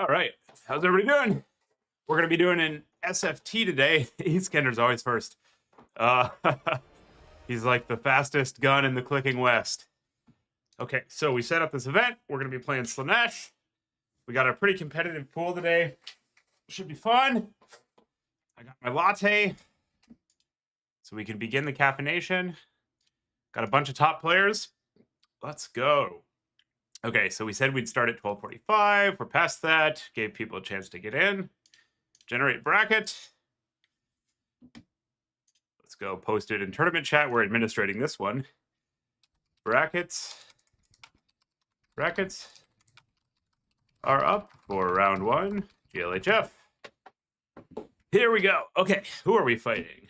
All right. How's everybody doing? We're going to be doing an SFT today. Easkender's always first. Uh, he's like the fastest gun in the clicking west. Okay, so we set up this event. We're going to be playing Slaanesh. We got a pretty competitive pool today. Should be fun. I got my latte. So we can begin the caffeination. Got a bunch of top players. Let's go. Okay, so we said we'd start at 12:45. We're past that. Gave people a chance to get in. Generate bracket. Let's go post it in tournament chat. We're administrating this one. Brackets. Brackets are up for round one. GLHF. Here we go. Okay, who are we fighting?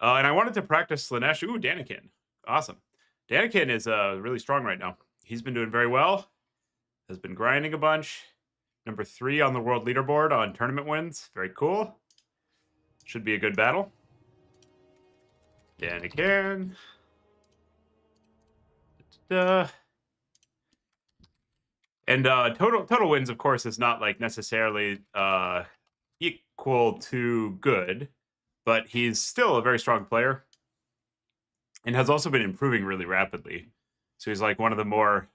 And I wanted to practice Slaanesh. Ooh, Danikin. Awesome. Danikin is really strong right now. He's been doing very well. Has been grinding a bunch. Number 3 on the world leaderboard on tournament wins. Very cool. Should be a good battle. Danikin. And total wins, of course, is not like necessarily equal to good, but he's still a very strong player and has also been improving really rapidly. So he's like one of the more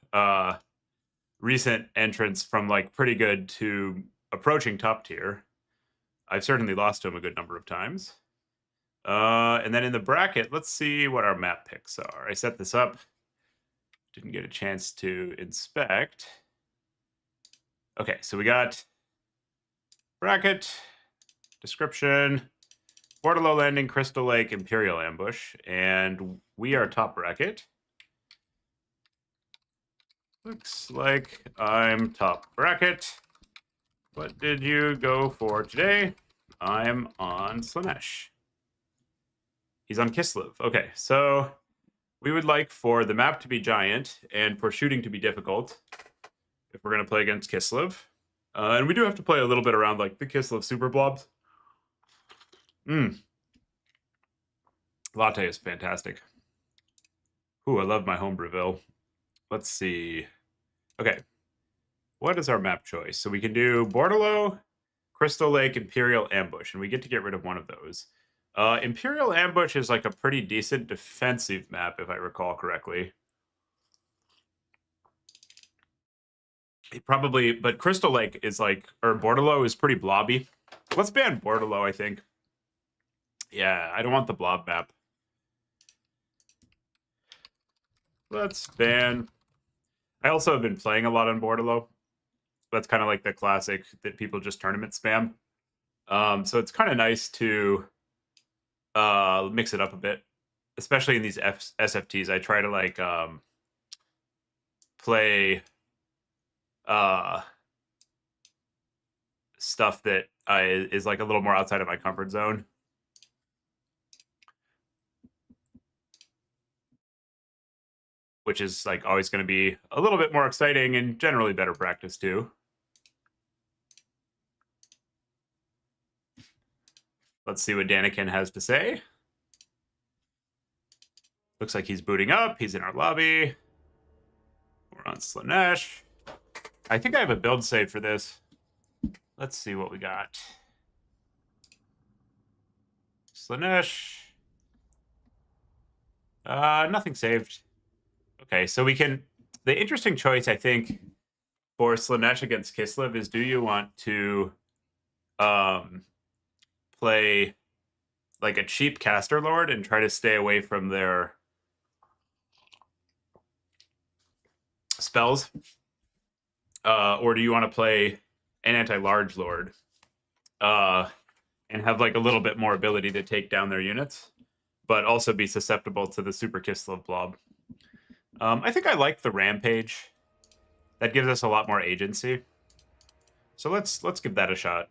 recent entrants from like pretty good to approaching top tier. I've certainly lost to him a good number of times. And then in the bracket, let's see what our map picks are. I set this up. Didn't get a chance to inspect. Okay, so we got bracket, description, Bordello Landing, Crystal Lake, Imperial Ambush, and we are top bracket. Looks like I'm top bracket. What did you go for today? I'm on Slaanesh. He's on Kislev. Okay, so we would like for the map to be giant and for shooting to be difficult if we're going to play against Kislev. And we do have to play a little bit around like the Kislev super blobs. Latte is fantastic. Ooh, I love my homebrewville. Let's see. Okay. What is our map choice? So we can do Bordello, Crystal Lake, Imperial Ambush, and we get to get rid of one of those. Imperial Ambush is like a pretty decent defensive map, if I recall correctly. But Crystal Lake is like, or Bordello is pretty blobby. Let's ban Bordello, I think. Yeah, I don't want the blob map. Let's ban. I also have been playing a lot on Bordello. That's kind of like the classic that people just tournament spam. So it's kind of nice to mix it up a bit, especially in these SFTs. I try to like play stuff that is like a little more outside of my comfort zone. Which is like always going to be a little bit more exciting and generally better practice too. Let's see what Danikin has to say. Looks like he's booting up. He's in our lobby. We're on Slaanesh. I think I have a build save for this. Let's see what we got. Slaanesh. Nothing saved. Okay, so we can... The interesting choice, I think, for Slaanesh against Kislev is, do you want to play like a cheap caster lord and try to stay away from their spells? Or do you want to play an anti-large lord and have like a little bit more ability to take down their units, but also be susceptible to the super Kislev blob? I think I like the rampage. That gives us a lot more agency. So let's give that a shot.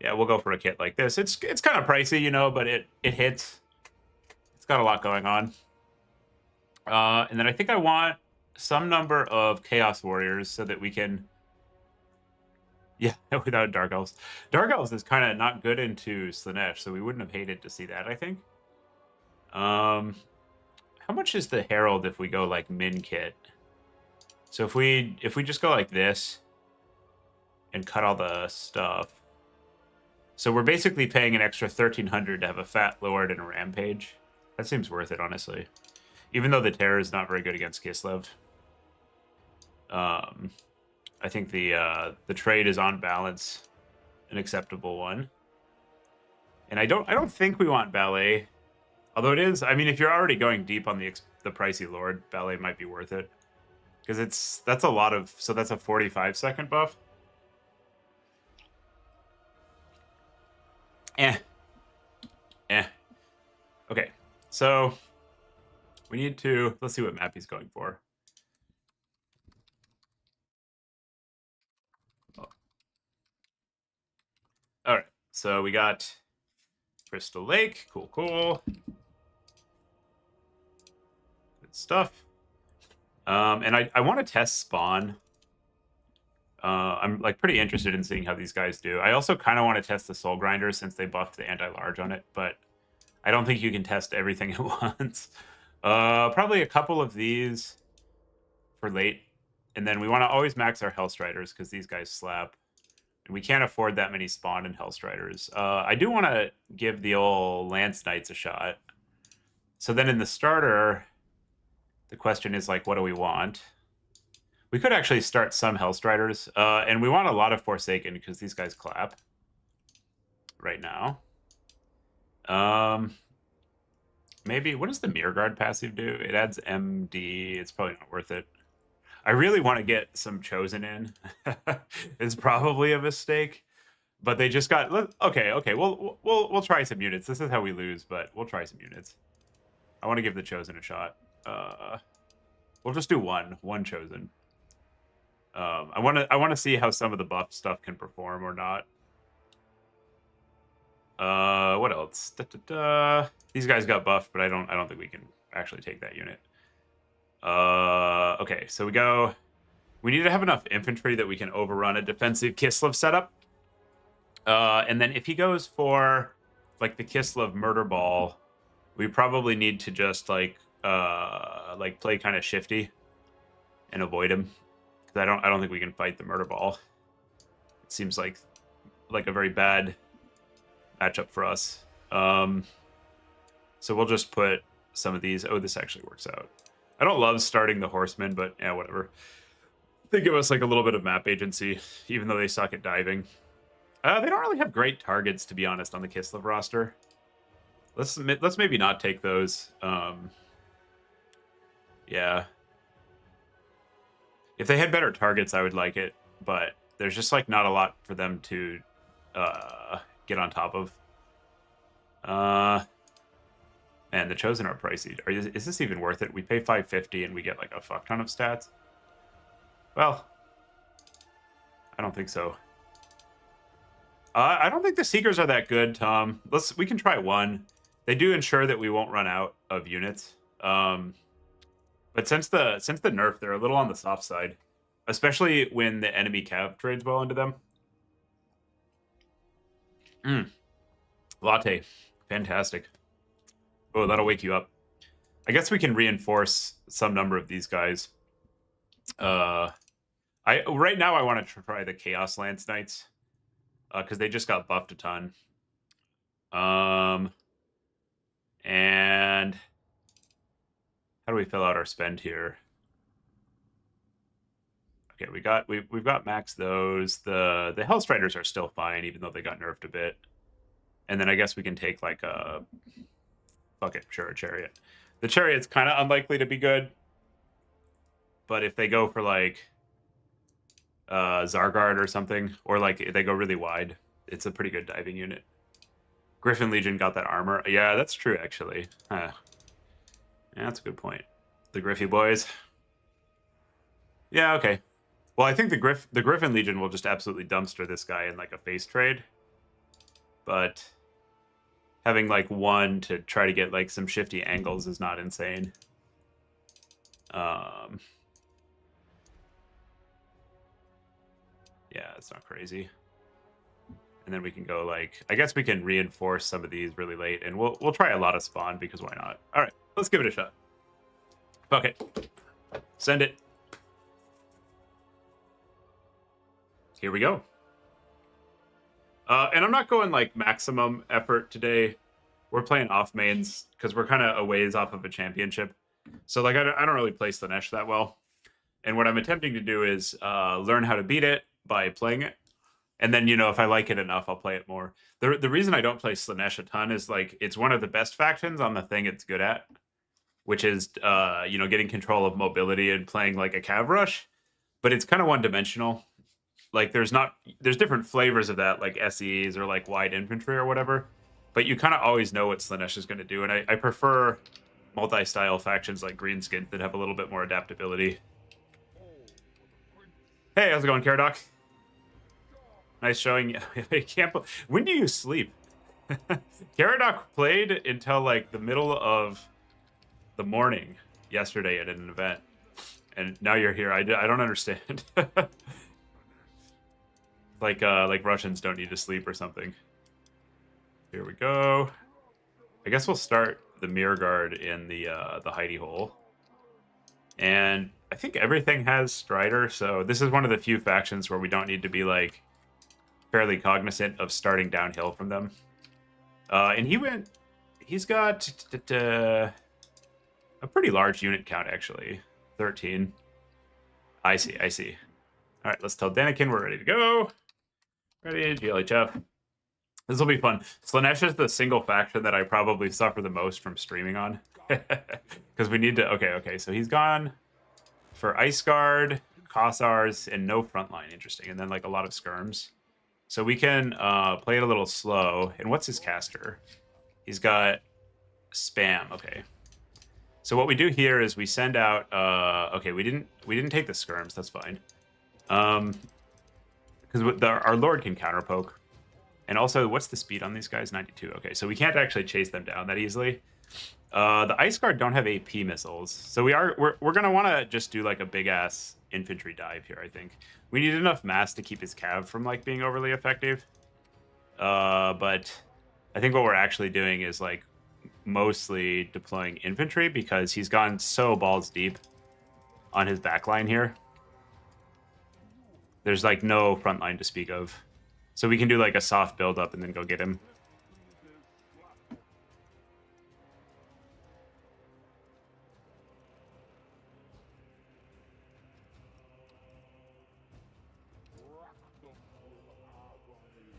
Yeah, we'll go for a kit like this. It's kind of pricey, you know, but it hits. It's got a lot going on. And then I think I want some number of Chaos Warriors so that we can... Yeah, without Dark Elves. Dark Elves is kind of not good into Slaanesh, so we wouldn't have hated to see that, I think. How much is the Herald if we go like min kit? So if we just go like this and cut all the stuff. So we're basically paying an extra 1,300 to have a Fat Lord and a Rampage. That seems worth it, honestly. Even though the Terror is not very good against Kislev. I think the trade is on balance an acceptable one. And I don't think we want Ballet. Although it is, I mean, if you're already going deep on the pricey Lord, Ballet might be worth it. Because that's a lot of, so that's a 45-second buff. Okay, so we need to, let's see what map he's going for. Oh. All right, so we got Crystal Lake, cool. Good stuff. And I want to test Spawn. I'm like pretty interested in seeing how these guys do. I also kind of want to test the Soul Grinder since they buffed the anti-large on it, but I don't think you can test everything at once. Probably a couple of these for late, and then we want to always max our Hellstriders because these guys slap, and we can't afford that many Spawn and Hellstriders. I do want to give the old Lance Knights a shot. So then in the starter, the question is like, what do we want? We could actually start some Hellstriders, and we want a lot of Forsaken because these guys clap right now. Maybe, what does the Mirror Guard passive do? It adds MD. It's probably not worth it. I really want to get some Chosen in. It's probably a mistake, but they just got, okay. We'll try some units. This is how we lose, but we'll try some units. I want to give the Chosen a shot. We'll just do one Chosen. I want to see how some of the buff stuff can perform or not. What else? These guys got buffed, but I don't think we can actually take that unit. Okay, so we need to have enough infantry that we can overrun a defensive Kislev setup. And then if he goes for like the Kislev murder ball, we probably need to just like play kind of shifty and avoid him. Because I don't think we can fight the murder ball. It seems like a very bad matchup for us. So we'll just put some of these. Oh, this actually works out. I don't love starting the horsemen, but yeah, whatever. They give us like a little bit of map agency, even though they suck at diving. They don't really have great targets, to be honest, on the Kislev roster. Let's maybe not take those. Yeah. If they had better targets, I would like it, but there's just like not a lot for them to get on top of. And the Chosen are pricey. Is this even worth it? We pay 550 and we get like a fuck ton of stats. Well, I don't think so. I don't think the Seekers are that good, Tom. We can try one. They do ensure that we won't run out of units. But since the nerf, they're a little on the soft side, especially when the enemy cav trades well into them. Latte, fantastic. Oh, that'll wake you up. I guess we can reinforce some number of these guys. Right now I want to try the Chaos Lance Knights because they just got buffed a ton. And how do we fill out our spend here? Okay, we've got max those. The Hellstriders are still fine, even though they got nerfed a bit. And then I guess we can take like a fuck it, sure, a Chariot. The Chariot's kind of unlikely to be good, but if they go for like Zargard or something, or like they go really wide, it's a pretty good diving unit. Griffin Legion got that armor. Yeah, that's true actually. Huh. Yeah, that's a good point. The Griffy boys. Yeah, okay. Well, I think the Griffin Legion will just absolutely dumpster this guy in like a face trade. But having like one to try to get like some shifty angles is not insane. Yeah, it's not crazy. And then we can go like, I guess we can reinforce some of these really late, and we'll try a lot of spawn because why not? All right, let's give it a shot. Fuck it. Send it. Here we go. And I'm not going like maximum effort today. We're playing off mains because we're kind of a ways off of a championship. So like I don't really play Slaanesh that well. And what I'm attempting to do is learn how to beat it by playing it. And then, you know, if I like it enough, I'll play it more. The reason I don't play Slaanesh a ton is like it's one of the best factions on the thing it's good at, which is you know, getting control of mobility and playing like a cav rush. But it's kind of one-dimensional. Like there's different flavors of that, like SEs or like wide infantry or whatever. But you kind of always know what Slaanesh is going to do, and I prefer multi-style factions like Greenskins that have a little bit more adaptability. Hey, how's it going, Caradoc? Nice showing. I can't. When do you sleep? Caradoc played until like the middle of the morning yesterday at an event, and now you're here. I don't understand. Like Russians don't need to sleep or something. Here we go. I guess we'll start the Mirror Guard in the hidey hole. And I think everything has Strider, so this is one of the few factions where we don't need to be like fairly cognizant of starting downhill from them. And he's got a pretty large unit count actually, 13. I see. All right, let's tell Danikin we're ready to go. Ready, GLHF. This will be fun. Slaanesh is the single faction that I probably suffer the most from streaming on. Because we need to... Okay. So he's gone for Ice Guard, Kossars, and no frontline. Interesting. And then like a lot of skirms. So we can play it a little slow. And what's his caster? He's got spam. Okay. So what we do here is we send out... okay, we didn't take the skirms. That's fine. Because our Lord can counterpoke. And also, what's the speed on these guys? 92. Okay, so we can't actually chase them down that easily. The Ice Guard don't have AP missiles, so we're gonna want to just do like a big ass infantry dive here. I think we need enough mass to keep his cav from like being overly effective. But I think what we're actually doing is like mostly deploying infantry because he's gone so balls deep on his backline here. There's like no front line to speak of. So we can do like a soft build up and then go get him.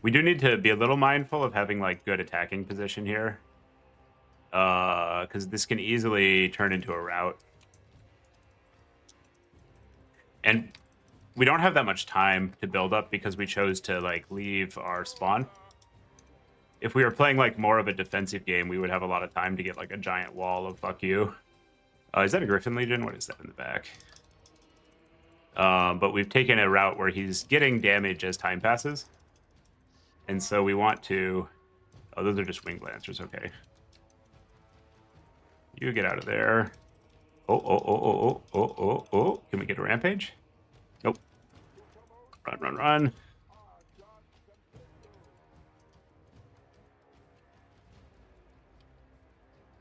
We do need to be a little mindful of having like good attacking position here. Because this can easily turn into a rout. And we don't have that much time to build up because we chose to like leave our spawn. If we were playing like more of a defensive game, we would have a lot of time to get like a giant wall of fuck you. Is that a Griffin Legion? What is that in the back? But we've taken a route where he's getting damage as time passes. And so we want to... Oh, those are just Winged Lancers. Okay. You get out of there. Oh. Can we get a rampage? Nope. Run.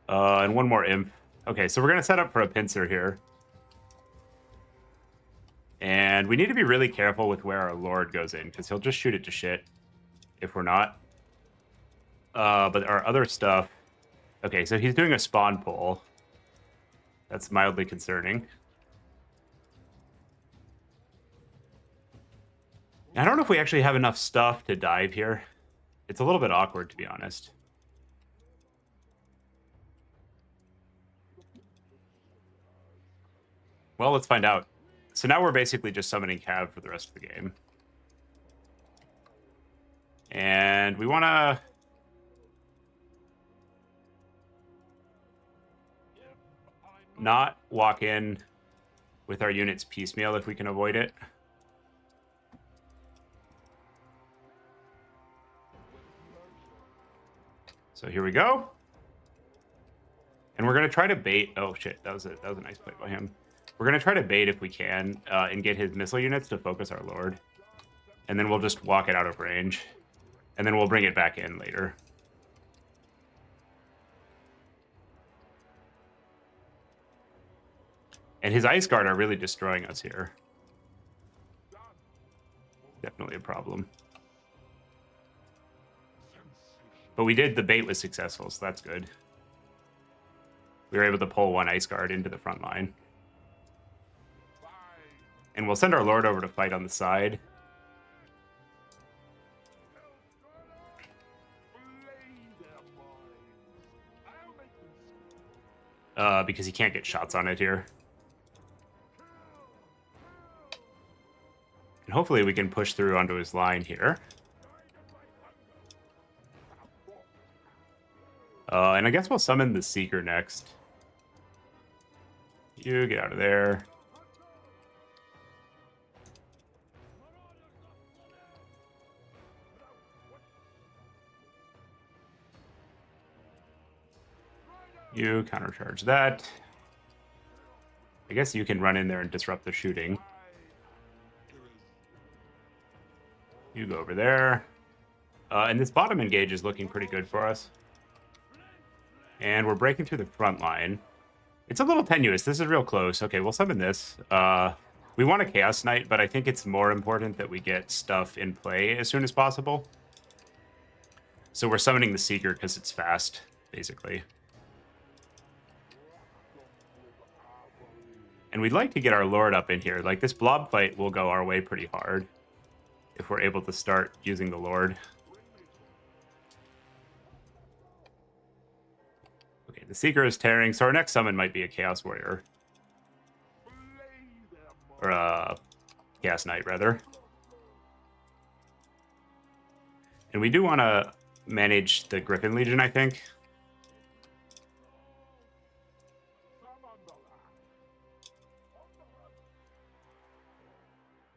And one more imp. Okay, so we're going to set up for a pincer here. And we need to be really careful with where our Lord goes in, because he'll just shoot it to shit if we're not. But our other stuff... Okay, so he's doing a spawn pull. That's mildly concerning. I don't know if we actually have enough stuff to dive here. It's a little bit awkward, to be honest. Well, let's find out. So now we're basically just summoning Cav for the rest of the game. And we want to... not walk in with our units piecemeal if we can avoid it. So here we go. And we're going to try to bait... Oh, shit. That was a nice play by him. We're going to try to bait if we can and get his missile units to focus our Lord. And then we'll just walk it out of range. And then we'll bring it back in later. And his Ice Guard are really destroying us here. Definitely a problem. But we did, the bait was successful, so that's good. We were able to pull one ice guard into the front line. And we'll send our lord over to fight on the side. Because he can't get shots on it here. And hopefully we can push through onto his line here. And I guess we'll summon the Seeker next. You get out of there. You countercharge that. I guess you can run in there and disrupt the shooting. You go over there. And this bottom engage is looking pretty good for us. And we're breaking through the front line. It's a little tenuous. This is real close. Okay, we'll summon this. We want a Chaos Knight, but I think it's more important that we get stuff in play as soon as possible. So we're summoning the Seeker because it's fast, basically. And we'd like to get our Lord up in here. Like, this blob fight will go our way pretty hard if we're able to start using the Lord. Okay, the Seeker is tearing, so our next summon might be a Chaos Warrior. Or a Chaos Knight, rather. And we do want to manage the Griffin Legion, I think.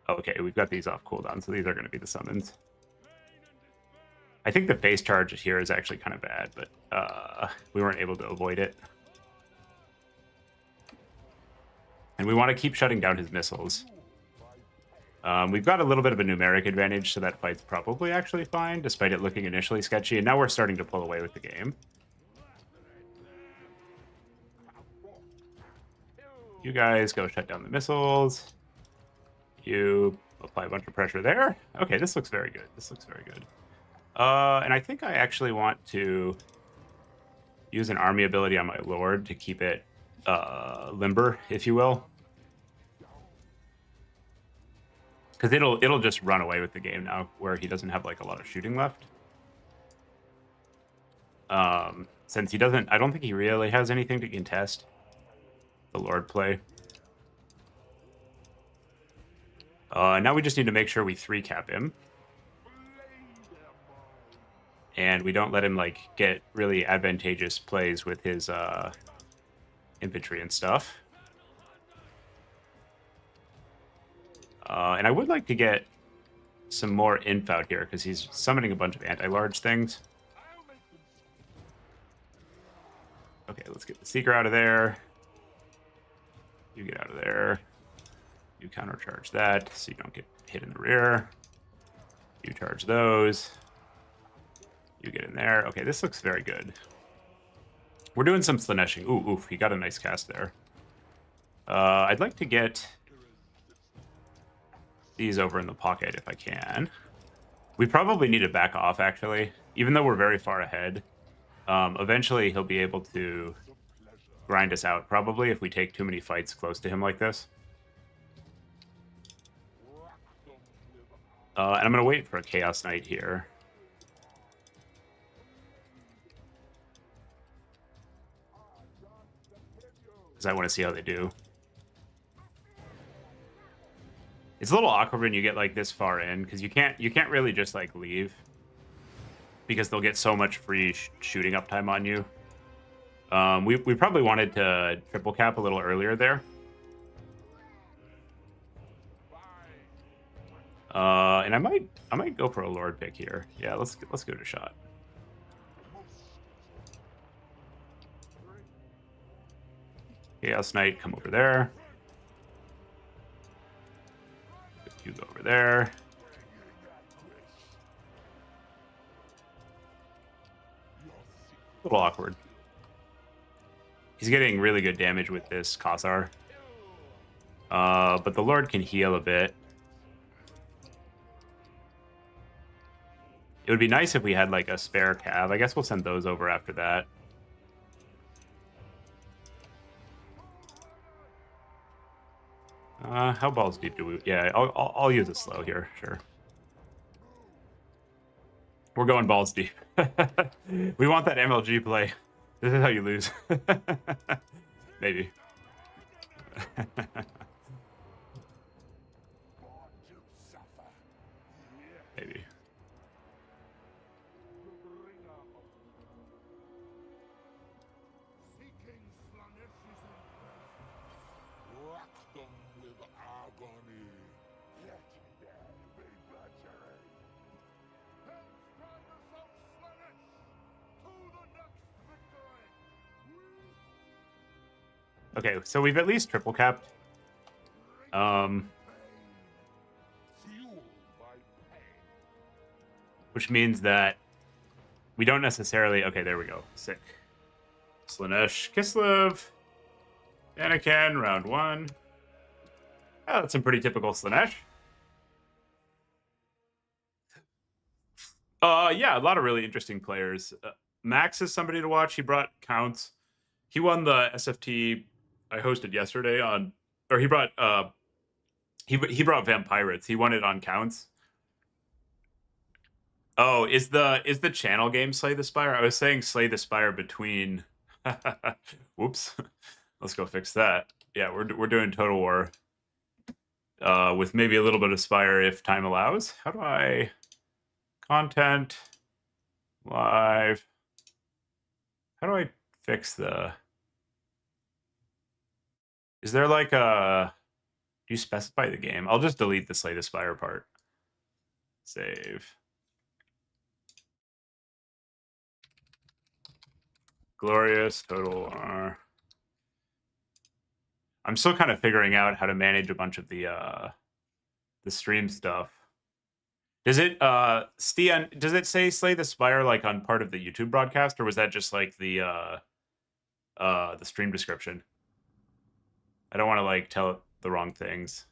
Okay, we've got these off cooldown, so these are going to be the summons. I think the face charge here is actually kind of bad, but we weren't able to avoid it. And we want to keep shutting down his missiles. We've got a little bit of a numeric advantage, so that fight's probably actually fine, despite it looking initially sketchy. And now we're starting to pull away with the game. You guys go shut down the missiles. You apply a bunch of pressure there. Okay, this looks very good. This looks very good. And I think I actually want to use an army ability on my Lord to keep it limber, if you will. Because it'll just run away with the game now, where he doesn't have like a lot of shooting left. Since he doesn't, I don't think he really has anything to contest the Lord play. Now we just need to make sure we 3-cap him. And we don't let him like get really advantageous plays with his infantry and stuff. And I would like to get some more inf out here, because he's summoning a bunch of anti-large things. Okay, let's get the Seeker out of there. You get out of there. You countercharge that, so you don't get hit in the rear. You charge those. You get in there. Okay, this looks very good. We're doing some Slaaneshing. Ooh, oof, he got a nice cast there. I'd like to get these over in the pocket if I can. We probably need to back off, actually. Even though we're very far ahead. Eventually, he'll be able to grind us out, probably, if we take too many fights close to him like this. And I'm going to wait for a Chaos Knight here. Because I want to see how they do. It's a little awkward when you get like this far in, because you can't really just like leave, because they'll get so much free shooting uptime on you. We probably wanted to triple cap a little earlier there. And I might go for a Lord pick here. Yeah, let's give it a shot. Chaos Knight, come over there. You go over there. A little awkward. He's getting really good damage with this Khazar. But the Lord can heal a bit. It would be nice if we had like a spare cav. I guess we'll send those over after that. How balls deep do we? Yeah, I'll use a slow here. Sure. We're going balls deep. We want that MLG play. This is how you lose. Maybe. Maybe. Okay, so we've at least triple capped. Which means that we don't necessarily... Okay, there we go. Sick. Slaanesh, Kislev, Anakin, round 1. Oh, that's some pretty typical Slaanesh. Yeah, a lot of really interesting players. Max is somebody to watch. He brought counts. He won the SFT I hosted yesterday on... Or he brought... He brought Vampirates. He won it on counts. Oh, is the channel game Slay the Spire? I was saying Slay the Spire between... Whoops. Let's go fix that. Yeah, we're doing Total War. With maybe a little bit of Spire if time allows. How do I... Content... Live... How do I fix the... Is there like a... Do you specify the game? I'll just delete the Slay the Spire part. Save. Glorious, Total R. I'm still kind of figuring out how to manage a bunch of the stream stuff. Does it Stian, does it say Slay the Spire like on part of the YouTube broadcast, or was that just like the stream description? I don't want to like tell it the wrong things.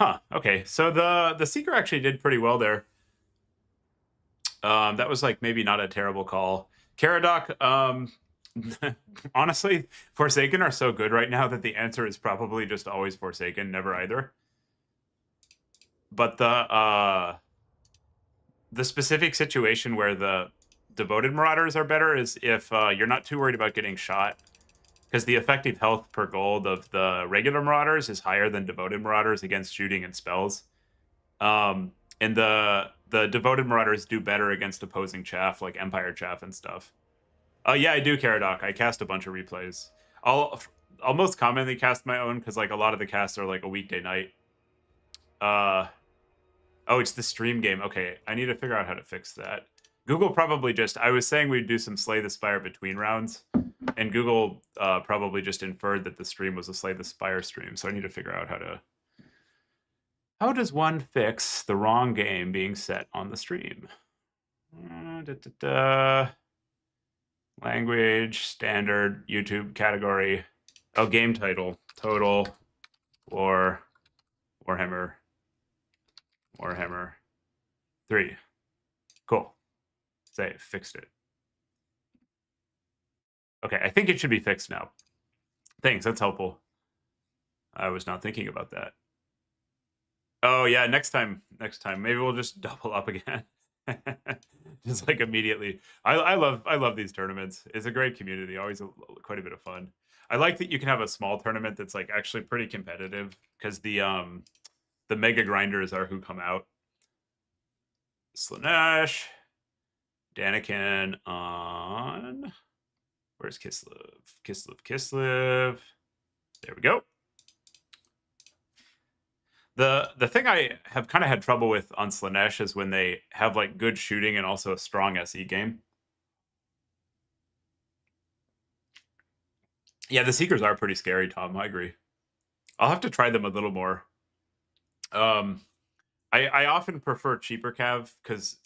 Huh, okay. So the Seeker actually did pretty well there. That was like maybe not a terrible call. Caradoc, honestly, Forsaken are so good right now that the answer is probably just always Forsaken, never either. But the specific situation where the Devoted Marauders are better is if you're not too worried about getting shot, because the effective health per gold of the regular Marauders is higher than Devoted Marauders against shooting and spells. And the Devoted Marauders do better against opposing chaff, like Empire chaff and stuff. Yeah, I do, Caradoc. I cast a bunch of replays. I'll most commonly cast my own, because like a lot of the casts are like a weekday night. Oh, it's the stream game. Okay, I need to figure out how to fix that. Google probably just... I was saying we'd do some Slay the Spire between rounds, and Google probably just inferred that the stream was a Slay the Spire stream, so I need to figure out how to... How does one fix the wrong game being set on the stream? Language, standard, YouTube category. Oh, game title. Total War, Warhammer 3. Cool. Save. Fixed it. Okay, I think it should be fixed now. Thanks, that's helpful. I was not thinking about that. Oh yeah, next time. Maybe we'll just double up again. Just like immediately. I love these tournaments. It's a great community. Always quite a bit of fun. I like that you can have a small tournament that's like actually pretty competitive, because the mega grinders are who come out. Slaanesh, Danikin on... Where's Kislev? Kislev. There we go. The thing I have kind of had trouble with on Slaanesh is when they have like good shooting and also a strong SE game. Yeah, the Seekers are pretty scary, Tom. I agree. I'll have to try them a little more. I often prefer cheaper cav, because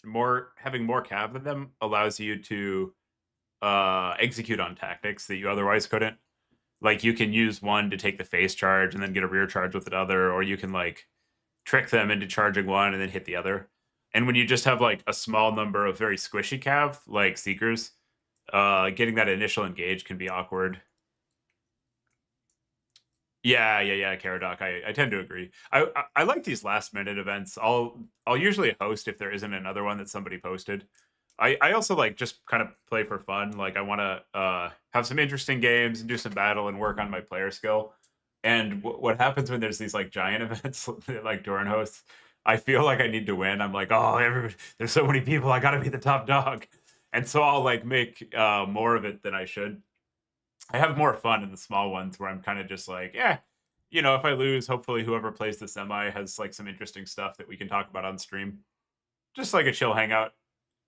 having more cav than them allows you to execute on tactics that you otherwise couldn't. Like, you can use one to take the face charge and then get a rear charge with the other, or you can like trick them into charging one and then hit the other. And when you just have like a small number of very squishy cav, like Seekers, getting that initial engage can be awkward. Yeah, Caradoc. I tend to agree. I like these last minute events. I'll usually host if there isn't another one that somebody posted. I also like just kind of play for fun. Like I want to have some interesting games and do some battle and work on my player skill. And what happens when there's these like giant events like Doran hosts? I feel like I need to win. I'm like, oh, there's so many people. I got to be the top dog, and so I'll like make more of it than I should. I have more fun in the small ones where I'm kind of just like, yeah, if I lose, hopefully whoever plays the semi has like some interesting stuff that we can talk about on stream. Just like a chill hangout,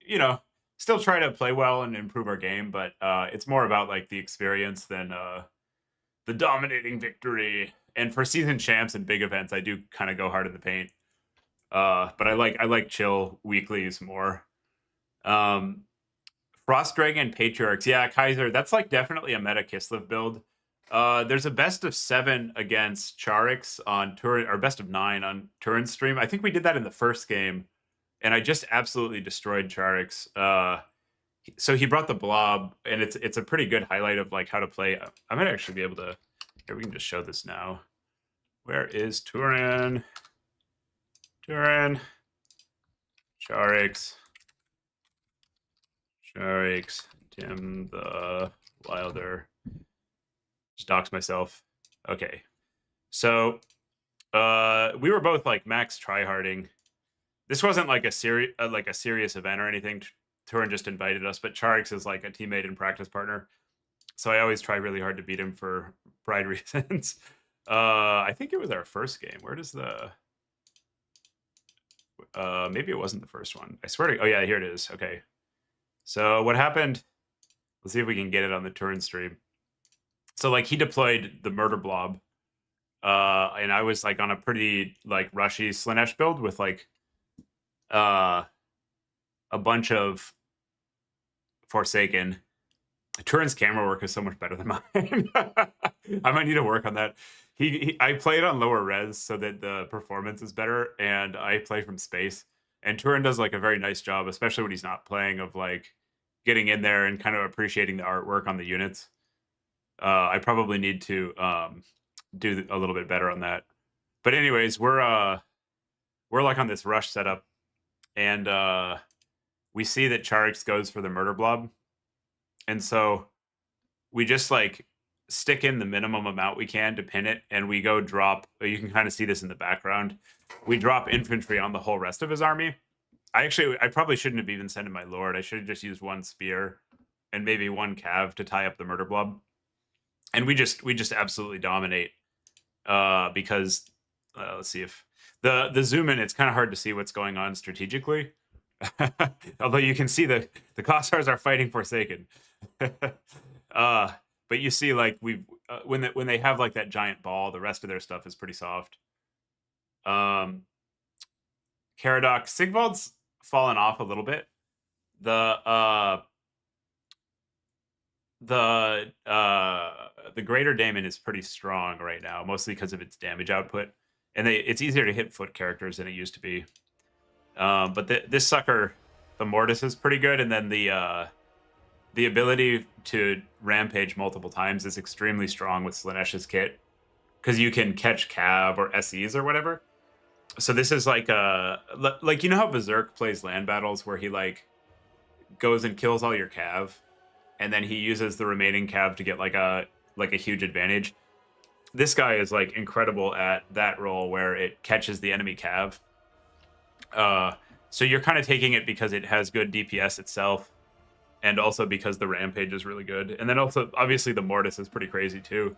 you know, still try to play well and improve our game, but it's more about like the experience than the dominating victory. And for season champs and big events, I do kind of go hard in the paint. But I like chill weeklies more. Um, Frost Dragon Patriarchs. Yeah, Kaiser. That's like definitely a meta Kislev build. There's a best of 7 against Charix on Turin, or best of 9 on Turin's stream. I think we did that in the first game, and I just absolutely destroyed Charix. So he brought the blob, and it's a pretty good highlight of like how to play. I might actually be able to. Here, we can just show this now. Where is Turin? Turin. Charix. Tim the Wilder. Just dox myself. Okay. So we were both like max tryharding. This wasn't like a serious event or anything. Turin just invited us, but Charix is like a teammate and practice partner. So I always try really hard to beat him for pride reasons. I think it was our first game. Where does the maybe it wasn't the first one. I swear to, oh yeah, here it is. Okay. So what happened? Let's see if we can get it on the Turin stream. So like he deployed the murder blob, and I was like on a pretty like rushy Slaanesh build with like a bunch of Forsaken. Turin's camera work is so much better than mine. I might need to work on that. I played on lower res so that the performance is better, and I play from space. And Turin does like a very nice job, especially when he's not playing, of like getting in there and kind of appreciating the artwork on the units. I probably need to do a little bit better on that. But anyways, we're like on this rush setup, and we see that Charix goes for the murder blob, and so we just like stick in the minimum amount we can to pin it, and we go drop. You can kind of see this in the background. We drop infantry on the whole rest of his army. I probably shouldn't have even sent in my lord. I should have just used one spear and maybe one cav to tie up the murder blob. And we just absolutely dominate because let's see if the zoom in. It's kind of hard to see what's going on strategically, although you can see the Kossars are fighting Forsaken. But you see, like when they have like that giant ball, the rest of their stuff is pretty soft. Caradoc, Sigvald's fallen off a little bit. The Greater Daemon is pretty strong right now, mostly because of its damage output, and it's easier to hit foot characters than it used to be. But this sucker, the Mortis, is pretty good, and then the ability to rampage multiple times is extremely strong with Slaanesh's kit, because you can catch Cav or SEs or whatever. So this is like like you know how Berserk plays land battles where he like goes and kills all your Cav, and then he uses the remaining Cav to get like a huge advantage. This guy is like incredible at that role where it catches the enemy Cav. So you're kind of taking it because it has good DPS itself, and also because the rampage is really good. And then also, obviously, the Mortis is pretty crazy too,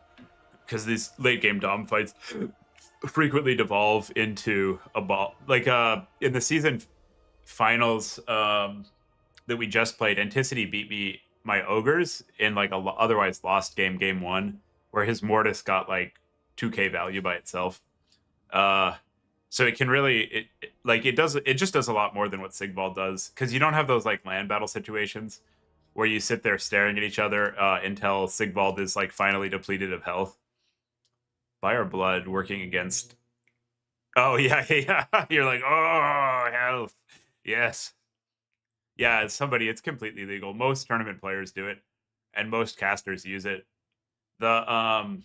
because these late game Dom fights frequently devolve into a ball. Like in the season finals that we just played, Anticity beat me my ogres in like a otherwise lost game 1, where his Mortis got like 2k value by itself. So it can really it just does a lot more than what Sigvald does, because you don't have those like land battle situations where you sit there staring at each other until Sigvald is like finally depleted of health. Fire Blood working against. Oh yeah. You're like, oh, health. Yes. Yeah, as somebody, it's completely legal. Most tournament players do it, and most casters use it. The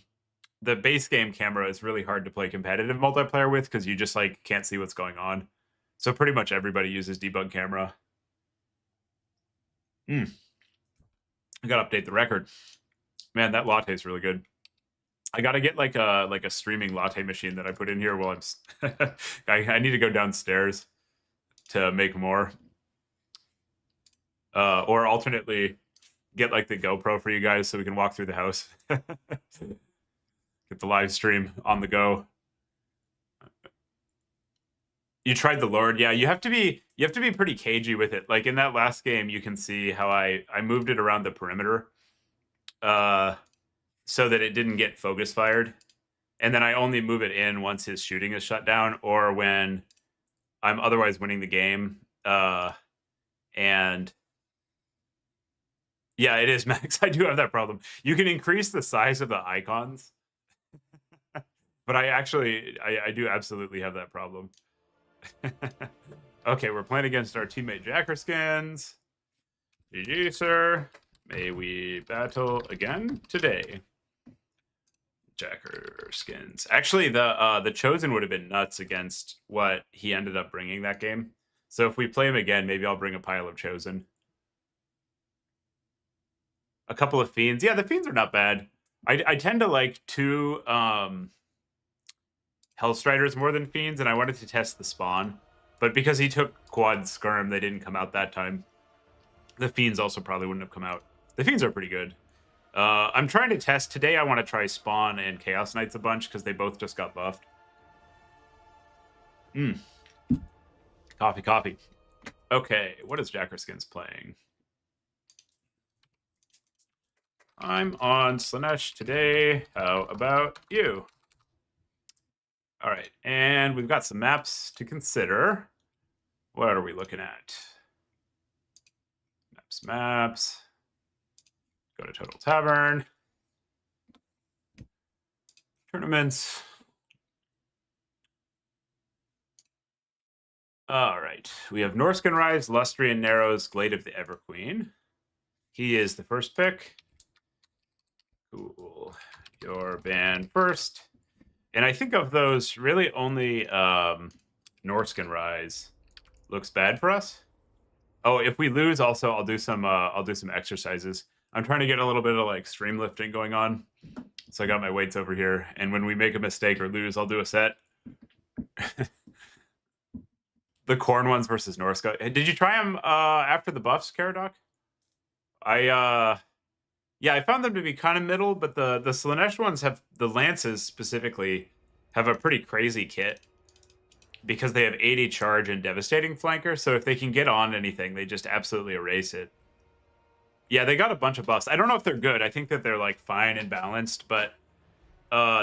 base game camera is really hard to play competitive multiplayer with because you just like can't see what's going on. So pretty much everybody uses debug camera. I gotta update the record. Man, that latte is really good. I gotta get like a streaming latte machine that I put in here while I'm. I need to go downstairs to make more. Or alternately, get like the GoPro for you guys so we can walk through the house. Get the live stream on the go. You tried the Lord, yeah. You have to be pretty cagey with it. Like in that last game, you can see how I moved it around the perimeter, so that it didn't get focus fired, and then I only move it in once his shooting is shut down or when I'm otherwise winning the game. And yeah, it is Max. I do have that problem. You can increase the size of the icons, but I do absolutely have that problem. Okay, we're playing against our teammate Jackerskins. GG, sir. May we battle again today. Jackerskins. Actually, the Chosen would have been nuts against what he ended up bringing that game. So if we play him again, maybe I'll bring a pile of Chosen. A couple of Fiends. Yeah, the Fiends are not bad. I tend to like two Hellstriders more than Fiends, and I wanted to test the spawn. But because he took quad Skirm, they didn't come out that time. The Fiends also probably wouldn't have come out. The Fiends are pretty good. I'm trying to test. Today I want to try Spawn and Chaos Knights a bunch because they both just got buffed. Coffee, coffee. Okay, what is Jackerskins playing? I'm on Slaanesh today. How about you? All right, and we've got some maps to consider. What are we looking at? Maps. Go to Total Tavern. Tournaments. All right, we have Norscan Rise, Lustrian Narrows, Glade of the Everqueen. He is the first pick. Cool. Your ban first. And I think of those, really only Norscan Rise looks bad for us. Oh, if we lose, also I'll do some exercises. I'm trying to get a little bit of like stream lifting going on. So I got my weights over here. And when we make a mistake or lose, I'll do a set. The corn ones versus Norska. Did you try them after the buffs, Caradoc? Yeah, I found them to be kind of middle, but the Slaanesh ones have, the lances specifically, have a pretty crazy kit because they have 80 charge and devastating flanker. So if they can get on anything, they just absolutely erase it. Yeah, they got a bunch of buffs. I don't know if they're good. I think that they're like fine and balanced, but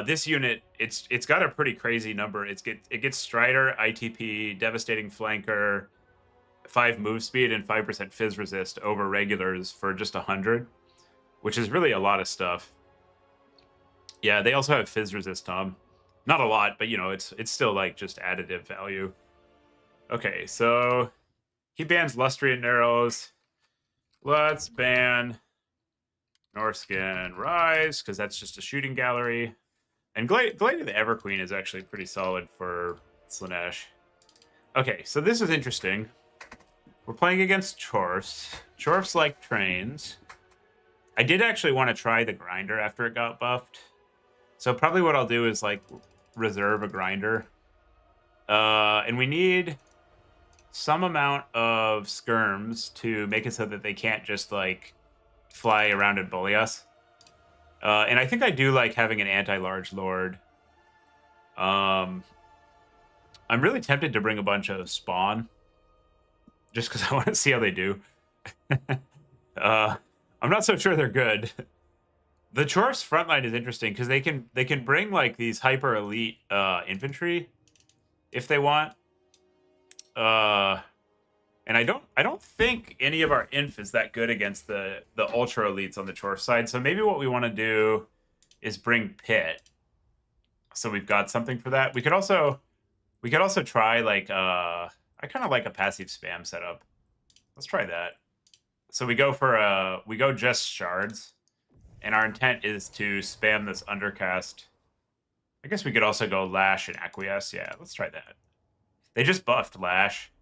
this unit, it's got a pretty crazy number. It gets Strider, ITP, devastating flanker, 5 move speed, and 5% fizz resist over regulars for just 100. Which is really a lot of stuff. Yeah, they also have fizz resist, Tom. Not a lot, but you know, it's still like just additive value. Okay, so he bans Lustrian Narrows. Let's ban Norscan Rise, because that's just a shooting gallery. And Glade of the Everqueen is actually pretty solid for Slaanesh. Okay, so this is interesting. We're playing against Chorfs. Chorfs like trains. I did actually want to try the grinder after it got buffed. So probably what I'll do is like reserve a grinder. And we need some amount of skirms to make it so that they can't just like fly around and bully us. And I think I do like having an anti-large lord. I'm really tempted to bring a bunch of spawn. Just because I want to see how they do. I'm not so sure they're good. The Chorf's frontline is interesting because they can bring like these hyper elite infantry if they want. And I don't think any of our inf is that good against the ultra elites on the Chorf side. So maybe what we want to do is bring Pit. So we've got something for that. We could also try like I I kind of like a passive spam setup. Let's try that. So we go just shards, and our intent is to spam this undercast. I guess we could also go lash and acquiesce. Yeah, let's try that. They just buffed lash.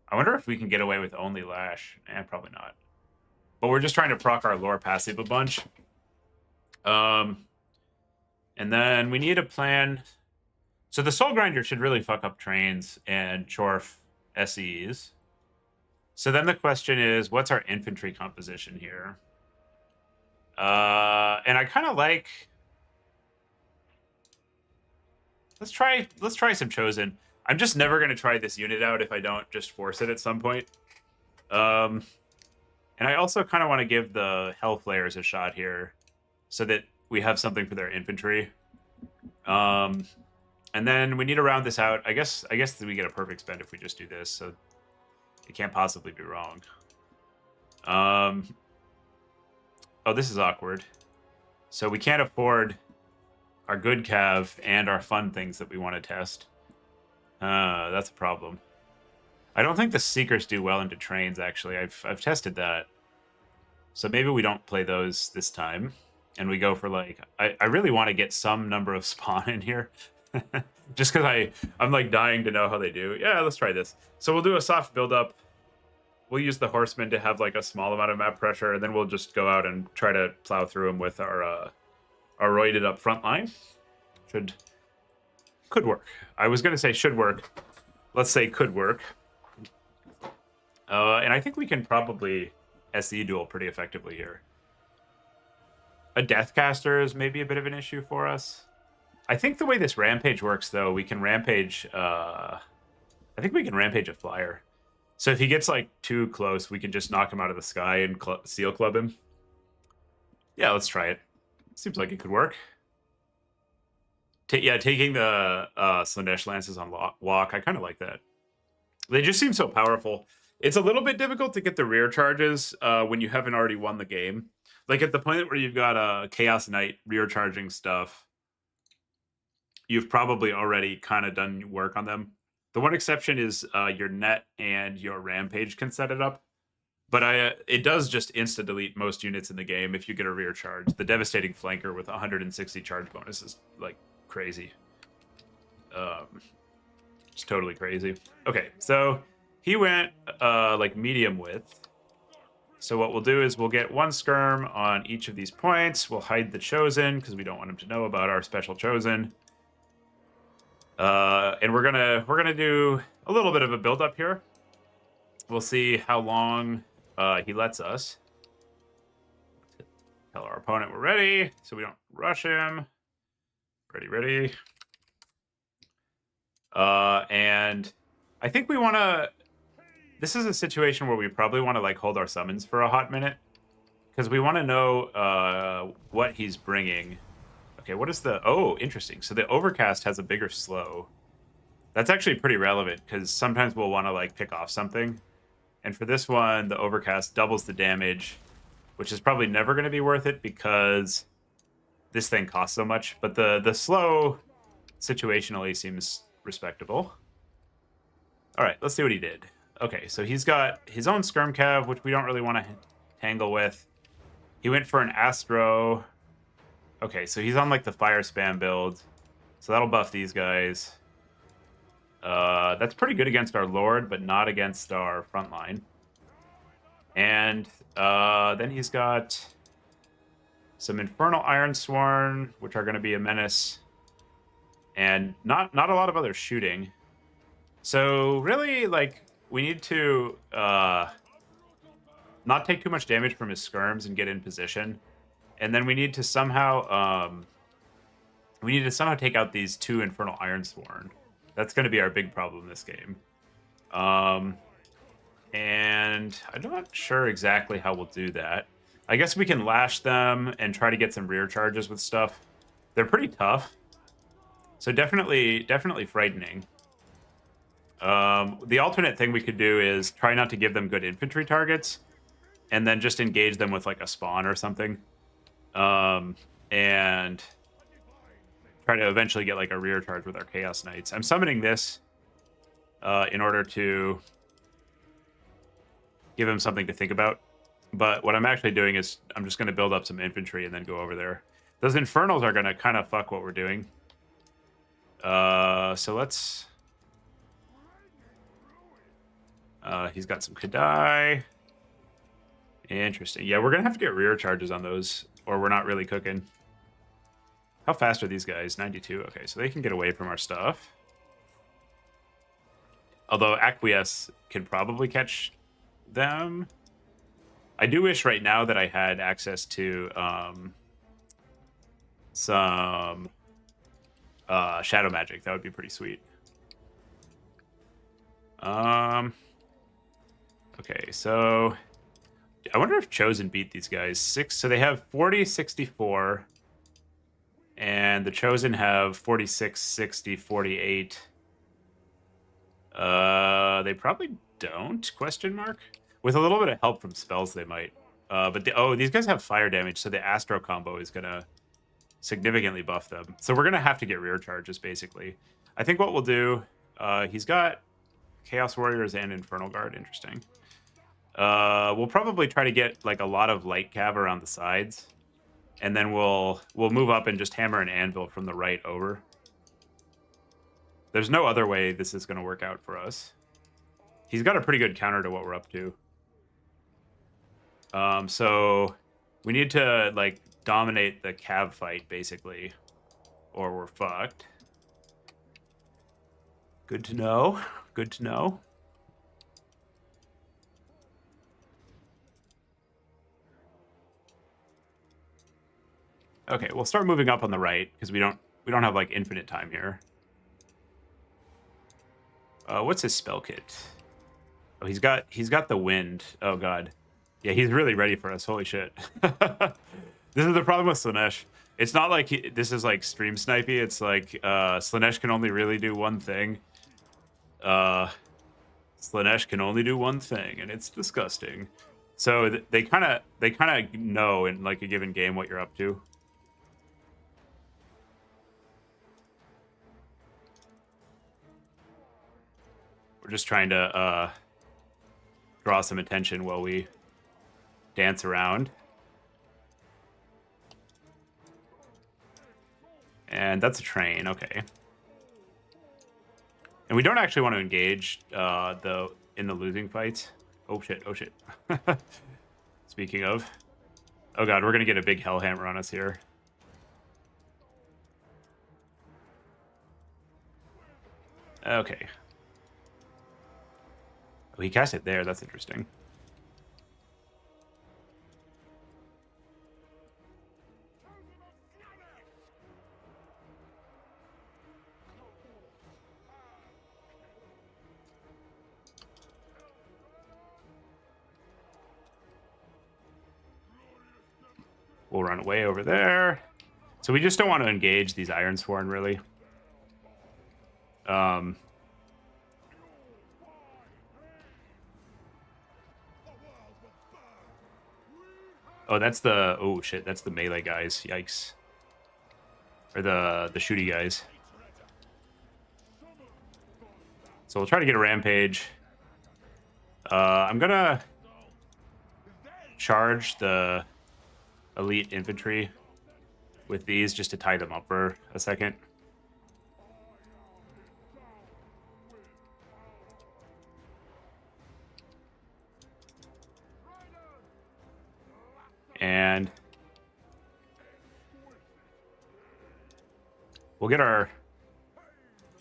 I wonder if we can get away with only lash. Probably not. But we're just trying to proc our lore passive a bunch. And then we need a plan. So the Soul Grinder should really fuck up trains and Chorf SEs. So then the question is, what's our infantry composition here? And I kind of like... Let's try some Chosen. I'm just never going to try this unit out if I don't just force it at some point. And I also kind of want to give the Hellflayers a shot here so that we have something for their infantry. And then we need to round this out. I guess we get a perfect spend if we just do this, so it can't possibly be wrong. Oh, this is awkward. So we can't afford our good cav and our fun things that we want to test. That's a problem. I don't think the Seekers do well into trains, actually. I've tested that. So maybe we don't play those this time. And we go for, like... I really want to get some number of spawn in here. Just because I'm, like, dying to know how they do. Yeah, let's try this. So we'll do a soft build-up. We'll use the Horsemen to have, like, a small amount of map pressure. And then we'll just go out and try to plow through them with our roided-up front line. Could work. I was going to say should work. Let's say could work. And I think we can probably SE duel pretty effectively here. A Deathcaster is maybe a bit of an issue for us. I think the way this Rampage works, though, we can Rampage... I think we can Rampage a Flyer. So if he gets, like, too close, we can just knock him out of the sky and Seal Club him. Yeah, let's try it. Seems like it could work. Taking the Slaanesh Lances on walk, I kind of like that. They just seem so powerful. It's a little bit difficult to get the rear charges when you haven't already won the game. Like, at the point where you've got a Chaos Knight rear charging stuff, you've probably already kind of done work on them. The one exception is your net and your Rampage can set it up. But it does just insta-delete most units in the game if you get a rear charge. The Devastating Flanker with 160 charge bonus is, like, crazy. It's totally crazy. Okay, so he went, like, medium width. So what we'll do is we'll get one skirm on each of these points. We'll hide the Chosen, because we don't want him to know about our special Chosen. And we're gonna do a little bit of a build-up here. We'll see how long he lets us. Tell our opponent we're ready, so we don't rush him. Ready. And I think we want to... This is a situation where we probably want to, like, hold our summons for a hot minute. Because we want to know what he's bringing. Okay, what is the... Oh, interesting. So the Overcast has a bigger slow. That's actually pretty relevant, because sometimes we'll want to, like, pick off something. And for this one, the Overcast doubles the damage, which is probably never going to be worth it, because this thing costs so much. But the slow situationally seems respectable. All right, let's see what he did. Okay, so he's got his own Skirm Cav, which we don't really want to tangle with. He went for an Astro. Okay, so he's on, like, the fire spam build. So that'll buff these guys. That's pretty good against our Lord, but not against our front line. And then he's got some Infernal Ironsworn, which are going to be a menace. And not a lot of other shooting. So really, like, we need to not take too much damage from his skirms and get in position. And then we need to somehow take out these two Infernal Ironsworn. That's going to be our big problem this game. And I'm not sure exactly how we'll do that. I guess we can lash them and try to get some rear charges with stuff. They're pretty tough. So definitely frightening. The alternate thing we could do is try not to give them good infantry targets and then just engage them with, like, a spawn or something. And try to eventually get, like, a rear charge with our Chaos Knights. I'm summoning this in order to give him something to think about. But what I'm actually doing is I'm just going to build up some infantry and then go over there. Those infernals are going to kind of fuck what we're doing. So let's... he's got some Kadai. Interesting. Yeah, we're going to have to get rear charges on those, or we're not really cooking. How fast are these guys? 92. Okay, so they can get away from our stuff. Although Acquiesce can probably catch them. I do wish right now that I had access to some shadow magic. That would be pretty sweet. Okay, so I wonder if Chosen beat these guys. So they have 40, 64, and the Chosen have 46, 60, 48. They probably don't, question mark. With a little bit of help from spells, they might. But these guys have fire damage, so the Astro combo is gonna significantly buff them. So we're gonna have to get rear charges, basically. I think what we'll do, he's got Chaos Warriors and Infernal Guard. Interesting. We'll probably try to get like a lot of light cav around the sides, and then we'll move up and just hammer an anvil from the right over. There's no other way this is going to work out for us. He's got a pretty good counter to what we're up to. So we need to like dominate the cav fight basically, or we're fucked. Good to know. Good to know. Okay, we'll start moving up on the right because we don't have like infinite time here. What's his spell kit? Oh, he's got the wind. Oh god. Yeah, he's really ready for us. Holy shit. This is the problem with Slaanesh. It's not like this is like stream snipey. It's like Slaanesh can only really do one thing. Slaanesh can only do one thing, and it's disgusting. So they kind of know in like a given game what you're up to. We're just trying to draw some attention while we dance around. And that's a train, okay. And we don't actually want to engage in the losing fights. Oh shit, oh shit. Speaking of. Oh god, we're gonna get a big hellhammer on us here. Okay. Oh, he cast it there, that's interesting. We'll run away over there. So we just don't want to engage these Ironsworn, really. Oh, that's the... Oh, shit. That's the melee guys. Yikes. Or the shooty guys. So we'll try to get a rampage. I'm gonna charge the elite infantry with these just to tie them up for a second. And we'll get our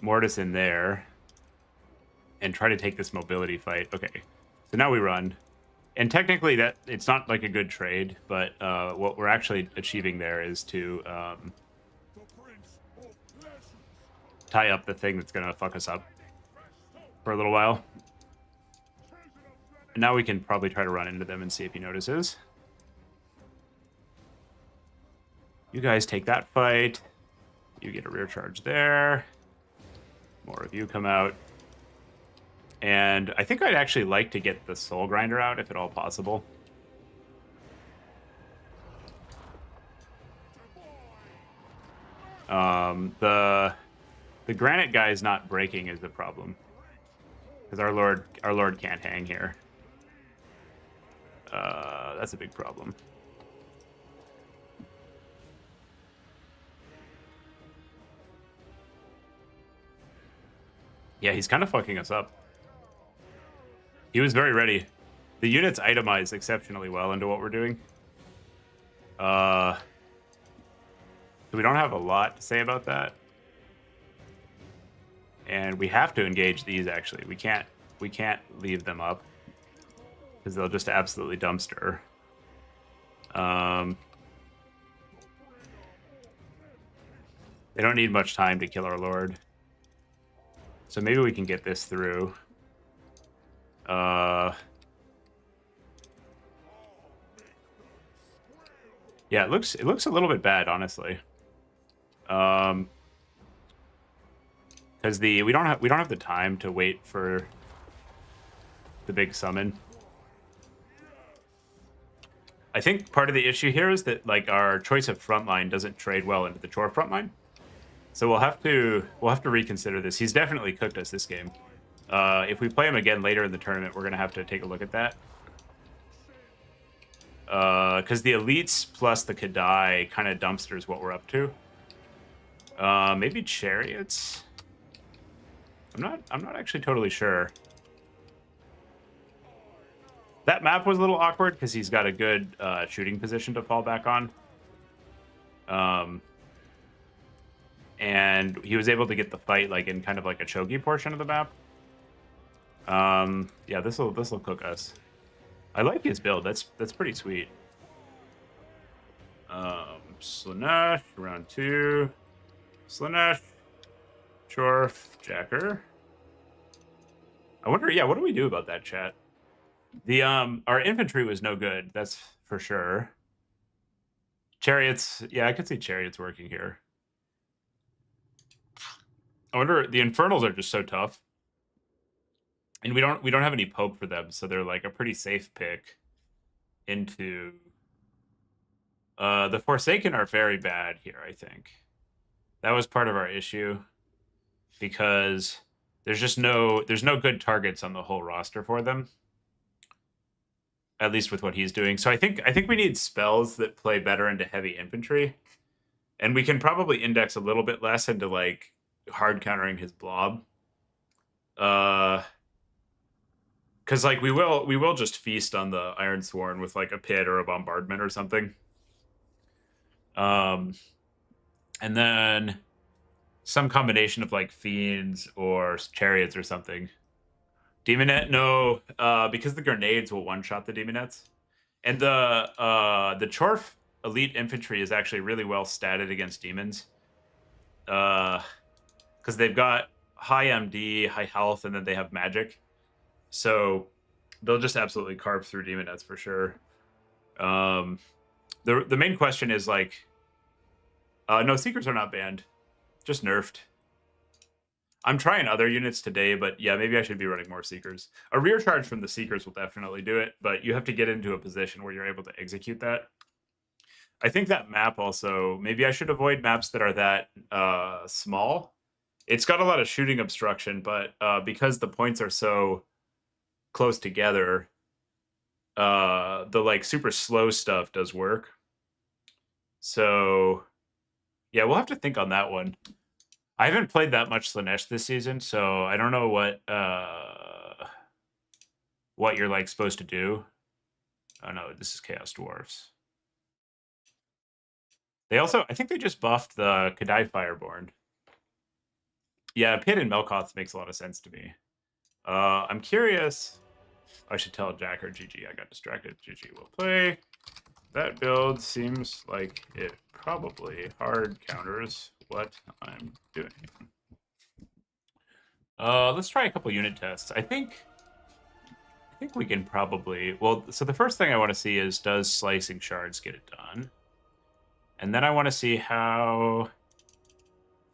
Mortis in there and try to take this mobility fight. Okay, so now we run. And technically that it's not like a good trade, but what we're actually achieving there is to tie up the thing that's gonna fuck us up for a little while. And now we can probably try to run into them and see if he notices. You guys take that fight. You get a rear charge there. More of you come out. And I think I'd actually like to get the Soul Grinder out, if at all possible. The Granite guy is not breaking is the problem. Because our lord can't hang here. That's a big problem. Yeah, he's kind of fucking us up. He was very ready. The units itemize exceptionally well into what we're doing. So we don't have a lot to say about that. And we have to engage these, actually. We can't leave them up. Because they'll just absolutely dumpster. They don't need much time to kill our lord. So maybe we can get this through. Yeah, it looks a little bit bad, honestly. Because we don't have the time to wait for the big summon. I think part of the issue here is that like our choice of frontline doesn't trade well into the chore frontline. So we'll have to reconsider this. He's definitely cooked us this game. If we play him again later in the tournament, we're gonna have to take a look at that. Because the elites plus the Kadai kind of dumpsters what we're up to. Maybe chariots. I'm not actually totally sure. That map was a little awkward because he's got a good shooting position to fall back on. And he was able to get the fight like in kind of like a choky portion of the map. Yeah, this will cook us. I like his build. That's pretty sweet. Slaanesh, round 2. Slaanesh, Chorf, Jacker. I wonder, yeah, what do we do about that, chat? The our infantry was no good, that's for sure. Chariots, yeah, I could see chariots working here. I wonder, the infernals are just so tough. And we don't have any poke for them, so they're like a pretty safe pick into the Forsaken are very bad here, I think. That was part of our issue because there's no good targets on the whole roster for them. At least with what he's doing. So I think we need spells that play better into heavy infantry. And we can probably index a little bit less into like hard countering his blob. Because like we will just feast on the Iron Sworn with like a pit or a bombardment or something. And then some combination of like fiends or chariots or something. Demonet, no, because the grenades will one-shot the demonettes. And the Chorf elite infantry is actually really well statted against demons. Because they've got high MD, high health, and then they have magic. So they'll just absolutely carve through demonettes for sure. The main question is like, no, Seekers are not banned, just nerfed. I'm trying other units today, but yeah, maybe I should be running more Seekers. A rear charge from the Seekers will definitely do it, but you have to get into a position where you're able to execute that. I think that map also, maybe I should avoid maps that are that small. It's got a lot of shooting obstruction, but because the points are so close together, the like super slow stuff does work. So yeah, we'll have to think on that one. I haven't played that much Slaanesh this season, so I don't know what you're like supposed to do. Oh no, this is Chaos Dwarfs. They also, I think they just buffed the Kadai Fireborn. Yeah, Pit and Melkoth makes a lot of sense to me. I'm curious. I should tell Jacker GG. I got distracted. GG will play. That build seems like it probably hard counters what I'm doing. Let's try a couple unit tests. I think we can probably... Well, so the first thing I want to see is, does Slicing Shards get it done? And then I want to see how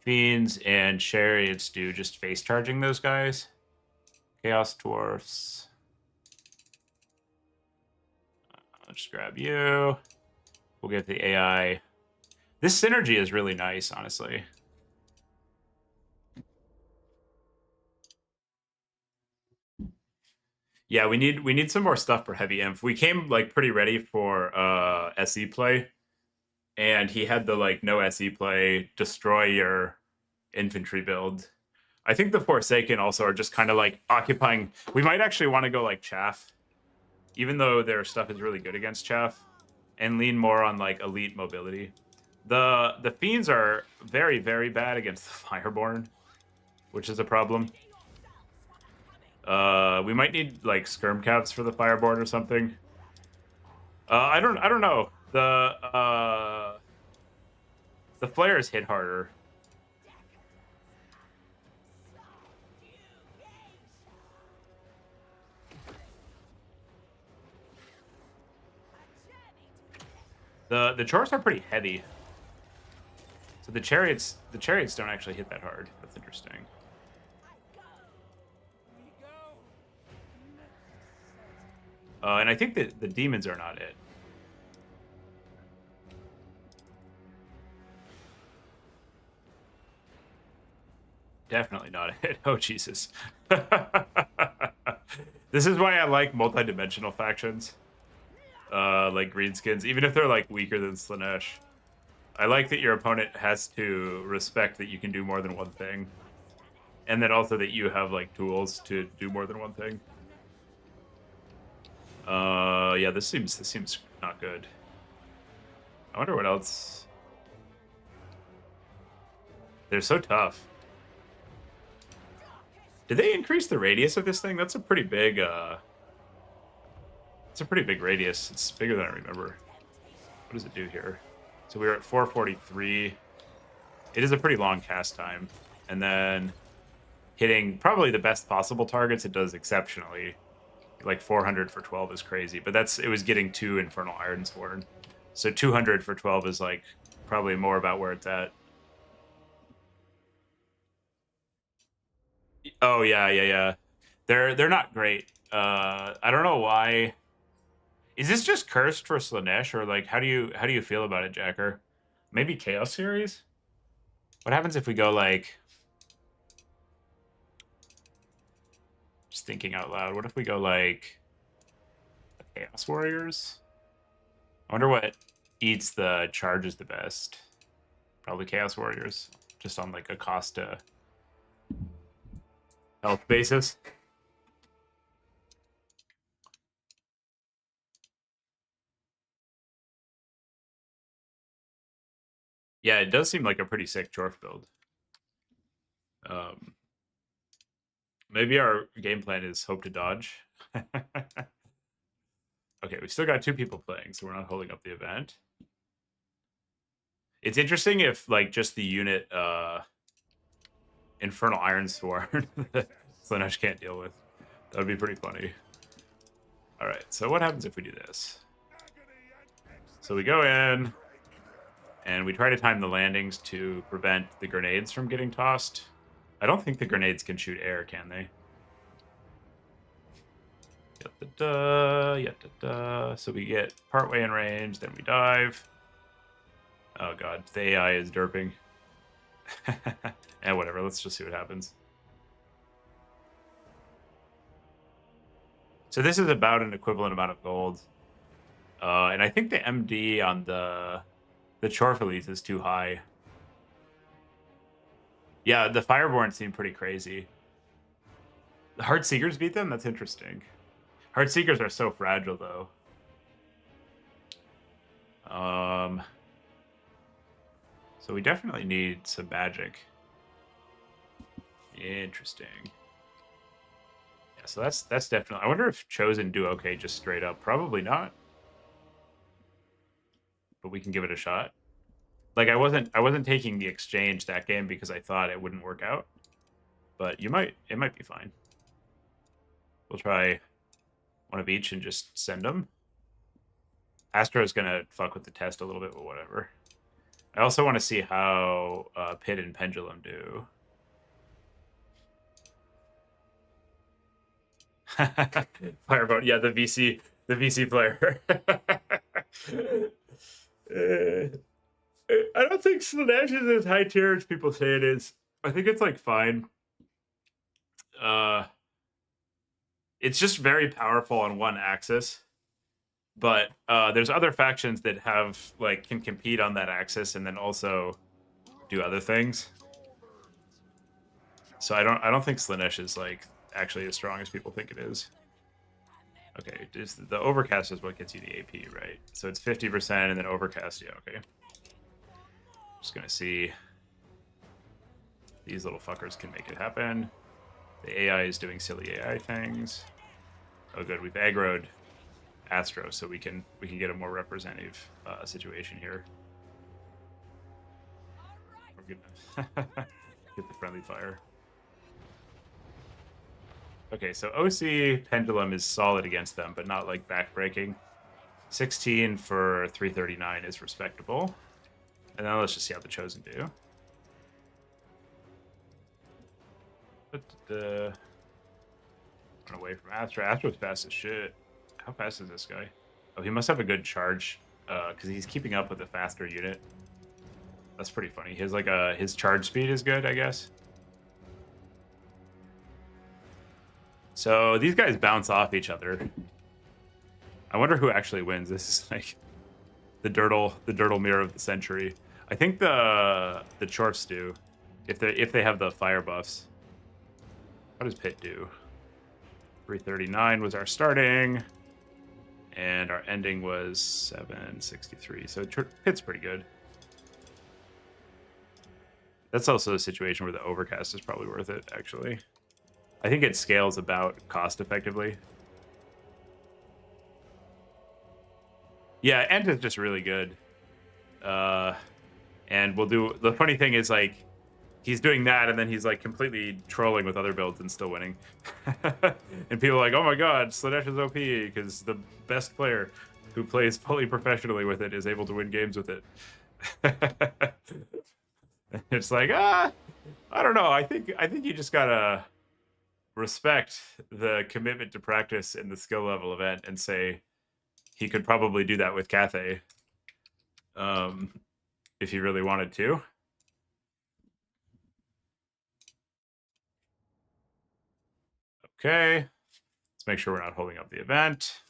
Fiends and Chariots do just face charging those guys. Chaos Dwarfs. I'll just grab you. We'll get the AI. This synergy is really nice, honestly. Yeah, we need some more stuff for heavy inf. We came like pretty ready for SE play, and he had the like no SE play, destroy your infantry build. I think the Forsaken also are just kind of like occupying. We might actually want to go like Chaff, even though their stuff is really good against Chaff, and lean more on like elite mobility. The Fiends are very, very bad against the Fireborn, which is a problem. We might need like skirm caps for the Fireborn or something. I don't know. The flares hit harder. The chores are pretty heavy. So the chariots don't actually hit that hard. That's interesting. And I think that the demons are not it. Definitely not it. Oh, Jesus. This is why I like multi-dimensional factions. Like greenskins, even if they're like weaker than Slaanesh. I like that your opponent has to respect that you can do more than one thing. And then also that you have like tools to do more than one thing. Yeah, this seems not good. I wonder what else. They're so tough. Did they increase the radius of this thing? That's a pretty big it's a pretty big radius. It's bigger than I remember. What does it do here? So we were at 443. It is a pretty long cast time. And then hitting probably the best possible targets, it does exceptionally. Like 400 for 12 is crazy, but it was getting 2 Infernal Ironsworn. So 200 for 12 is like probably more about where it's at. Oh yeah. They're not great. I don't know why. Is this just cursed for Slaanesh, or like how do you feel about it, Jacker? Maybe Chaos Series? What happens if we go like, just thinking out loud, what if we go like Chaos Warriors? I wonder what eats the charges the best. Probably Chaos Warriors, just on like a cost to health basis. Yeah, it does seem like a pretty sick Chorf build. Maybe our game plan is hope to dodge. Okay, we still got 2 people playing, so we're not holding up the event. It's interesting if like just the unit Infernal Ironsworn Slaanesh can't deal with. That would be pretty funny. All right, so what happens if we do this? So we go in, and we try to time the landings to prevent the grenades from getting tossed. I don't think the grenades can shoot air, can they? So we get partway in range, then we dive. Oh god, the AI is derping. And whatever, let's just see what happens. So this is about an equivalent amount of gold. And I think the MD on the Chorfelies is too high. Yeah, the Fireborn seem pretty crazy. The Heartseekers beat them? That's interesting. Heartseekers are so fragile, though. So we definitely need some magic. Interesting. Yeah, so that's definitely... I wonder if Chosen do okay just straight up. Probably not. But we can give it a shot. Like, I wasn't taking the exchange that game because I thought it wouldn't work out. But it might be fine. We'll try one of each and just send them. Astro's gonna fuck with the test a little bit, but whatever. I also want to see how Pit and Pendulum do. Fireboat, yeah, the VC player. I don't think Slaanesh is as high tier as people say it is. I think it's like fine. It's just very powerful on one axis. But there's other factions that have like can compete on that axis and then also do other things. So I don't think Slaanesh is like actually as strong as people think it is. Okay, the overcast is what gets you the AP, right? So it's 50% and then overcast. Yeah, okay. Just gonna see. These little fuckers can make it happen. The AI is doing silly AI things. Oh, good. We've aggroed Astro, so we can get a more representative situation here. We're gonna get the friendly fire. Okay, so OC Pendulum is solid against them, but not like backbreaking. 16 for 339 is respectable. And then let's just see how the Chosen do. Run away from Astro. Astro's fast as shit. How fast is this guy? Oh, he must have a good charge, because he's keeping up with a faster unit. That's pretty funny. His his charge speed is good, I guess. So these guys bounce off each other. I wonder who actually wins. This is like the Dirtle mirror of the century. I think the Chorfs do, if they have the fire buffs. How does Pit do? 339 was our starting, and our ending was 763. So Pit's pretty good. That's also a situation where the overcast is probably worth it, actually. I think it scales about cost effectively. Yeah, Ent is just really good. And we'll do... The funny thing is, like, he's doing that, and then he's, like, completely trolling with other builds and still winning. And people are like, oh my god, Slaanesh is OP, because the best player who plays fully professionally with it is able to win games with it. It's like, I don't know. I think you just gotta respect the commitment to practice in the skill level event and say he could probably do that with Cathay, if he really wanted to. Okay, let's make sure we're not holding up the event.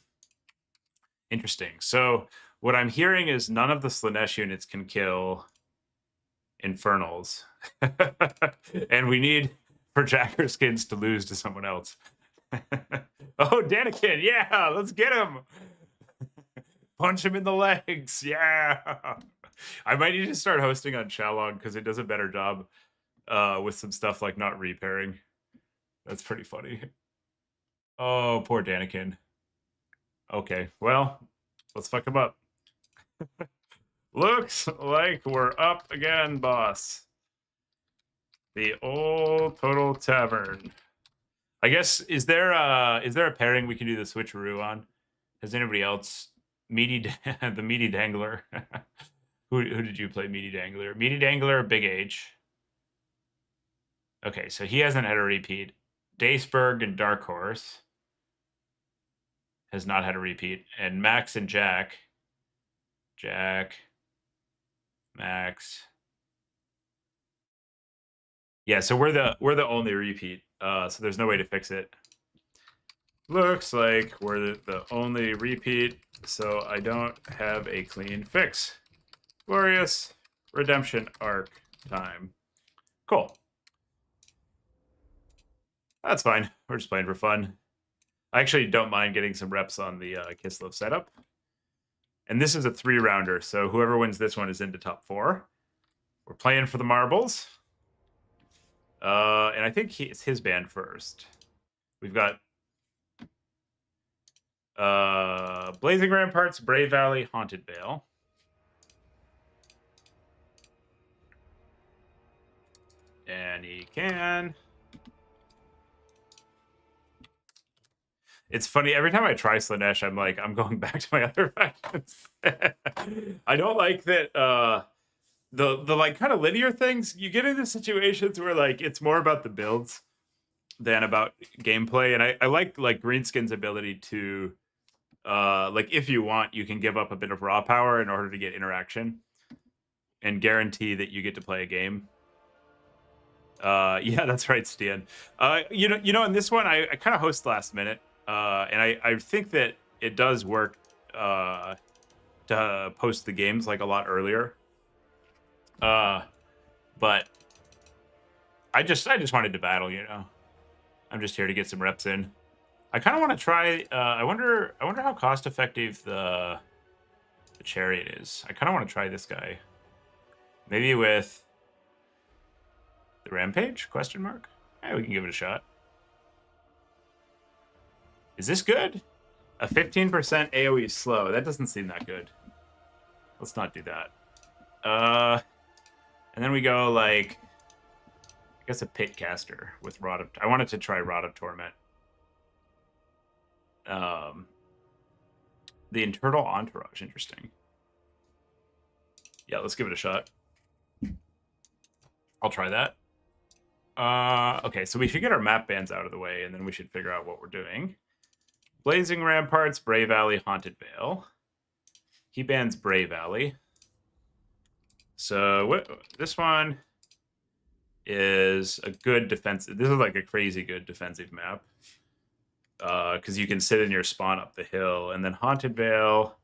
Interesting. So what I'm hearing is none of the Slaanesh units can kill Infernals. And we need Projacker skins to lose to someone else. Oh, Danikin, yeah, let's get him. Punch him in the legs, yeah. I might need to start hosting on Shalong because it does a better job with some stuff like not repairing. That's pretty funny. Oh, poor Danikin. Okay, well, let's fuck him up. Looks like we're up again, boss. The old Total Tavern. I guess, is there a pairing we can do the switcheroo on? Has anybody else? The Meaty Dangler. Who did you play Meaty Dangler? Meaty Dangler, Big H. Okay, so he hasn't had a repeat. Daceberg and Dark Horse has not had a repeat. And Max and Jack. Max. Yeah, so we're the only repeat. So there's no way to fix it. Looks like we're the only repeat, so I don't have a clean fix. Glorious redemption arc time. Cool. That's fine. We're just playing for fun. I actually don't mind getting some reps on the Kislev setup. And this is a 3-rounder, so whoever wins this one is into top 4. We're playing for the marbles. And I think it's his band first. We've got Blazing Ramparts, Brave Valley, Haunted Vale. And he can. It's funny, every time I try Slaanesh, I'm like, I'm going back to my other factions. I don't like that the like kind of linear things. You get into situations where like it's more about the builds than about gameplay. And I like Greenskin's ability to like if you want, you can give up a bit of raw power in order to get interaction and guarantee that you get to play a game. Yeah, that's right, Stian. You know, in this one, I kind of host last minute. And I think that it does work to post the games like a lot earlier. But I just wanted to battle, you know. I'm just here to get some reps in. I kind of want to try. I wonder how cost effective the chariot is. I kind of want to try this guy. Maybe with the rampage? Question mark. Yeah, we can give it a shot. Is this good? A 15% AoE slow. That doesn't seem that good. Let's not do that. And then we go like, I guess a pit caster with Rod of. I wanted to try Rod of Torment. The internal entourage, interesting. Yeah, let's give it a shot. I'll try that. Okay, so we should get our map bans out of the way, and then we should figure out what we're doing. Blazing Ramparts, Brave Alley, Haunted Vale. He bans Brave Alley. So this one is a good defensive. This is like a crazy good defensive map. Because you can sit in your spawn up the hill. And then Haunted Vale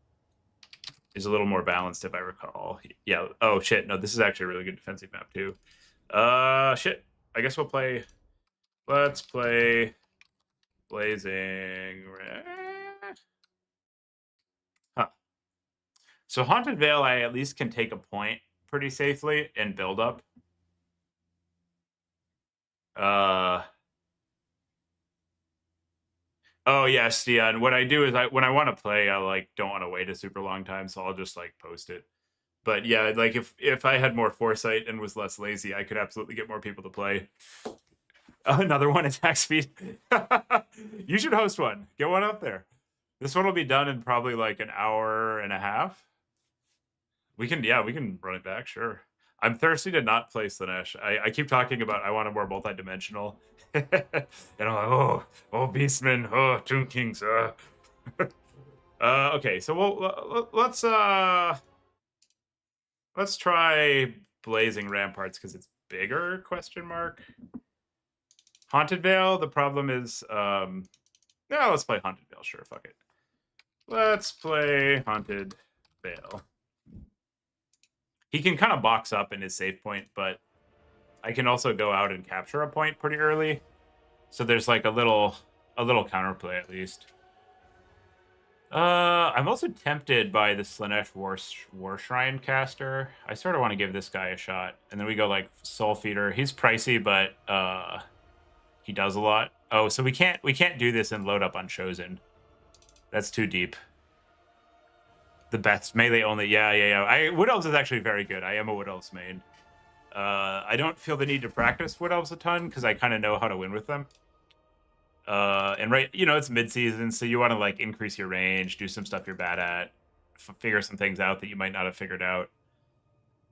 is a little more balanced, if I recall. Yeah. Oh, shit. No, this is actually a really good defensive map, too. Shit. I guess we'll play... Let's play... Blazing... Huh. So Haunted Vale, I at least can take a point pretty safely and build up. Oh yeah, Stian. What I do is when I want to play, I like don't want to wait a super long time, so I'll just like post it. But yeah, like if I had more foresight and was less lazy, I could absolutely get more people to play. Another one attack speed. You should host one. Get one up there. This one will be done in probably like an hour and a half. We can run it back, sure. I'm thirsty to not play Slaanesh. I keep talking about I want a more multi-dimensional. And I'm like, oh, beastmen, oh, Toon Kings. Okay, so let's try Blazing Ramparts because it's bigger, question mark. Haunted Vale, the problem is, no, let's play Haunted Vale, sure, fuck it. Let's play Haunted Vale. He can kind of box up in his save point, but I can also go out and capture a point pretty early. So there's like a little counterplay at least. I'm also tempted by the Slaanesh War Shrine caster. I sort of want to give this guy a shot. And then we go like Soul Feeder. He's pricey, but he does a lot. Oh, so we can't do this and load up on Chosen. That's too deep. The best melee only. Yeah. Wood Elves is actually very good. I am a Wood Elves main. I don't feel the need to practice Wood Elves a ton because I kind of know how to win with them. And right, it's mid-season, so you want to like increase your range, do some stuff you're bad at, figure some things out that you might not have figured out.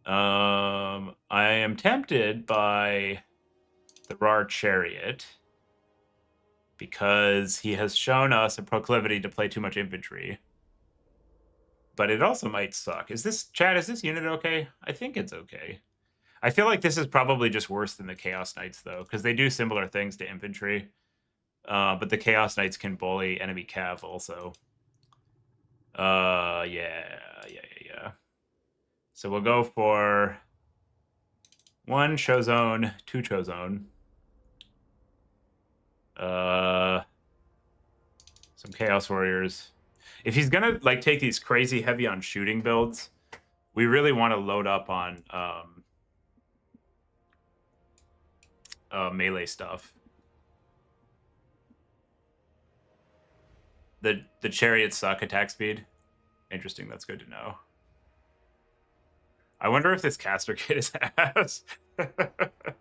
I am tempted by the Rar Chariot because he has shown us a proclivity to play too much infantry. But it also might suck. Is this unit okay? I think it's okay. I feel like this is probably just worse than the Chaos Knights, though, because they do similar things to infantry. But the Chaos Knights can bully enemy cav also. Yeah. So we'll go for 1 Chozone, 2 Chozone. Some Chaos Warriors. If he's gonna like take these crazy heavy on shooting builds, we really want to load up on melee stuff. The chariots suck attack speed. Interesting, that's good to know. I wonder if this caster kit is ass.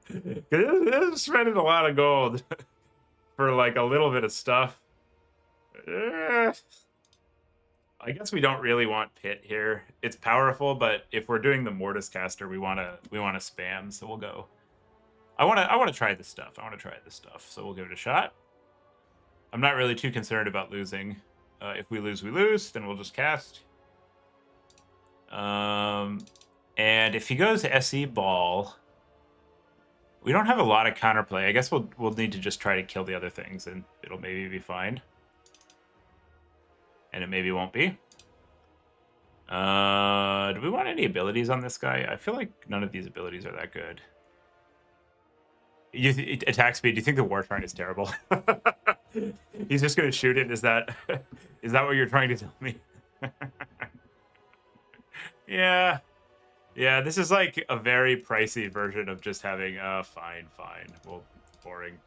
It's spending a lot of gold for like a little bit of stuff. I guess we don't really want Pit here. It's powerful, but if we're doing the Mortis caster, we wanna spam. So we'll go. I wanna try this stuff. So we'll give it a shot. I'm not really too concerned about losing. If we lose, we lose. Then we'll just cast. And if he goes SE Ball, we don't have a lot of counterplay. I guess we'll need to just try to kill the other things, and it'll maybe be fine. And it maybe won't be. Do we want any abilities on this guy? I feel like none of these abilities are that good. Attack speed. Do you think the war shrine is terrible? He's just gonna shoot it. Is that what you're trying to tell me? Yeah. Yeah, this is like a very pricey version of just having fine. Well, boring.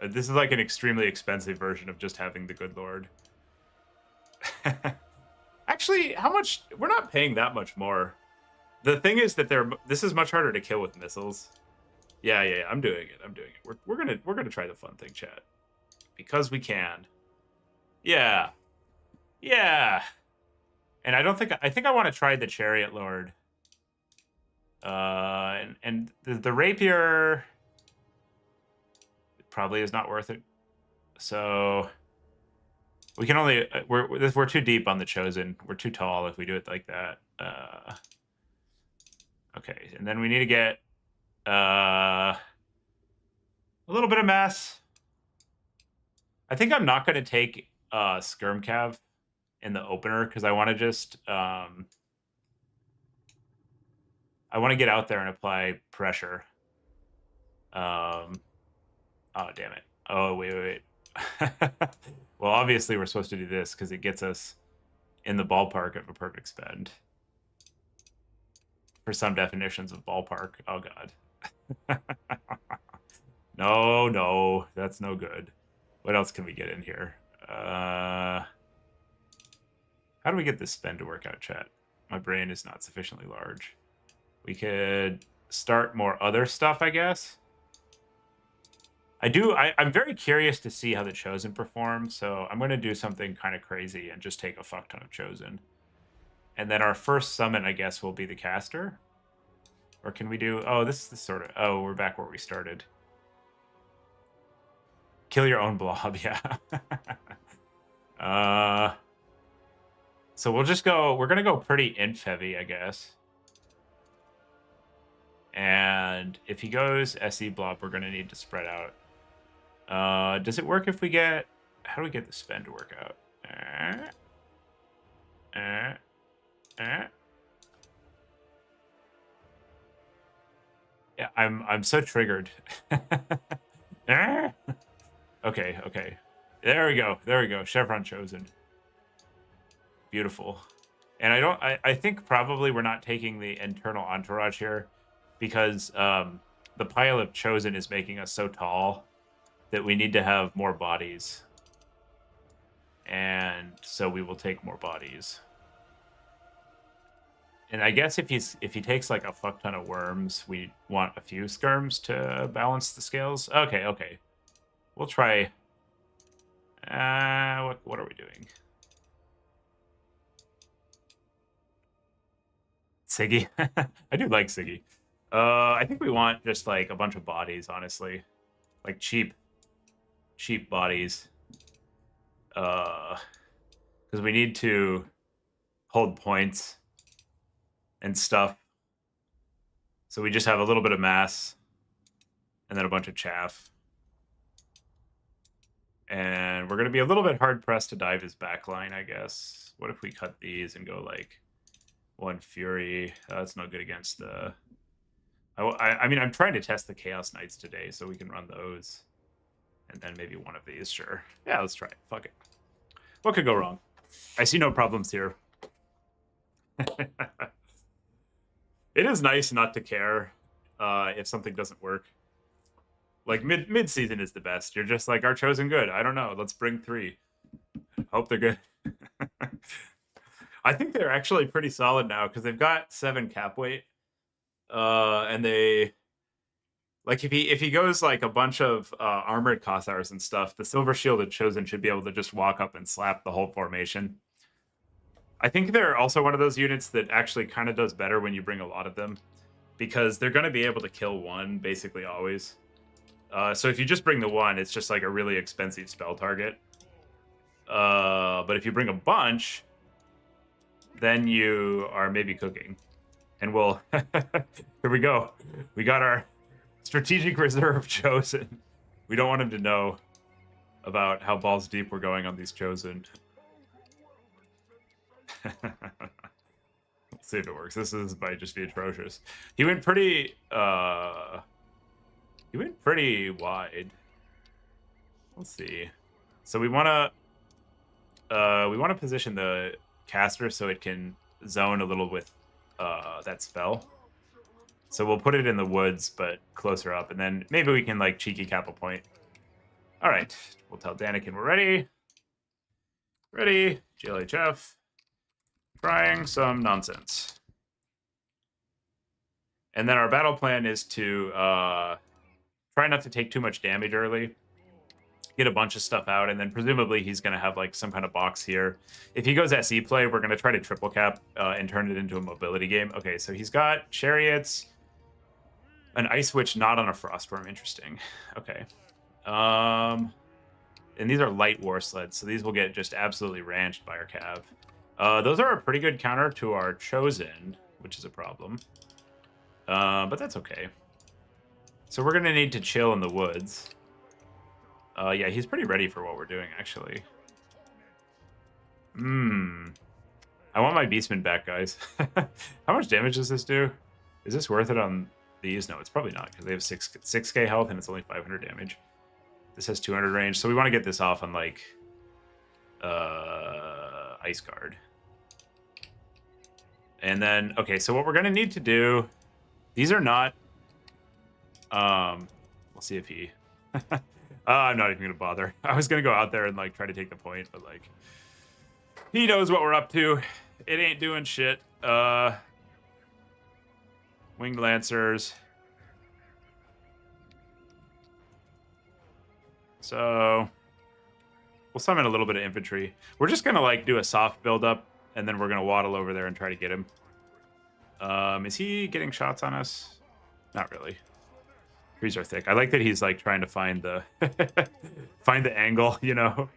This is like an extremely expensive version of just having the good lord. Actually, how much? We're not paying that much more. The thing is that this is much harder to kill with missiles. Yeah, I'm doing it. We're gonna try the fun thing, chat, because we can. Yeah. And I think I want to try the chariot lord. And the rapier probably is not worth it. So we can only we're too deep on the chosen. We're too tall if we do it like that. Okay, and then we need to get a little bit of mass. I think I'm not going to take skirm cav in the opener because I want to just I want to get out there and apply pressure. Oh damn it! Oh wait. Well, obviously we're supposed to do this because it gets us in the ballpark of a perfect spend. For some definitions of ballpark. Oh god. No, that's no good. What else can we get in here? How do we get this spend to work out, chat? My brain is not sufficiently large. We could start more other stuff, I guess. I'm very curious to see how the Chosen performs, so I'm going to do something kind of crazy and just take a fuck ton of Chosen. And then our first summon, I guess, will be the caster. Or can we do... Oh, this is the sort of... Oh, we're back where we started. Kill your own blob, yeah. So we'll just go... We're going to go pretty inf heavy, I guess. And if he goes SE blob, we're going to need to spread out. Does it work if we get... How do we get the spend to work out? Yeah, I'm so triggered. Okay. There we go. Chevron chosen. Beautiful. And I think probably we're not taking the internal entourage here because the pile of chosen is making us so tall that we need to have more bodies. And so we will take more bodies. And I guess if he takes like a fuck ton of worms, we want a few skirms to balance the scales. Okay. We'll try. What are we doing? Siggy. I do like Siggy. I think we want just like a bunch of bodies, honestly. Like cheap bodies. Because we need to hold points and stuff. So we just have a little bit of mass and then a bunch of chaff. And we're going to be a little bit hard-pressed to dive his backline, I guess. What if we cut these and go, like, one Fury? That's no good against the... I mean, I'm trying to test the Chaos Knights today, so we can run those. And then maybe one of these, sure. Yeah, let's try it. Fuck it. What could go wrong? I see no problems here. It is nice not to care if something doesn't work. Like, mid-season is the best. You're just like, our chosen good. I don't know. Let's bring 3. Hope they're good. I think they're actually pretty solid now, because they've got 7 cap weight. And they... Like, if he goes, like, a bunch of armored Cossars and stuff, the Silver Shielded Chosen should be able to just walk up and slap the whole formation. I think they're also one of those units that actually kind of does better when you bring a lot of them, because they're going to be able to kill one, basically always. So if you just bring the one, it's just like a really expensive spell target. But if you bring a bunch, then you are maybe cooking. And we'll... Here we go. We got our strategic reserve chosen. We don't want him to know about how balls deep we're going on these chosen. Let's see if it works. This might just be atrocious. He went pretty wide. Let's see. So we want to position the caster so it can zone a little with that spell. So we'll put it in the woods, but closer up, and then maybe we can like cheeky cap a point. All right, we'll tell Daniken we're ready. Ready, GLHF. Trying some nonsense. And then our battle plan is to try not to take too much damage early. Get a bunch of stuff out, and then presumably he's going to have like some kind of box here. If he goes SE play, we're going to try to triple cap and turn it into a mobility game. Okay, so he's got chariots, an ice witch not on a frostworm. Interesting. Okay. And these are light war sleds, so these will get just absolutely ranched by our cav. Those are a pretty good counter to our chosen, which is a problem. But that's okay. So we're going to need to chill in the woods. Yeah, he's pretty ready for what we're doing, actually. I want my beastmen back, guys. How much damage does this do? Is this worth it on these? No, it's probably not, because they have 6k health and it's only 500 damage. This has 200 range, so we want to get this off on, like, Ice Guard. And then, okay, so what we're going to need to do... These are not... we'll see if he... I'm not even going to bother. I was going to go out there and, like, try to take the point, but, like... He knows what we're up to. It ain't doing shit. Winged Lancers. So... We'll summon a little bit of infantry. We're just going to, like, do a soft build-up, and then we're going to waddle over there and try to get him. Is he getting shots on us? Not really. Trees are thick. I like that he's like trying to find the find the angle, you know.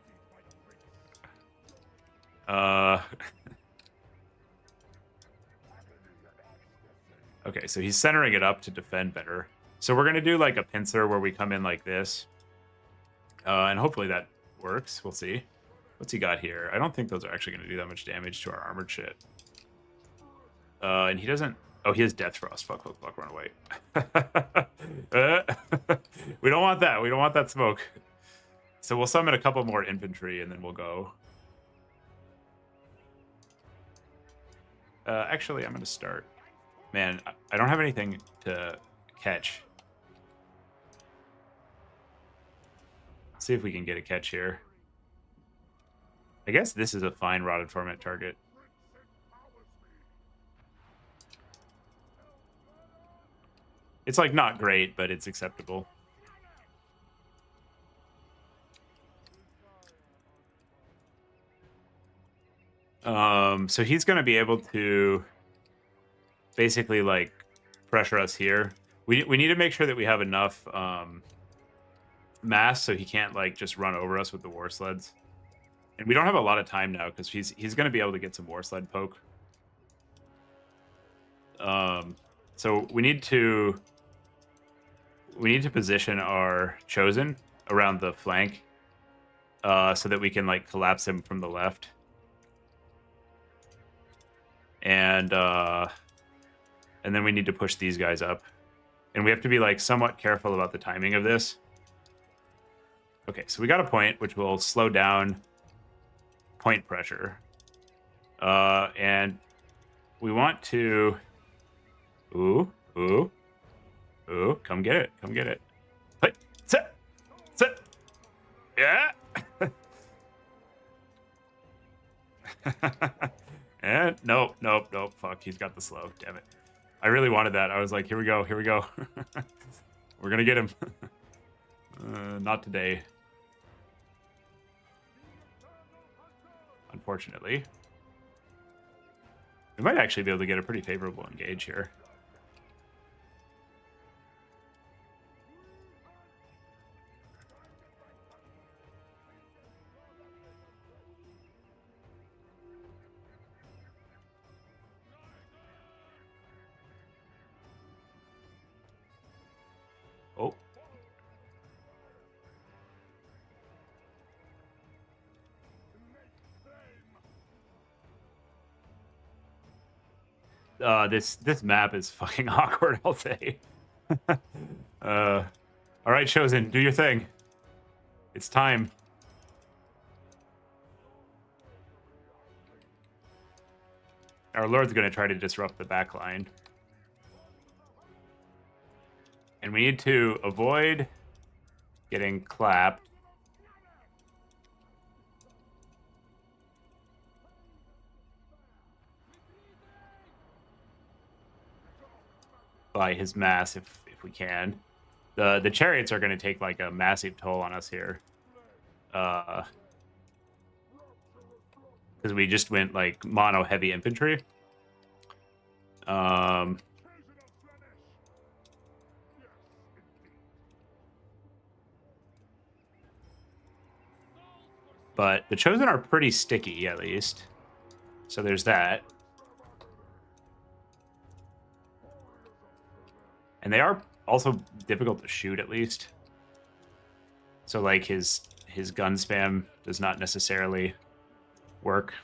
Okay, so he's centering it up to defend better. So we're gonna do like a pincer where we come in like this, and hopefully that works. We'll see. What's he got here? I don't think those are actually gonna do that much damage to our armored shit. And he doesn't... Oh, he has Death Frost. Fuck, fuck, fuck, run away. We don't want that. We don't want that smoke. So we'll summon a couple more infantry, and then we'll go. Actually, I'm going to start. Man, I don't have anything to catch. Let's see if we can get a catch here. I guess this is a fine Rotted Torment target. It's, like, not great, but it's acceptable. So he's going to be able to basically, like, pressure us here. We need to make sure that we have enough mass so he can't, like, just run over us with the war sleds. And we don't have a lot of time now because he's going to be able to get some war sled poke. So we need to position our chosen around the flank so that we can like collapse him from the left. And then we need to push these guys up. And we have to be like somewhat careful about the timing of this. Okay, so we got a point which will slow down point pressure. And we want to Ooh, come get it. Come get it. Hey, sit. Sit. Yeah. And nope. Fuck, he's got the slow. Damn it. I really wanted that. I was like, here we go. We're going to get him. Not today. Unfortunately. We might actually be able to get a pretty favorable engage here. Oh. This map is fucking awkward all day. All right, Chosen, do your thing. It's time. Our Lord's going to try to disrupt the back line. And we need to avoid getting clapped. By his mass if we can. The chariots are going to take like a massive toll on us here. Because we just went like mono heavy infantry. But the Chosen are pretty sticky, at least. So there's that. And they are also difficult to shoot, at least. So, like, his gun spam does not necessarily work.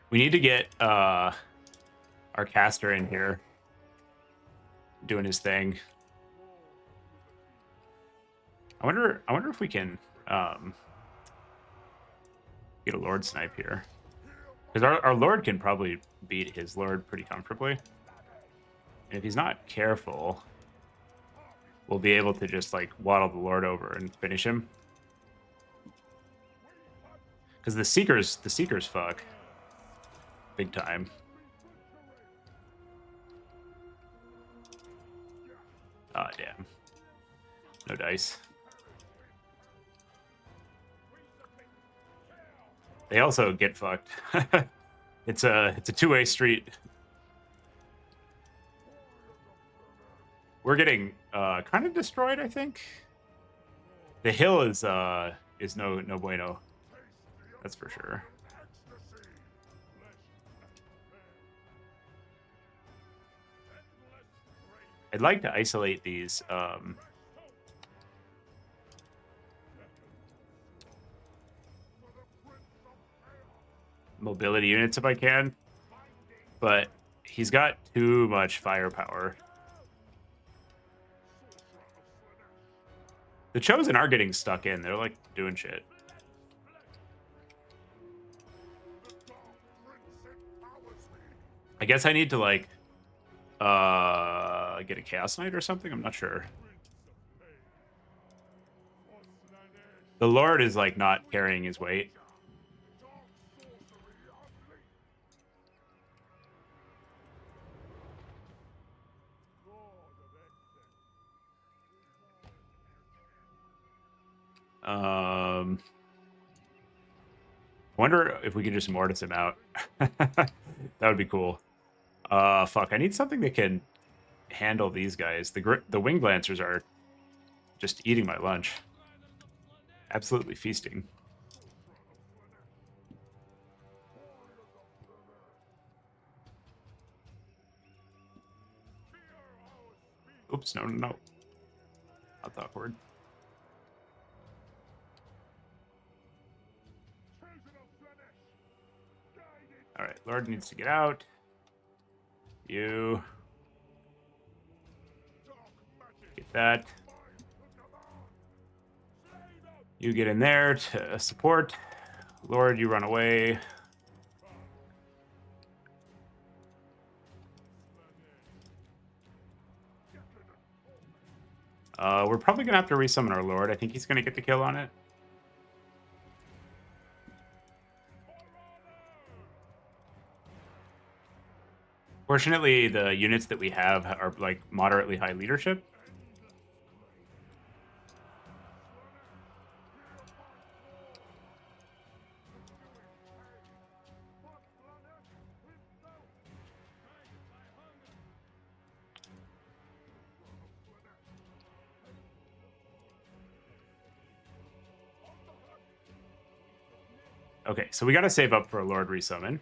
We need to get our caster in here doing his thing. I wonder if we can get a Lord snipe here. Because our Lord can probably beat his Lord pretty comfortably. And if he's not careful, we'll be able to just like waddle the Lord over and finish him. Because the Seekers fuck. Big time. Ah, oh, damn. No dice. They also get fucked. It's a two-way street. We're getting kind of destroyed, I think. The hill is no bueno. That's for sure. I'd like to isolate these mobility units if I can, but he's got too much firepower. The Chosen are getting stuck in. They're like doing shit. I guess I need to like get a Chaos Knight or something. I'm not sure. The Lord is like not carrying his weight. Wonder if we could just mortis him out. That would be cool. Fuck, I need something that can handle these guys. The Winged Lancers are just eating my lunch. Absolutely feasting. Oops, no. That's awkward. All right, Lord needs to get out. You get that. You get in there to support. Lord, you run away. We're probably gonna have to resummon our Lord. I think he's gonna get the kill on it. Fortunately, the units that we have are like moderately high leadership. Okay, so we got to save up for a Lord resummon.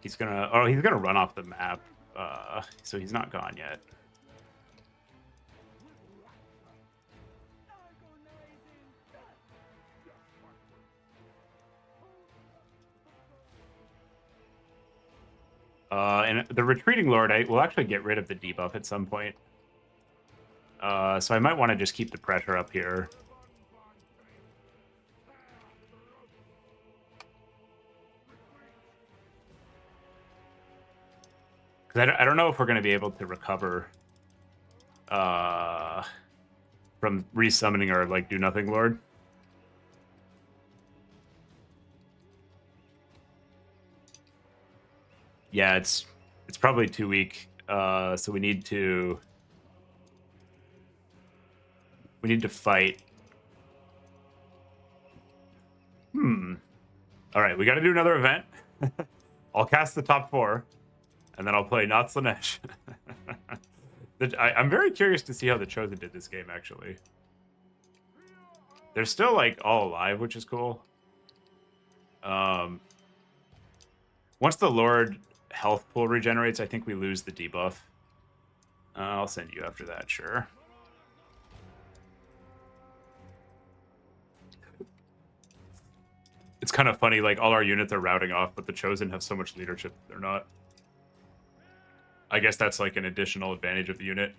He's gonna run off the map, so he's not gone yet. And the retreating lord, I will actually get rid of the debuff at some point. So I might want to just keep the pressure up here. Because I don't know if we're going to be able to recover from resummoning our like do nothing lord. Yeah, it's probably too weak. So we need to fight. All right, we got to do another event. I'll cast the top 4, and then I'll play not Slaanesh. I'm very curious to see how the Chosen did this game, actually. They're still, like, all alive, which is cool. Once the Lord health pool regenerates, I think we lose the debuff. I'll send you after that, sure. It's kind of funny, like, all our units are routing off, but the Chosen have so much leadership that they're not. I guess that's, like, an additional advantage of the unit.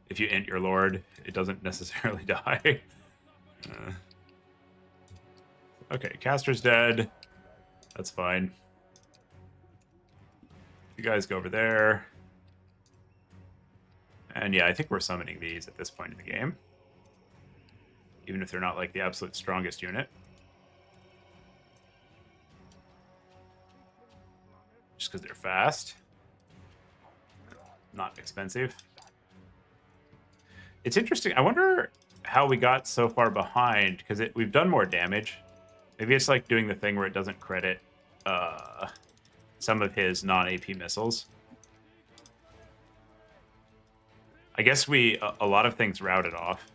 If you int your Lord, it doesn't necessarily die. Okay, Caster's dead. That's fine. You guys go over there. And yeah, I think we're summoning these at this point in the game. Even if they're not, like, the absolute strongest unit. Just because they're fast. Not expensive. It's interesting. I wonder how we got so far behind, because we've done more damage. Maybe it's like doing the thing where it doesn't credit some of his non-AP missiles. I guess a lot of things routed off.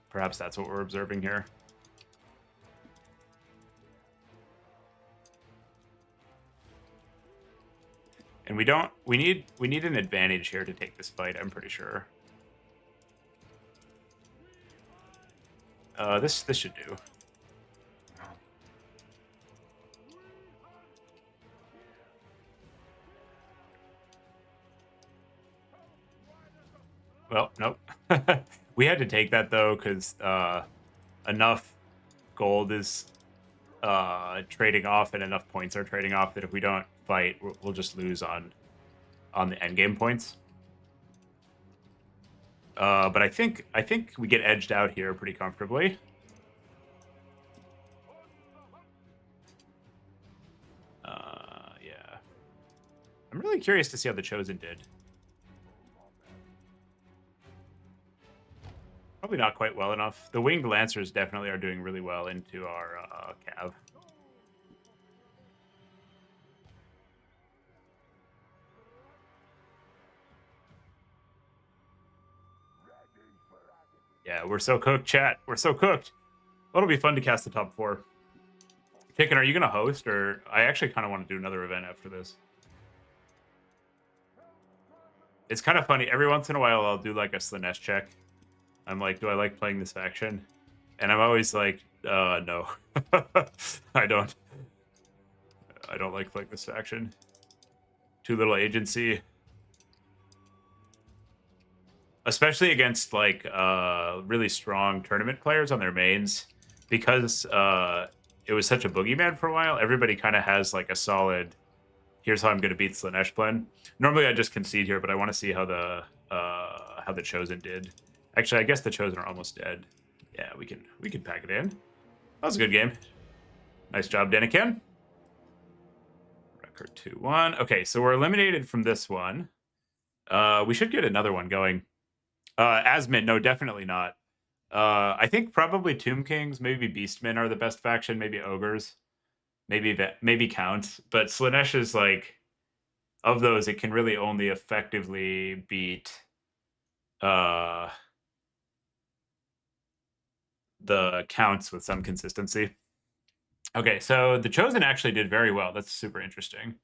Perhaps that's what we're observing here. And we need an advantage here to take this fight, I'm pretty sure. This should do. Well, nope. We had to take that though, because enough gold is trading off and enough points are trading off that if we don't fight, we'll just lose on the endgame points. But I think we get edged out here pretty comfortably. Yeah. I'm really curious to see how the Chosen did. Probably not quite well enough. The Winged Lancers definitely are doing really well into our cav. Yeah, we're so cooked, chat. We're so cooked. Well, it'll be fun to cast the top 4. Chicken, are you going to host? Or I actually kind of want to do another event after this. It's kind of funny. Every once in a while, I'll do like a Slaanesh check. I'm like, do I like playing this faction? And I'm always like, no. I don't like playing this faction. Too little agency. Especially against like really strong tournament players on their mains. Because it was such a boogeyman for a while, everybody kind of has like a solid, here's how I'm going to beat Slaanesh plan. Normally I just concede here, but I want to see how the Chosen did. Actually, I guess the Chosen are almost dead. Yeah, we can pack it in. That was a good game. Nice job, Deniken. Record 2-1. Okay, so we're eliminated from this one. We should get another one going. Asmid, no, definitely not. I think probably Tomb Kings, maybe Beastmen are the best faction, maybe Ogres, maybe Counts. But Slaanesh is like, of those, it can really only effectively beat the Counts with some consistency. Okay, so the Chosen actually did very well. That's super interesting.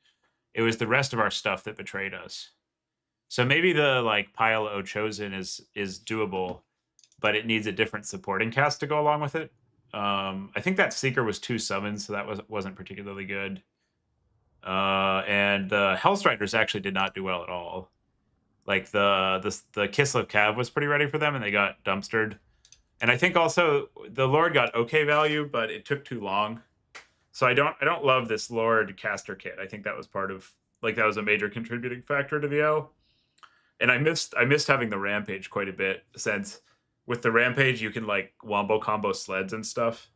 It was the rest of our stuff that betrayed us. So maybe the like pile O Chosen is doable, but it needs a different supporting cast to go along with it. I think that Seeker was 2 summons, so that wasn't particularly good. And the Hellstriders actually did not do well at all. Like the Kislev Cav was pretty ready for them, and they got dumpstered. And I think also the Lord got okay value, but it took too long. So I don't love this Lord caster kit. I think that was part of that was a major contributing factor to the L. And I missed having the Rampage quite a bit, since with the Rampage you can like wombo combo sleds and stuff.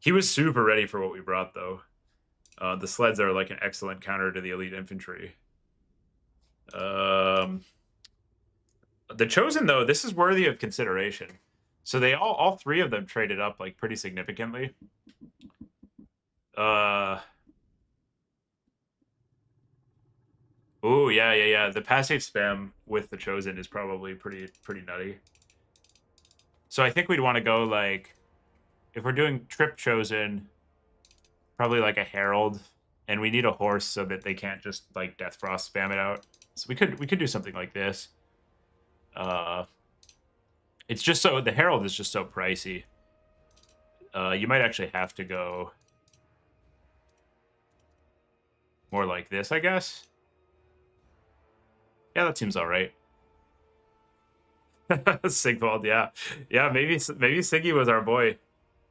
He was super ready for what we brought though. The sleds are like an excellent counter to the elite infantry. The Chosen though, this is worthy of consideration. So they all three of them traded up like pretty significantly. Oh yeah. The passive spam with the Chosen is probably pretty nutty. So I think we'd want to go like, if we're doing Trip Chosen, probably like a Herald, and we need a horse so that they can't just like Death Frost spam it out. So we could do something like this. It's just so the Herald is just so pricey. You might actually have to go more like this, I guess. Yeah, that seems all right. Sigvald, yeah. Maybe Siggy was our boy.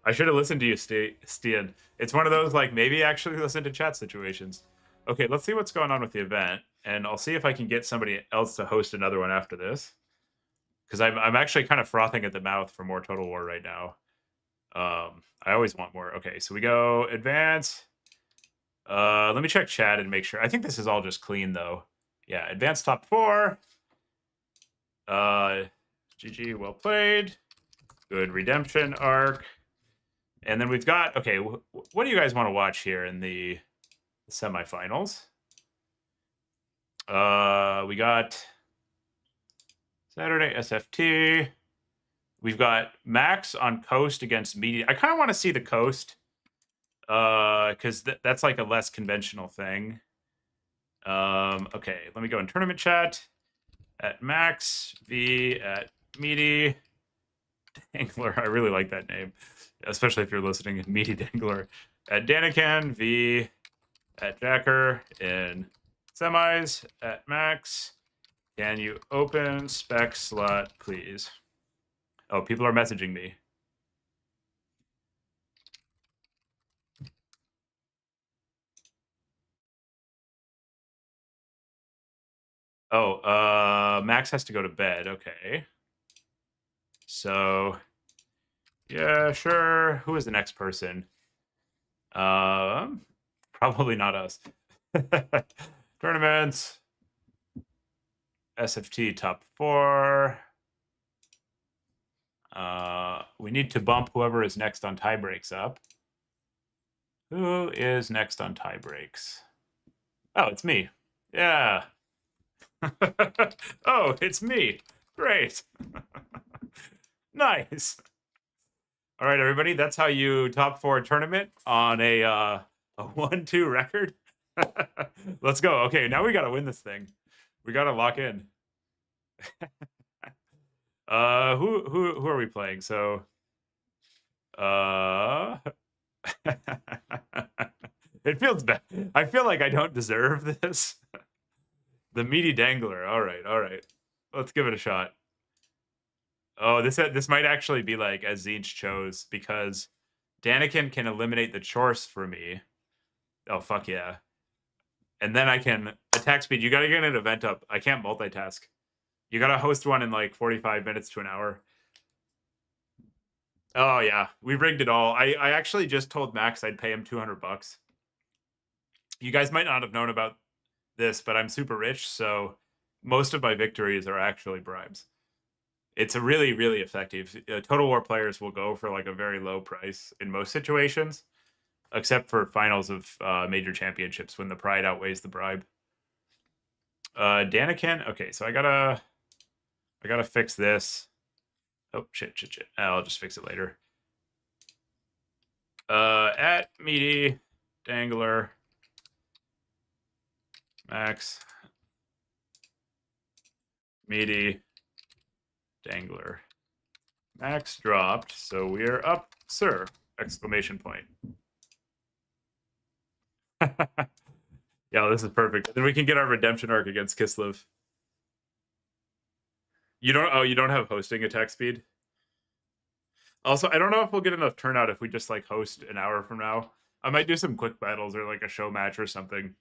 I should have listened to you, Stian. It's one of those like maybe actually listen to chat situations. Okay, let's see what's going on with the event, and I'll see if I can get somebody else to host another one after this, because I'm actually kind of frothing at the mouth for more Total War right now. I always want more. Okay, so we go advance. Let me check chat and make sure. I think this is all just clean though. Yeah, advanced top 4. GG, well played. Good redemption arc. And then we've got, okay, what do you guys want to watch here in the semifinals? We got Saturday SFT. We've got Max on Coast against Media. I kind of want to see the Coast, because that's like a less conventional thing. Okay, let me go in tournament chat. At Max V at Meaty Dangler. I really like that name, especially if you're listening. Meaty Dangler at Danican V at Jacker in semis at Max. Can you open spec slot, please? Oh, people are messaging me. Oh, Max has to go to bed. Okay. So, yeah, sure. Who is the next person? Probably not us. Tournaments. SFT top 4. We need to bump whoever is next on tie breaks up. Who is next on tie breaks? Oh, it's me. Yeah. Oh, it's me. Great. Nice. All right, everybody. That's how you top 4 tournament on a 1-2 record. Let's go. Okay, now we got to win this thing. We got to lock in. Who are we playing? So, it feels bad. I feel like I don't deserve this. The Meaty Dangler. All right. Let's give it a shot. Oh, this might actually be like as Zinch chose, because Daniken can eliminate the Chorse for me. Oh, fuck yeah. And then I can attack speed. You gotta get an event up. I can't multitask. You gotta host one in like 45 minutes to an hour. Oh yeah, we rigged it all. I actually just told Max I'd pay him $200. You guys might not have known about this, but I'm super rich, so most of my victories are actually bribes. It's a really effective. Total War players will go for like a very low price in most situations, except for finals of major championships when the pride outweighs the bribe. Daniken. Okay, so I gotta fix this. Oh shit. I'll just fix it later. At Meaty Dangler Max Meaty Dangler Max dropped, so we're up, sir! Exclamation point. Yeah, this is perfect. Then we can get our redemption arc against Kislev. You don't. Oh, you don't have hosting attack speed. Also, I don't know if we'll get enough turnout if we just like host an hour from now. I might do some quick battles or like a show match or something.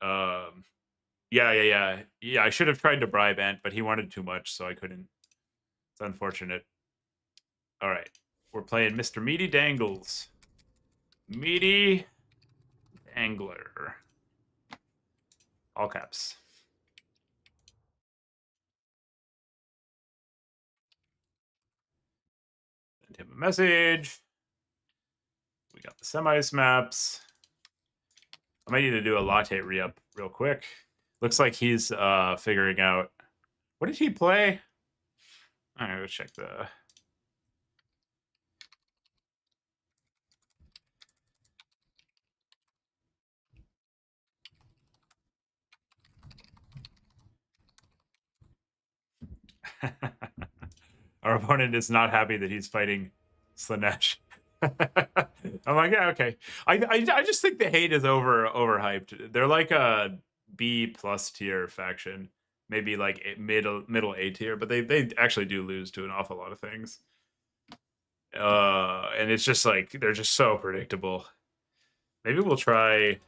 Yeah. I should have tried to bribe Ant, but he wanted too much, so I couldn't. It's unfortunate. All right, we're playing Mr. Meaty Dangles. Meaty Dangler. All caps. Send him a message. We got the semis maps. I might need to do a latte re-up real quick. Looks like he's figuring out. What did he play? I'm gonna go check the. Our opponent is not happy that he's fighting Slaanesh. I'm like, yeah, okay. I just think the hate is overhyped. They're like a B plus tier faction, maybe like middle A tier, but they actually do lose to an awful lot of things. And it's just like they're just so predictable. Maybe we'll try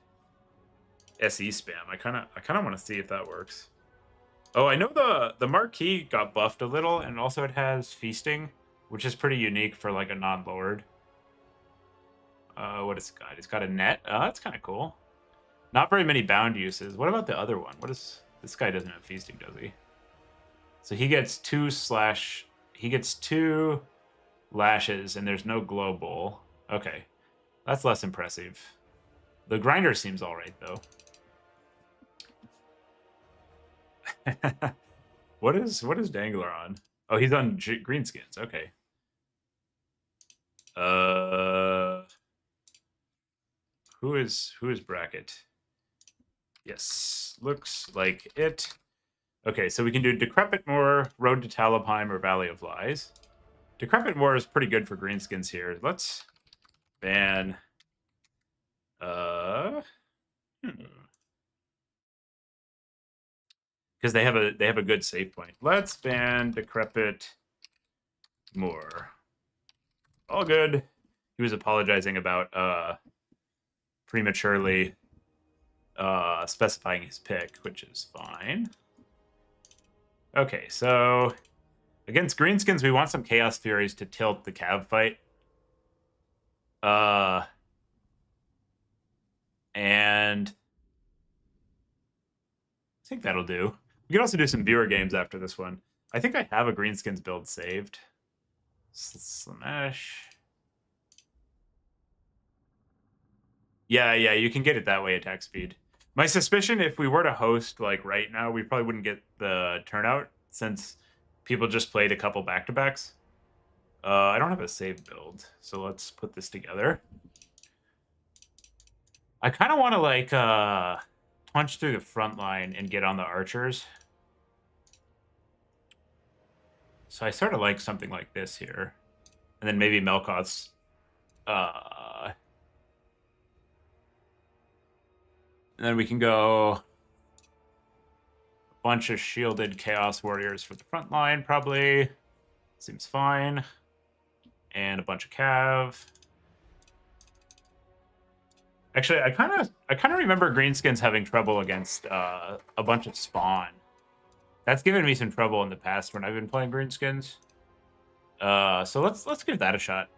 SE spam. I kind of want to see if that works. Oh, I know the marquee got buffed a little, and also it has feasting, which is pretty unique for like a non-lord. What has it got? It's got a net. That's kind of cool. Not very many bound uses. What about the other one? What is this guy? Doesn't have feasting, does he? So he gets he gets 2 lashes, and there's no global. Okay, that's less impressive. The grinder seems all right though. What is Dangler on? Oh, he's on greenskins. Okay. Who is bracket? Yes, looks like it. Okay, so we can do Decrepit Moor, Road to Talabheim, or Valley of Lies. Decrepit Moor is pretty good for greenskins here. Let's ban. Because they have a good save point. Let's ban Decrepit Moor. All good. He was apologizing about prematurely specifying his pick, which is fine. Okay, so against greenskins, we want some Chaos Furies to tilt the Cav fight. And I think that'll do. We can also do some viewer games after this one. I think I have a greenskins build saved. Slaanesh. Yeah, you can get it that way, attack speed. My suspicion, if we were to host like right now, we probably wouldn't get the turnout since people just played a couple back-to-backs. I don't have a save build, so let's put this together. I kind of want to like punch through the front line and get on the archers. So I sort of like something like this here. And then maybe Melkoth's and then we can go a bunch of shielded Chaos Warriors for the front line, probably. Seems fine. And a bunch of Cav. Actually, I kind of remember greenskins having trouble against a bunch of spawn. That's given me some trouble in the past when I've been playing greenskins. So let's give that a shot.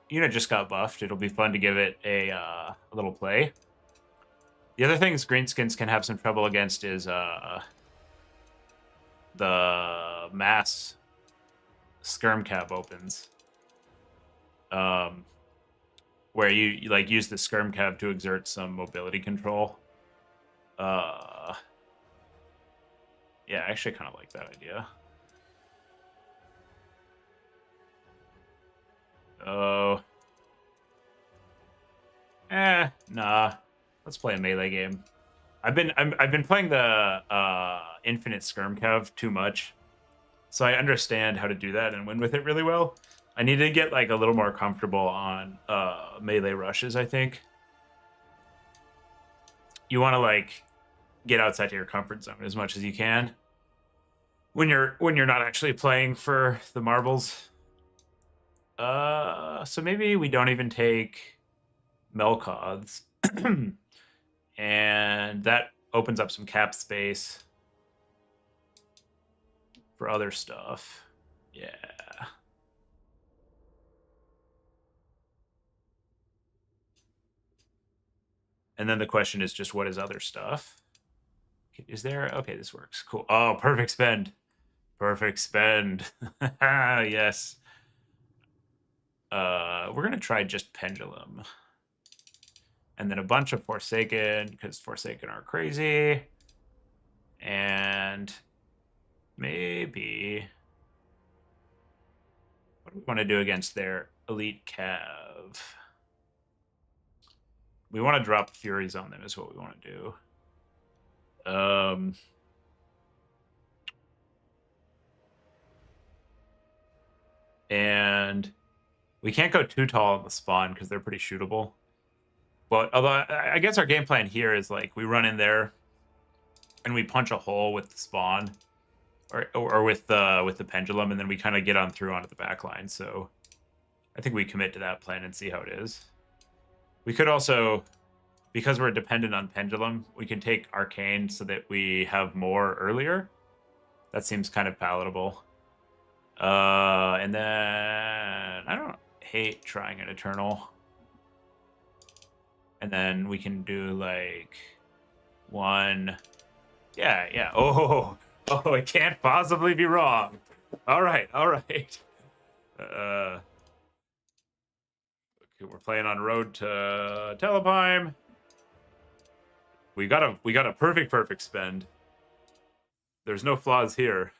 Unit just got buffed. It'll be fun to give it a little play. The other things greenskins can have some trouble against is the mass skirm cab opens. Where you like use the skirm cab to exert some mobility control. Yeah, I actually kind of like that idea. Oh. Nah. Let's play a melee game. I've been playing the infinite skirm cav too much, so I understand how to do that and win with it really well. I need to get like a little more comfortable on melee rushes, I think. you want to like get outside your comfort zone as much as you can when you're not actually playing for the marbles. So maybe we don't even take Melkoths. And that opens up some cap space for other stuff. Yeah. And then the question is just what is other stuff? Is there? Okay, this works. Cool. Oh, perfect spend. Perfect spend. Yes. We're gonna try just pendulum. And then a bunch of Forsaken, because Forsaken are crazy. And maybe what do we want to do against their elite cav? We want to drop Furies on them is what we want to do. And we can't go too tall on the spawn because they're pretty shootable. But although I guess our game plan here is like we run in there and we punch a hole with the spawn or with the pendulum, and then we kind of get on through onto the back line. So I think we commit to that plan and see how it is. We could also, because we're dependent on pendulum, we can take arcane so that we have more earlier. That seems kind of palatable. And then I don't hate trying an eternal. And then we can do like one. Yeah. Oh, it can't possibly be wrong. All right. Okay, we're playing on road to Telepime. We got a perfect spend. There's no flaws here.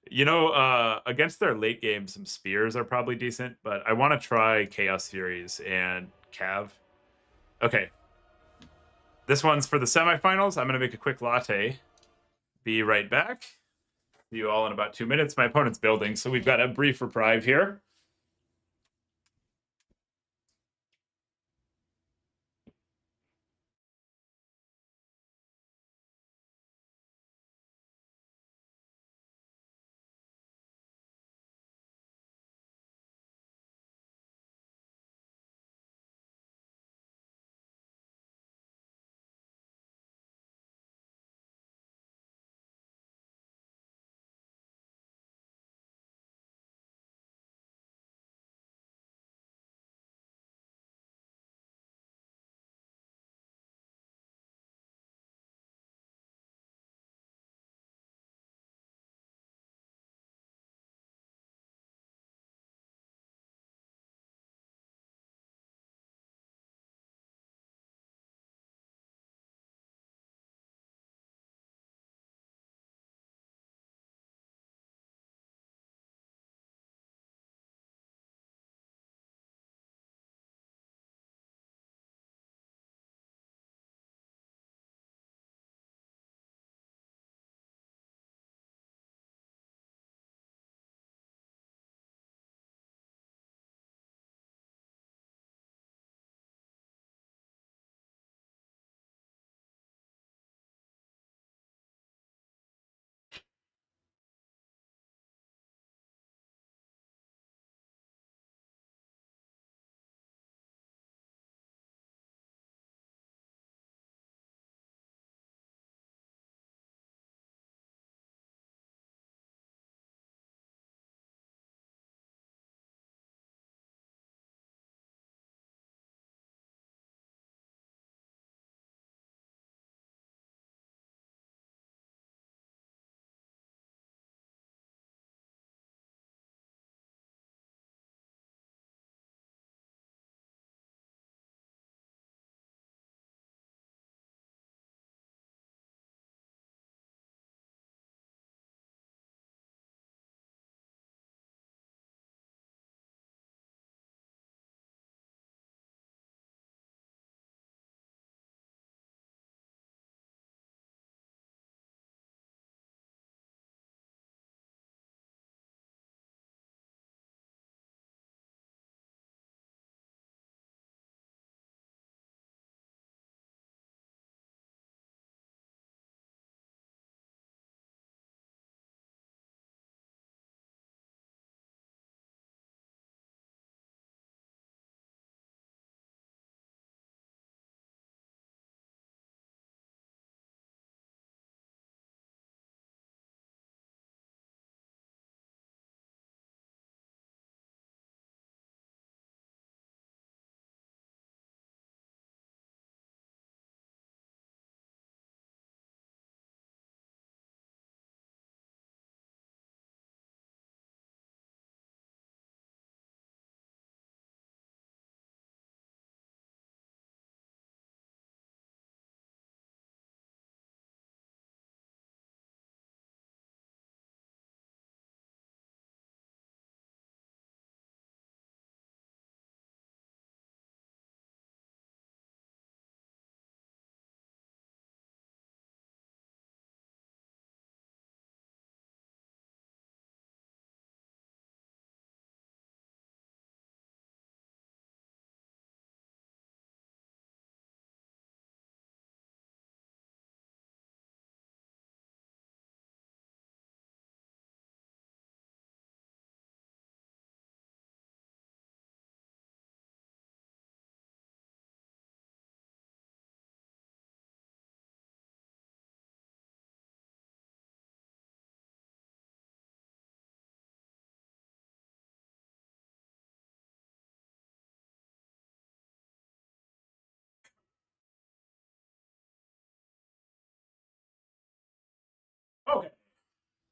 Against their late game, some spears are probably decent, but I want to try Chaos Furies and Cav. Okay. This one's for the semifinals. I'm going to make a quick latte. Be right back. See you all in about 2 minutes. My opponent's building, so we've got a brief reprieve here.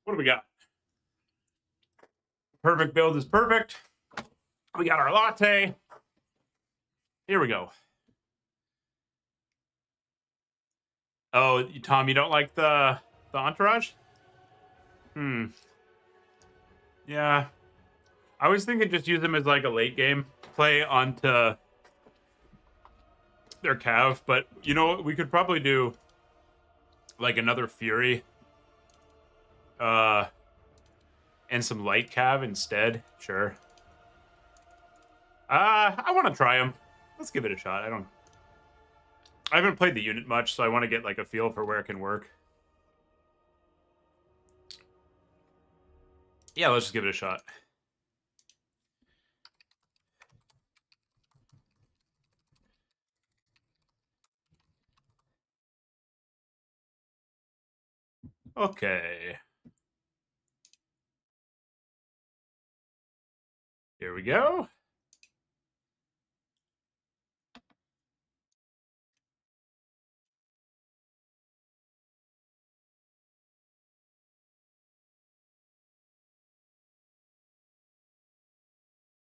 What do we got? Perfect build is perfect. We got our latte. Here we go. Oh, Tom, you don't like the entourage? Yeah. I was thinking just use them as like a late game play onto their cav, but you know what? We could probably do like another Fury and some light cav instead. Sure. I want to try them. Let's give it a shot. I haven't played the unit much, so I want to get like a feel for where it can work. Yeah, let's just give it a shot. Okay. Here we go.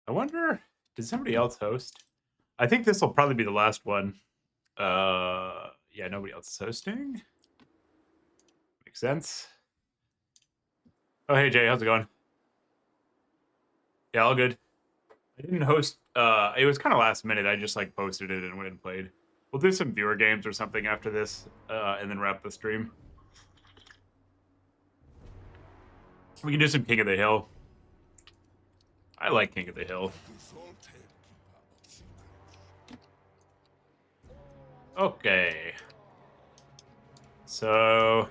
I wonder, did somebody else host? I think this will probably be the last one. Yeah, nobody else is hosting. Makes sense. Oh, hey, Jay, how's it going? Yeah, all good. I didn't host. It was kind of last minute. I just like posted it and went and played. We'll do some viewer games or something after this, and then wrap the stream. We can do some King of the Hill. I like King of the Hill. Okay. So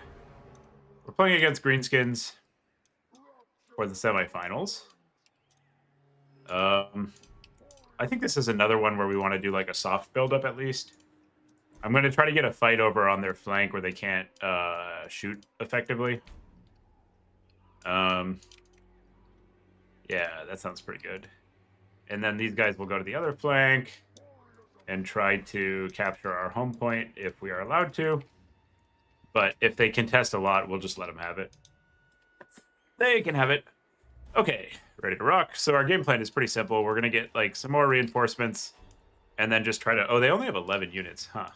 we're playing against Greenskins for the semifinals. I think this is another one where we want to do like a soft build-up at least. I'm going to try to get a fight over on their flank where they can't shoot effectively. Yeah, that sounds pretty good. And then these guys will go to the other flank and try to capture our home point if we are allowed to. But if they contest a lot, we'll just let them have it. They can have it. Okay, ready to rock. So our game plan is pretty simple. We're going to get like some more reinforcements and then just try to... Oh, they only have 11 units. Huh.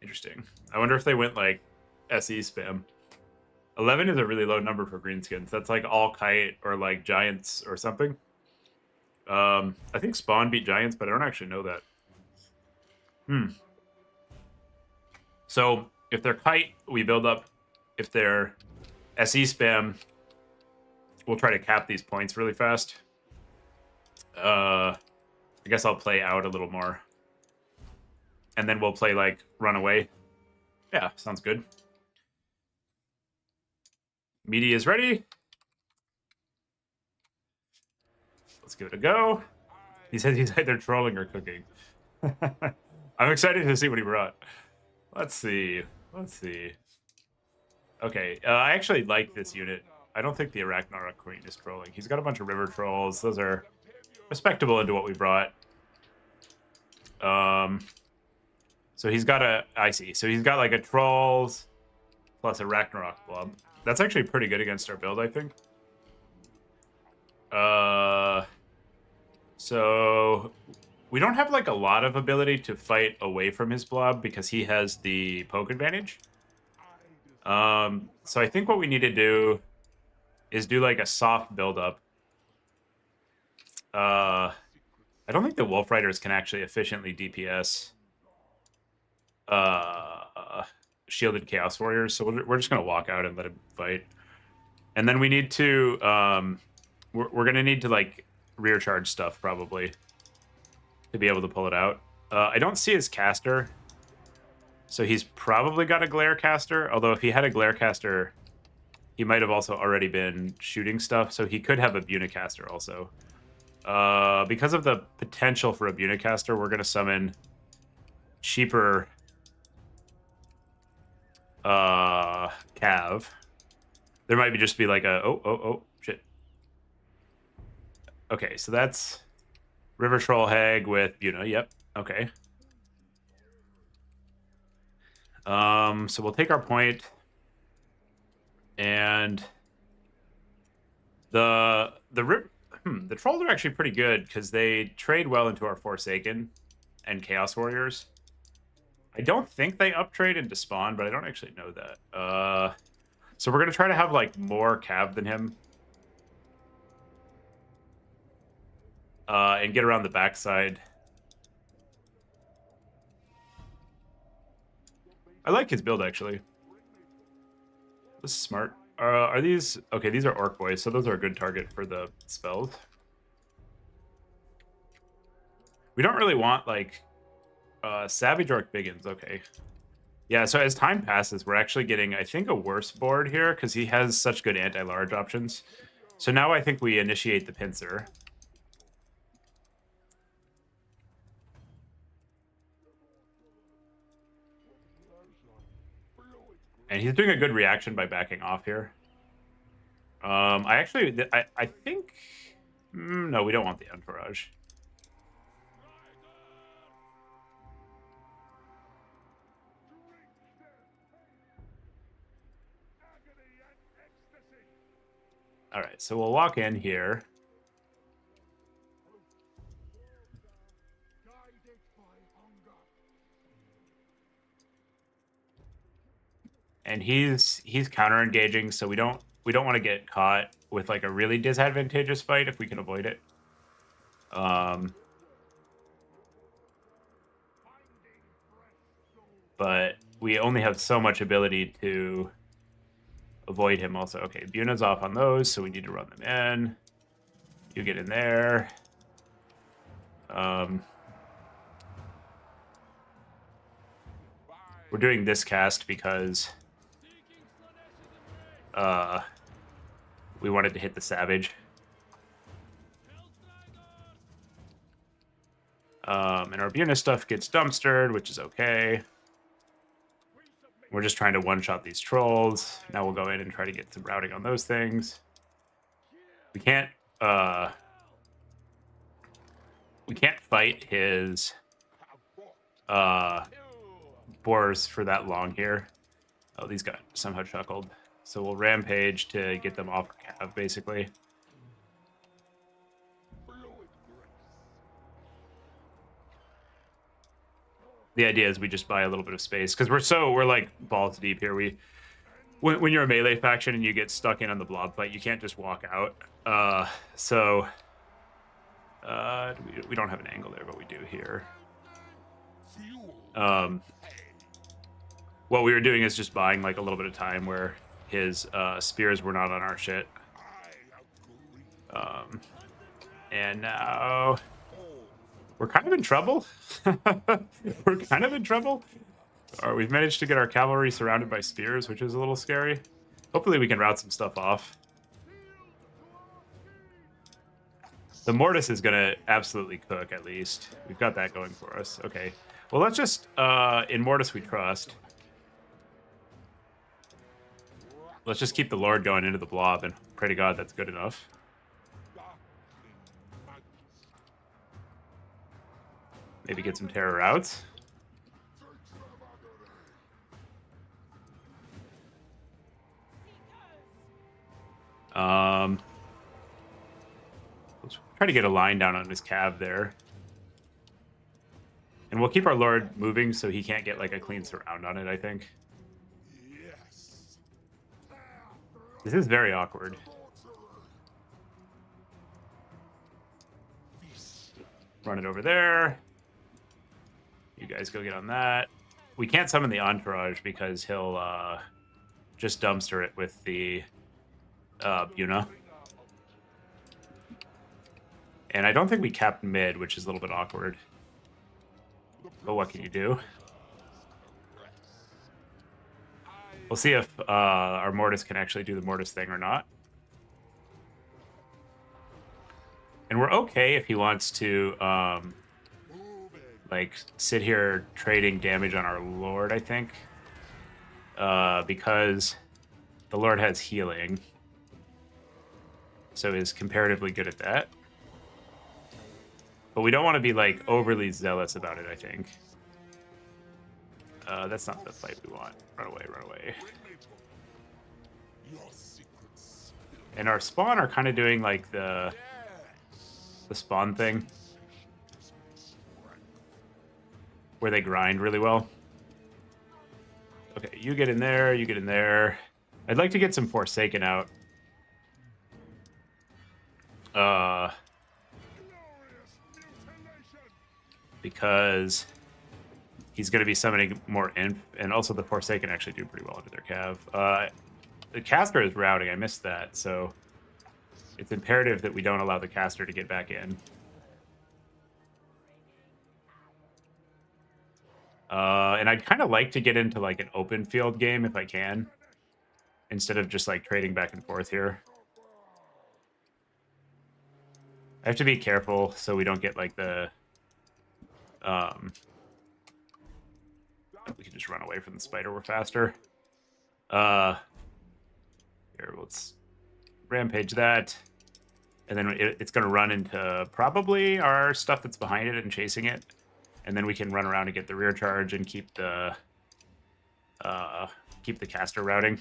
Interesting. I wonder if they went like SE spam. 11 is a really low number for Greenskins. That's like all kite or like giants or something. I think Spawn beat giants, but I don't actually know that. So if they're kite, we build up. If they're SE spam, we'll try to cap these points really fast. I guess I'll play out a little more. And then we'll play like runaway. Yeah, sounds good. Media is ready. Let's give it a go. He says he's either trolling or cooking. I'm excited to see what he brought. Let's see. Let's see. Okay, I actually like this unit. I don't think the Arachnara Queen is trolling. He's got a bunch of river trolls. Those are respectable into what we brought. So he's got a... I see. So he's got like a trolls plus a Ragnarok blob. That's actually pretty good against our build, I think. So we don't have like a lot of ability to fight away from his blob because he has the poke advantage. So I think what we need to do is do like a soft build-up. I don't think the Wolf Riders can actually efficiently DPS shielded Chaos Warriors, so we're just going to walk out and let him fight. And then we need to... we're going to need to like rear charge stuff probably to be able to pull it out. I don't see his caster, so he's probably got a glare caster, although if he had a glare caster, he might have also already been shooting stuff, so he could have a Bunicaster also. Because of the potential for a Bunicaster, we're going to summon cheaper Cav. There might just be like a... Oh, shit. Okay, so that's River Troll Hag with Buna. Yep, okay. So we'll take our point, and The trolls are actually pretty good because they trade well into our Forsaken and Chaos Warriors. I don't think they uptrade into Spawn, but I don't actually know that. So we're gonna try to have like more cav than him, and get around the backside. I like his build actually. This is smart. Are these okay? These are Orc Boys, so those are a good target for the spells. We don't really want like Savage Orc Biggins. Okay. Yeah, so as time passes, we're actually getting, I think, a worse board here because he has such good anti-large options. So now I think we initiate the pincer. And he's doing a good reaction by backing off here. I think... no, we don't want the entourage. All right, so we'll walk in here. And he's counter engaging, so we don't want to get caught with like a really disadvantageous fight if we can avoid it. But we only have so much ability to avoid him also. Okay, Buna's off on those, so we need to run them in. You get in there. We're doing this cast because we wanted to hit the Savage. And our Buna stuff gets dumpstered, which is okay. We're just trying to one-shot these trolls. Now we'll go in and try to get some routing on those things. We can't fight his boars for that long here. Oh, these got somehow chuckled. So we'll rampage to get them off our cav, basically. The idea is we just buy a little bit of space because we're like balls deep here. When you're a melee faction and you get stuck in on the blob fight, you can't just walk out. We don't have an angle there, but we do here. What we were doing is just buying like a little bit of time where his spears were not on our shit. And now we're kind of in trouble. We're kind of in trouble. We've managed to get our cavalry surrounded by spears, which is a little scary. Hopefully we can route some stuff off. The Mortis is going to absolutely cook, at least. We've got that going for us. Okay. Well, let's just... in Mortis we trust. Let's just keep the Lord going into the blob and pray to God that's good enough. Maybe get some terror routes. Let's try to get a line down on his cav there. And we'll keep our Lord moving so he can't get like a clean surround on it, I think. This is very awkward. Run it over there. You guys go get on that. We can't summon the entourage because he'll just dumpster it with the Buna. And I don't think we capped mid, which is a little bit awkward. But what can you do? We'll see if our Mortis can actually do the Mortis thing or not. And we're okay if he wants to like sit here trading damage on our Lord, I think. Because the Lord has healing. So is comparatively good at that. But we don't want to be like overly zealous about it, I think. That's not the fight we want. Run away, run away. And our spawn are kind of doing like the spawn thing, where they grind really well. Okay, you get in there, you get in there. I'd like to get some Forsaken out. Because he's going to be summoning more Imp, and also the Forsaken actually do pretty well into their Cav. The caster is routing, I missed that, so it's imperative that we don't allow the caster to get back in. And I'd kind of like to get into like an open field game if I can, instead of just like trading back and forth here. I have to be careful so we don't get like the... we can just run away from the spider, we're faster. Here, let's rampage that. And then it's going to run into probably our stuff that's behind it and chasing it. And then we can run around and get the rear charge and keep the caster routing.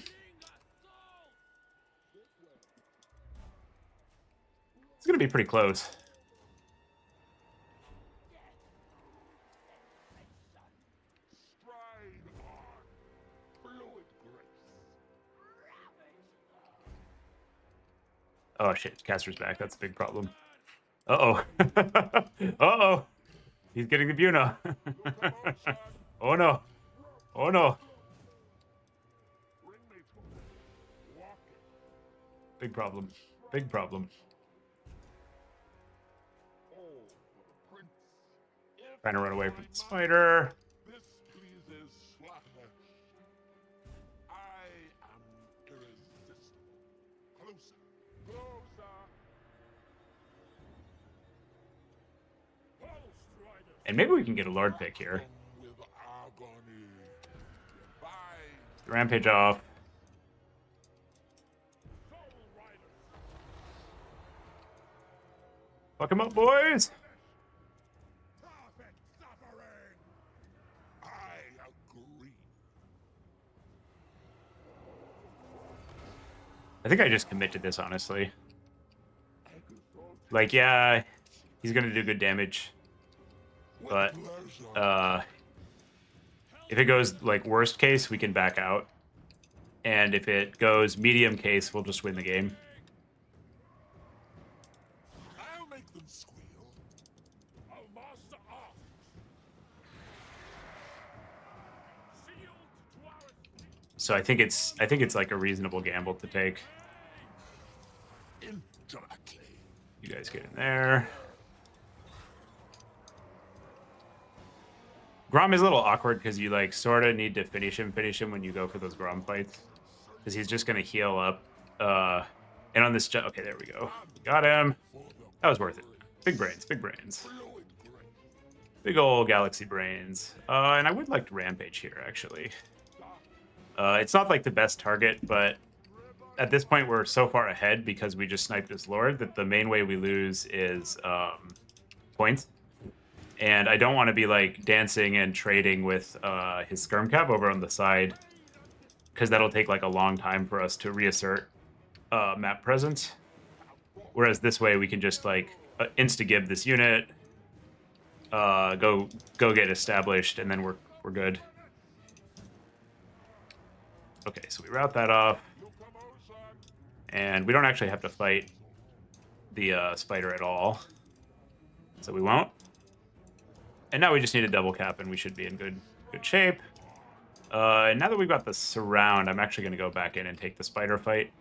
It's going to be pretty close. Oh shit, caster's back. That's a big problem. Uh-oh. Uh-oh. He's getting the Buna. Oh no. Oh no. Big problem. Big problem. Trying to run away from the spider. This pleases Slaanesh. I am irresistible. Closer, closer. And maybe we can get a Lord pick here. Rampage off. Fuck him up, boys! I think I just commit to this, honestly. Like, yeah, he's gonna do good damage. But, if it goes, like, worst case, we can back out. And if it goes medium case, we'll just win the game. I'll make them squeal. I'll master off. So I think it's like a reasonable gamble to take. You guys get in there. Grom is a little awkward because you like sort of need to finish him when you go for those Grom fights, because he's just gonna heal up. And on this, okay, there we go. Got him. That was worth it. Big brains, big brains. Big old galaxy brains. And I would like to rampage here, actually. It's not like the best target, but at this point we're so far ahead because we just sniped this Lord that the main way we lose is points. And I don't want to be like dancing and trading with his skirm cap over on the side, because that'll take like a long time for us to reassert map presence. Whereas this way we can just like insta-gib this unit, go get established, and then we're good. Okay, so we route that off, and we don't actually have to fight the spider at all, so we won't. And now we just need a double cap, and we should be in good shape. And now that we've got the surround, I'm actually going to go back in and take the spider fight.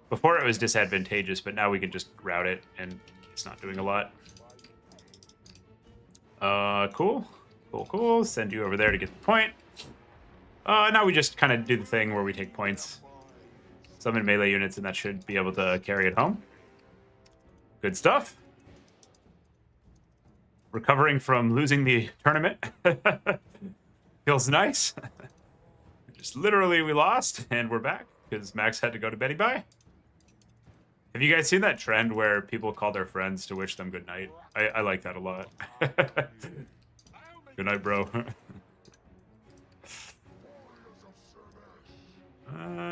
Before it was disadvantageous, but now we can just route it, and it's not doing a lot. Cool. Cool. Send you over there to get the point. Now we just kind of do the thing where we take points. Summon melee units, and that should be able to carry it home. Good stuff. Recovering from losing the tournament. Feels nice. Just literally we lost, and we're back, because Max had to go to Betty Bye. Have you guys seen that trend where people call their friends to wish them good night? I like that a lot. Good night, bro.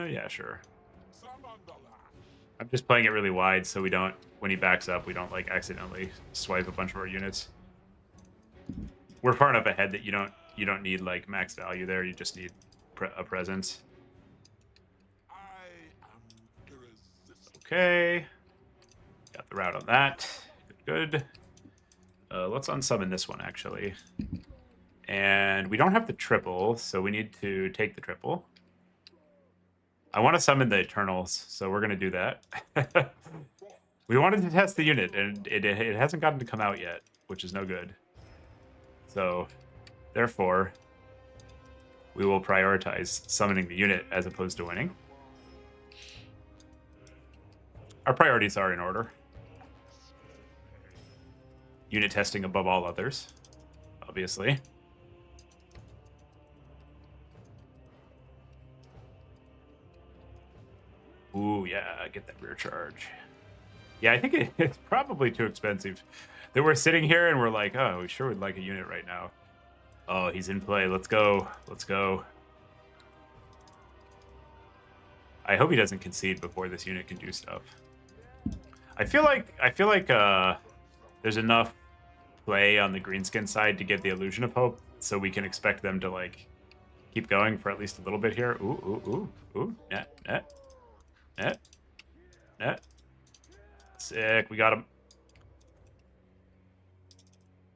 Yeah, sure. I'm just playing it really wide so we don't, when he backs up, we don't like accidentally swipe a bunch of our units. We're far enough ahead that you don't need like max value there. You just need a presence. I am irresistible. Okay. Got the route on that. Good. Let's unsummon this one, actually. And we don't have the triple, so we need to take the triple. I want to summon the Eternals, so we're going to do that. We wanted to test the unit, and it hasn't gotten to come out yet, which is no good. So, therefore, we will prioritize summoning the unit as opposed to winning. Our priorities are in order. Unit testing above all others, obviously. Ooh, yeah, get that rear charge. Yeah, I think it's probably too expensive. That we're sitting here and we're like, oh, we sure would like a unit right now. Oh, he's in play. Let's go. Let's go. I hope he doesn't concede before this unit can do stuff. I feel like there's enough play on the greenskin side to give the illusion of hope, so we can expect them to like keep going for at least a little bit here. Ooh. Net. Sick. We got him.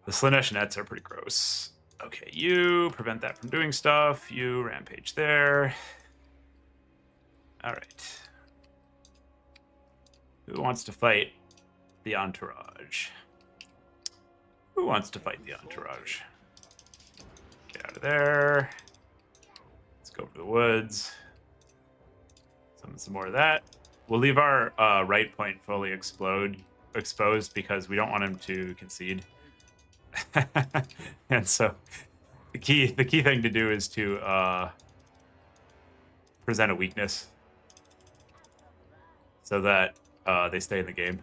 The Slaanesh nets are pretty gross. Okay, you prevent that from doing stuff. You rampage there. All right. Who wants to fight the entourage? Who wants to fight the entourage? Get out of there. Let's go to the woods. Summon some more of that. We'll leave our right point fully exposed because we don't want him to concede. And so the key thing to do is to present a weakness so that they stay in the game.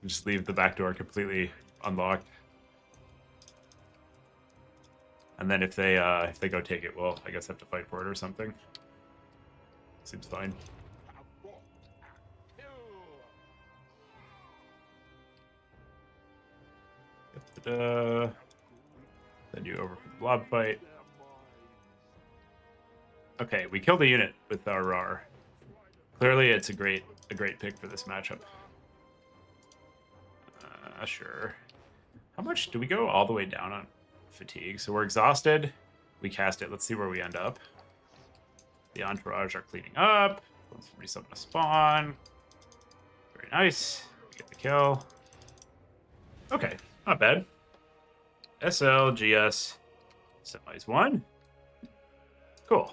Just leave the back door completely unlocked. And then if they go take it, well, I guess have to fight for it or something. Seems fine. Send you over for the blob fight. Okay, we killed a unit with our RAR. Clearly, it's a great pick for this matchup. Sure. How much do we go all the way down on fatigue? So we're exhausted. We cast it. Let's see where we end up. The entourage are cleaning up. Let's resummon a spawn. Very nice. Get the kill. Okay, not bad. SL, GS, semis 1. Cool.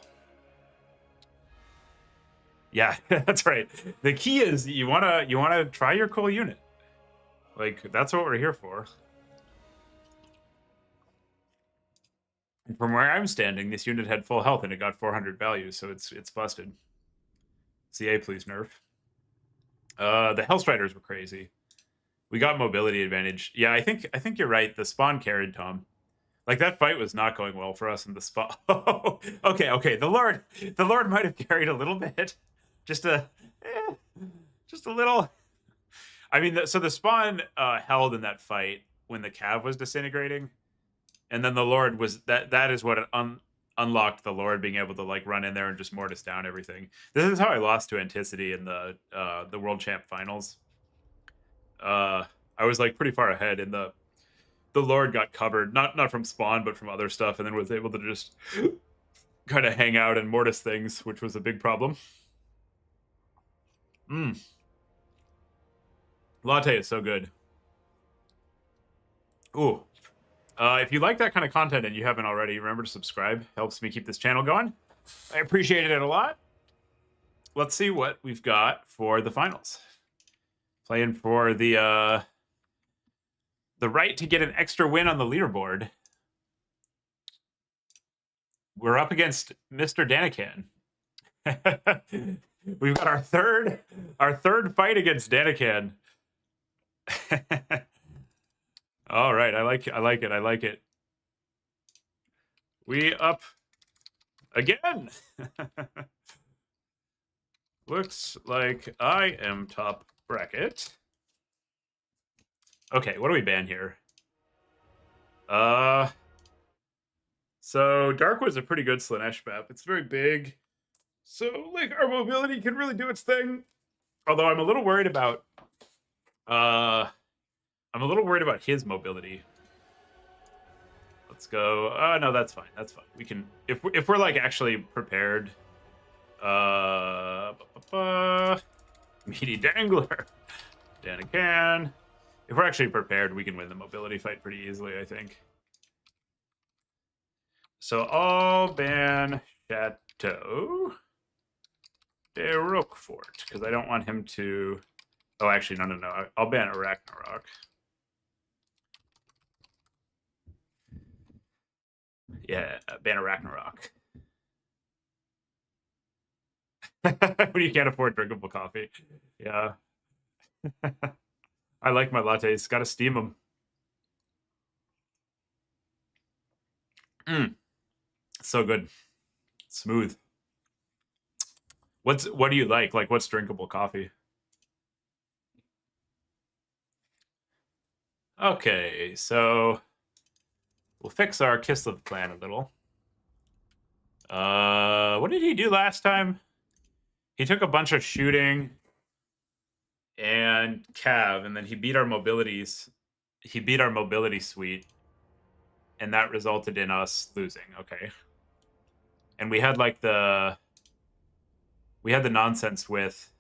Yeah, that's right. The key is you wanna try your cool unit. Like, that's what we're here for. And from where I'm standing, this unit had full health and it got 400 value, so it's busted. CA, please nerf. The Hellstriders were crazy. We got mobility advantage. Yeah, I think you're right. The spawn carried, Tom. Like, that fight was not going well for us in the spawn. Okay. The Lord might have carried a little bit. Just a little. I mean, so the spawn held in that fight when the Cav was disintegrating, and then the Lord was that is what unlocked the Lord being able to like run in there and just mortis down everything. This is how I lost to Anticity in the World Champ Finals. I was like pretty far ahead, and the Lord got covered, not from spawn, but from other stuff, and then was able to just kind of hang out and mortis things, which was a big problem. Latte is so good. Ooh. If you like that kind of content and you haven't already, remember to subscribe. Helps me keep this channel going. I appreciate it a lot. Let's see what we've got for the finals. Playing for the right to get an extra win on the leaderboard. We're up against Mr. Danican. We've got our third fight against Danican. All right, I like it. We up again. Looks like I am top bracket. Okay, what do we ban here? So Darkwood's a pretty good Slaanesh map. It's very big. So, like, our mobility can really do its thing. Although I'm a little worried about his mobility. Let's go. No, that's fine. That's fine. We can if we're like actually prepared. Meaty Dangler. Danican. If we're actually prepared, we can win the mobility fight pretty easily, I think. So I'll ban Chateau de Roquefort, because I don't want him to... Oh, actually, no. I'll ban Ragnarok. Yeah, ban Ragnarok. When you can't afford drinkable coffee. Yeah. I like my lattes. Gotta steam them. So good. Smooth. What do you like? Like, what's drinkable coffee? Okay, so we'll fix our Kislev clan a little. What did he do last time? He took a bunch of shooting and cav, and then he beat our mobilities. He beat our mobility suite, and that resulted in us losing. Okay, and we had like the nonsense with.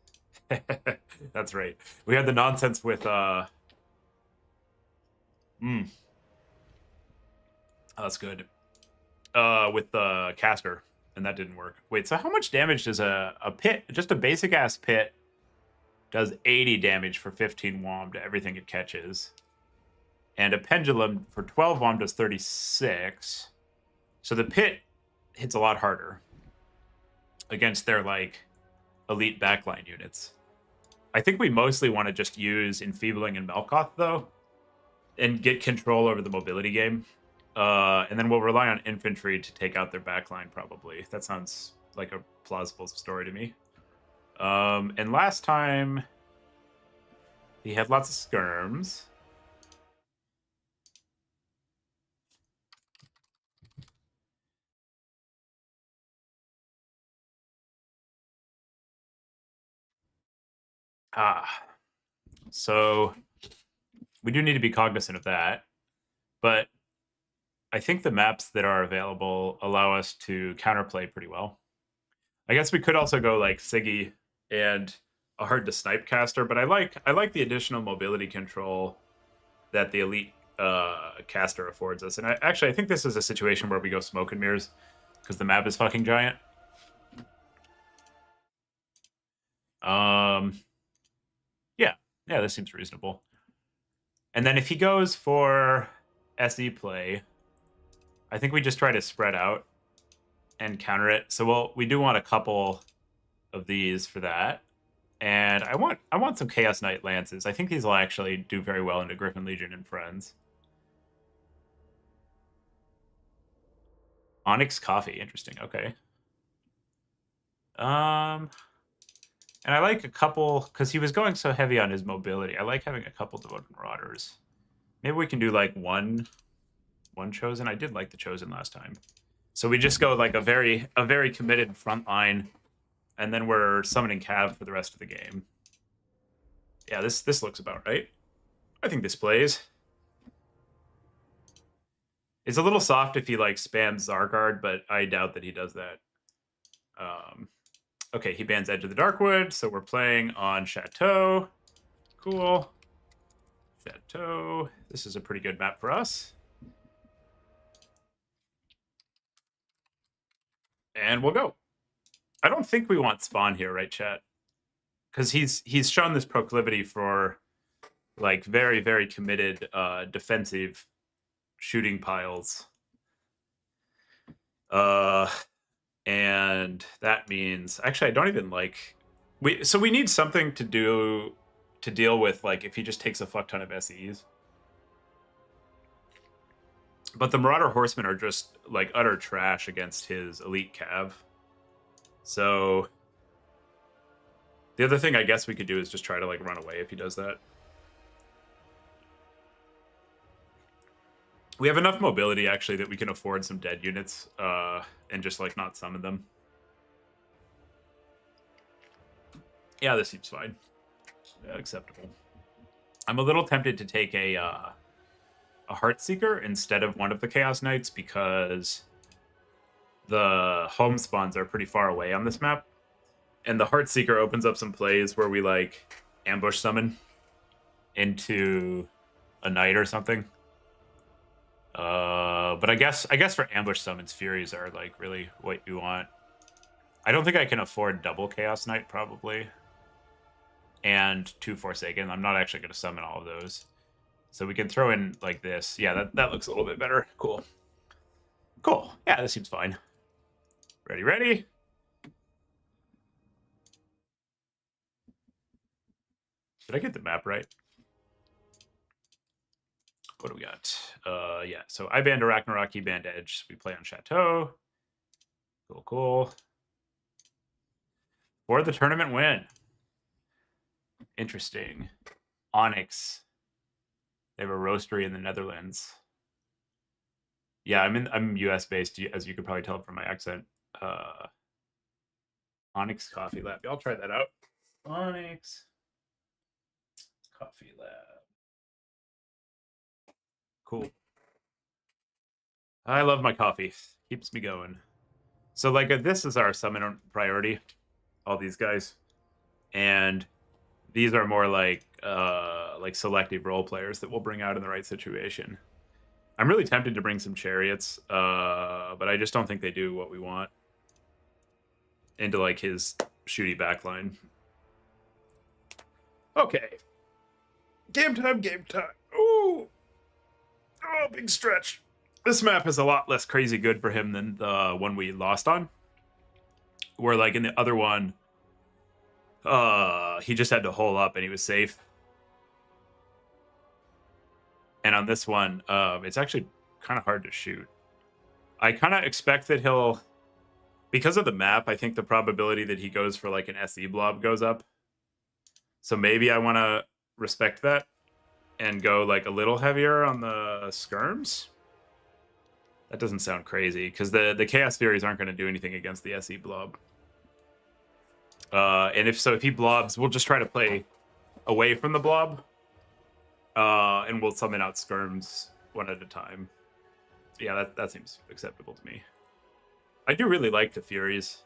That's right. We had the nonsense with Oh, that's good. With the caster, and that didn't work. Wait, so how much damage does a pit, just a basic ass pit, does 80 damage for 15 WOM to everything it catches? And a pendulum for 12 WOM does 36. So the pit hits a lot harder against their like elite backline units. I think we mostly want to just use Enfeebling and Melkoth though, and get control over the mobility game. And then we'll rely on infantry to take out their backline, probably. That sounds like a plausible story to me. And last time, he had lots of skirms. So we do need to be cognizant of that. But I think the maps that are available allow us to counterplay pretty well. I guess we could also go like Siggy and a hard to snipe caster, but I like the additional mobility control that the elite caster affords us. And I think this is a situation where we go smoke and mirrors because the map is fucking giant. Yeah, this seems reasonable. And then if he goes for SE play, I think we just try to spread out and counter it. So we do want a couple of these for that. And I want some Chaos Knight Lances. I think these will actually do very well into Griffin Legion and Friends. Onyx Coffee, interesting. Okay. And I like a couple, because he was going so heavy on his mobility. I like having a couple Devoted Marauders. Maybe we can do like one Chosen. I did like the Chosen last time. So we just go like a very committed front line, and then we're summoning Cav for the rest of the game. Yeah, this looks about right. I think this plays. It's a little soft if he like spams Zargard, but I doubt that he does that. Okay, he bans Edge of the Darkwood, so we're playing on Chateau. Cool. Chateau. This is a pretty good map for us. And we'll go. I don't think we want Spawn here, right, chat? Because he's shown this proclivity for like very committed defensive shooting piles. And that means actually I don't even like we need something to do to deal with like if he just takes a fuck ton of SEs. But the Marauder Horsemen are just, like, utter trash against his elite cav. So The other thing I guess we could do is just try to like run away if he does that. We have enough mobility actually that we can afford some dead units and just like not summon them. Yeah, this seems fine. Acceptable. I'm a little tempted to take a Heartseeker instead of one of the Chaos Knights because the home spawns are pretty far away on this map. And the Heartseeker opens up some plays where we like ambush summon into a knight or something. But I guess for ambush summons, Furies are like really what you want. I don't think I can afford double Chaos Knight probably. And 2 Forsaken. I'm not actually going to summon all of those. So we can throw in like this. Yeah, that looks a little bit better. Cool. Cool. Yeah, this seems fine. Ready? Did I get the map right? What do we got? Yeah, so I banned Ragnarok, he banned Edge. We play on Chateau. Cool. For the tournament win. Interesting. Onyx. They have a roastery in the Netherlands. Yeah, I'm US based, as you could probably tell from my accent. Onyx Coffee Lab. I'll try that out. Onyx Coffee Lab. Cool. I love my coffee. Keeps me going. So like this is our summon priority. All these guys. And these are more like selective role players that we'll bring out in the right situation. I'm really tempted to bring some chariots, but I just don't think they do what we want into like his shooty backline. Okay. Game time. Ooh. Oh, big stretch. This map is a lot less crazy good for him than the one we lost on. Where like in the other one, he just had to hole up and he was safe. And on this one, it's actually kind of hard to shoot. I kind of expect that he'll, because of the map, I think the probability that he goes for like an SE blob goes up. So maybe I want to respect that and go like a little heavier on the skirms. That doesn't sound crazy because the Chaos Furies aren't going to do anything against the SE blob. And if he blobs, we'll just try to play away from the blob. And we'll summon out skirms one at a time. Yeah, that seems acceptable to me. I do really like the Furies.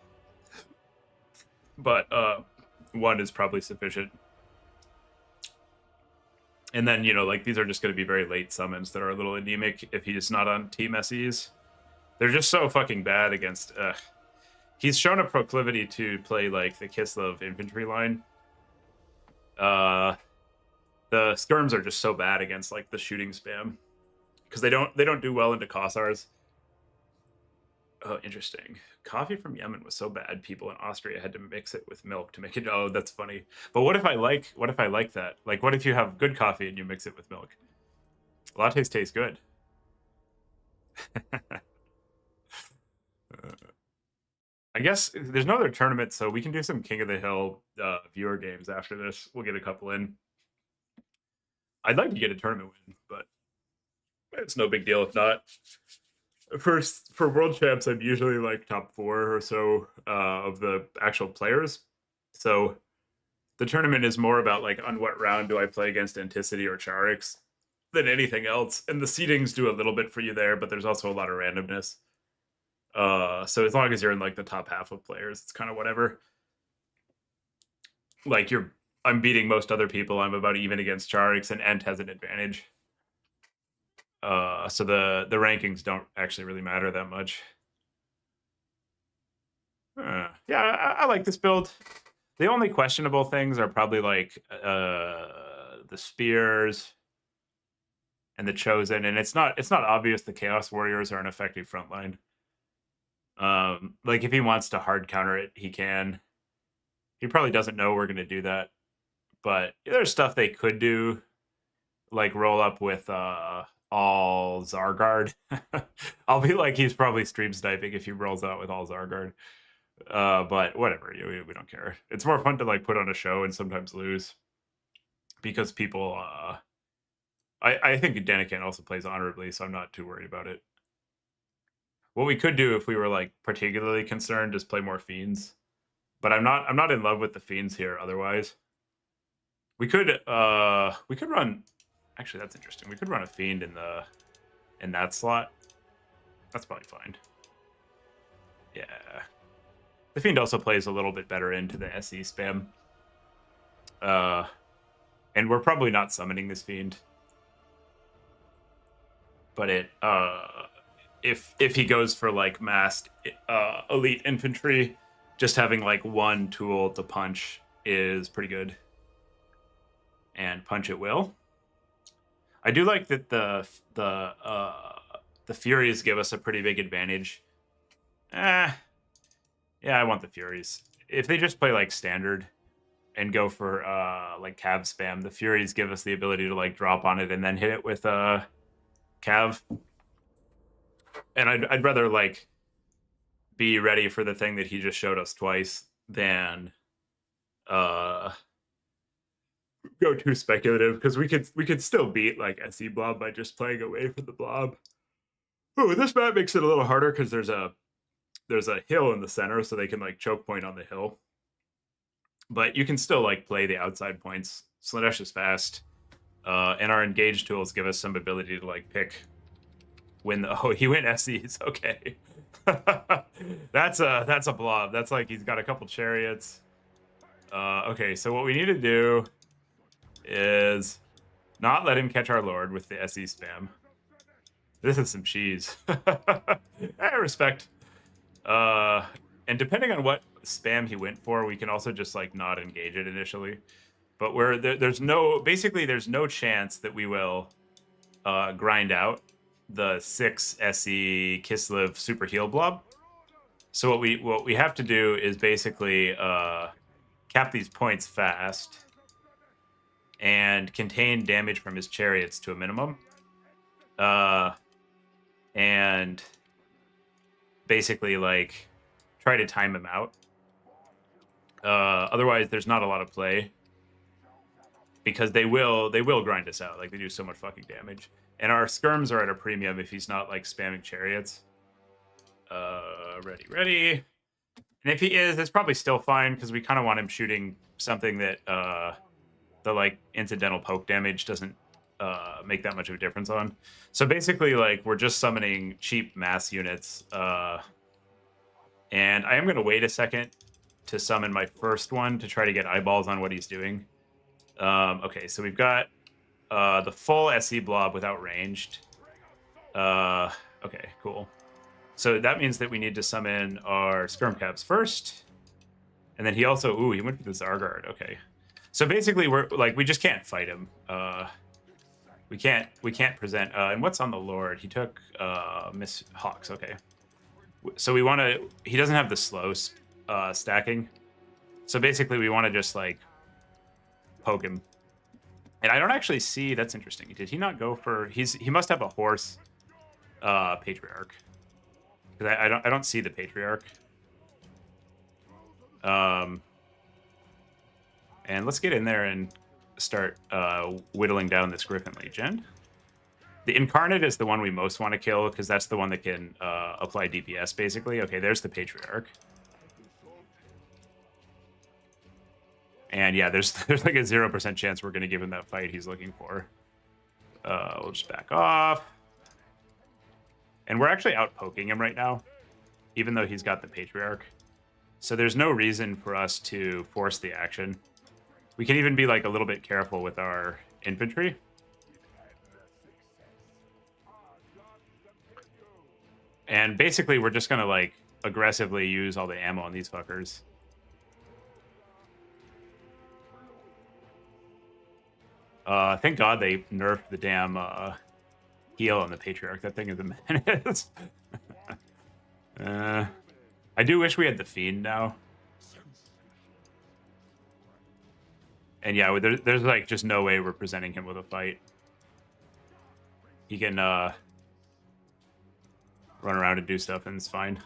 But one is probably sufficient. And then, like these are just going to be very late summons that are a little anemic if he's not on Team SEs. They're just so fucking bad against... he's shown a proclivity to play like the Kislev infantry line. The skirms are just so bad against like the shooting spam because they don't do well into Kossars. Oh, interesting. Coffee from Yemen was so bad people in Austria had to mix it with milk to make it. Oh, that's funny. But what if I like that? Like, what if you have good coffee and you mix it with milk? Lattes taste good. I guess there's no other tournament, so we can do some King of the Hill viewer games after this. We'll get a couple in. I'd like to get a tournament win, but it's no big deal if not. For world champs, I'm usually like top 4 or so of the actual players. So the tournament is more about like on what round do I play against Anticity or Charix than anything else. And the seedings do a little bit for you there, but there's also a lot of randomness. So as long as you're in like the top half of players, it's kind of whatever. Like I'm beating most other people. I'm about even against Charix, and Ent has an advantage. So the rankings don't actually really matter that much. Yeah, I like this build. The only questionable things are probably like the spears and the chosen, and it's not obvious the Chaos Warriors are an effective frontline. Like if he wants to hard counter it, he can. He probably doesn't know we're gonna do that, but there's stuff they could do, like roll up with all Zargard. I'll be like, he's probably stream sniping if he rolls out with all Zargard. But whatever, we don't care. It's more fun to like put on a show and sometimes lose because people. I think Daniken also plays honorably, so I'm not too worried about it. What we could do if we were like particularly concerned is play more fiends, but I'm not in love with the fiends here. Otherwise, we could run. Actually, that's interesting. We could run a fiend in that slot. That's probably fine. Yeah. The Fiend also plays a little bit better into the SE spam. And we're probably not summoning this Fiend. But if he goes for like massed elite infantry, just having like one tool to punch is pretty good. And punch it will. I do like that the Furies give us a pretty big advantage. Yeah, I want the Furies. If they just play like standard and go for like cav spam, the Furies give us the ability to like drop on it and then hit it with cav. And I'd rather like be ready for the thing that he just showed us twice than go too speculative, because we could still beat like SE blob by just playing away from the blob. Oh, this map makes it a little harder because there's a hill in the center, so they can like choke point on the hill. But you can still like play the outside points. Slaanesh is fast, and our engage tools give us some ability to like pick when the he went SEs. Okay, that's a blob. That's like he's got a couple chariots. Okay, so what we need to do is not let him catch our lord with the SE spam. This is some cheese. I respect. And depending on what spam he went for, we can also just like not engage it initially. But there's no chance that we will grind out the 6 SE Kislev super heal blob. So what we have to do is basically cap these points fast and contain damage from his chariots to a minimum. And basically like try to time him out. Otherwise, there's not a lot of play because they will grind us out. Like they do so much fucking damage, and our skirms are at a premium if he's not like spamming chariots. Ready. And if he is, it's probably still fine because we kind of want him shooting something that the like incidental poke damage doesn't make that much of a difference on. So basically, like we're just summoning cheap mass units. And I am going to wait a second to summon my first one to try to get eyeballs on what he's doing. Okay, so we've got the full SE blob without ranged. Okay, cool. So that means that we need to summon our Skirm Cabs first. And then he also, he went for the Zargard. Okay. So basically we just can't fight him. We can't present. And what's on the Lord? He took Miss Hawks. Okay. So we want to, he doesn't have the slow stacking. So basically we want to just like poke him. And I don't actually see, that's interesting. Did he not go for, he must have a horse patriarch. Because I don't see the patriarch. And let's get in there and start whittling down this Griffin Legion. The Incarnate is the one we most want to kill because that's the one that can apply DPS, basically. Okay, there's the Patriarch. And yeah, there's like a 0% chance we're going to give him that fight he's looking for. We'll just back off. And we're actually out poking him right now, even though he's got the Patriarch. So there's no reason for us to force the action. We can even be like a little bit careful with our infantry. And basically, we're just going to, like, aggressively use all the ammo on these fuckers. Thank God they nerfed the damn heal on the Patriarch. That thing is a menace. I do wish we had the Fiend now. And yeah, there's like, just no way we're presenting him with a fight. He can, run around and do stuff, and it's fine.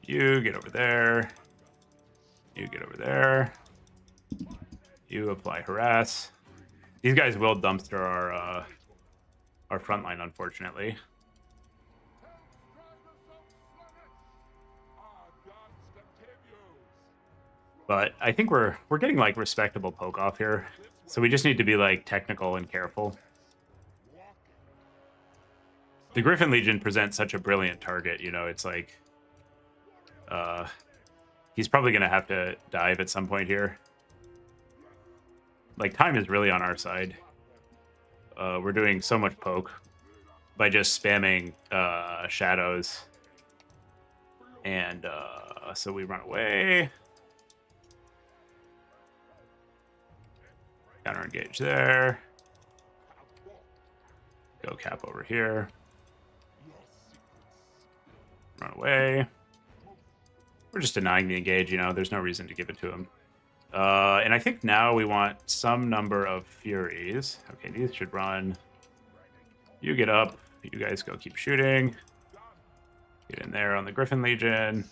You get over there. You get over there. You apply harass. These guys will dumpster our front line, unfortunately. But I think we're getting like respectable poke off here. So we just need to be like technical and careful. The Griffin Legion presents such a brilliant target, you know, it's like he's probably gonna have to dive at some point here. Like time is really on our side. We're doing so much poke by just spamming shadows. And so we run away. Counter engage there. Go cap over here. Run away. We're just denying the engage, you know, there's no reason to give it to him. And I think now we want some number of Furies. Okay, these should run. You get up. You guys go keep shooting. Get in there on the Griffin Legion.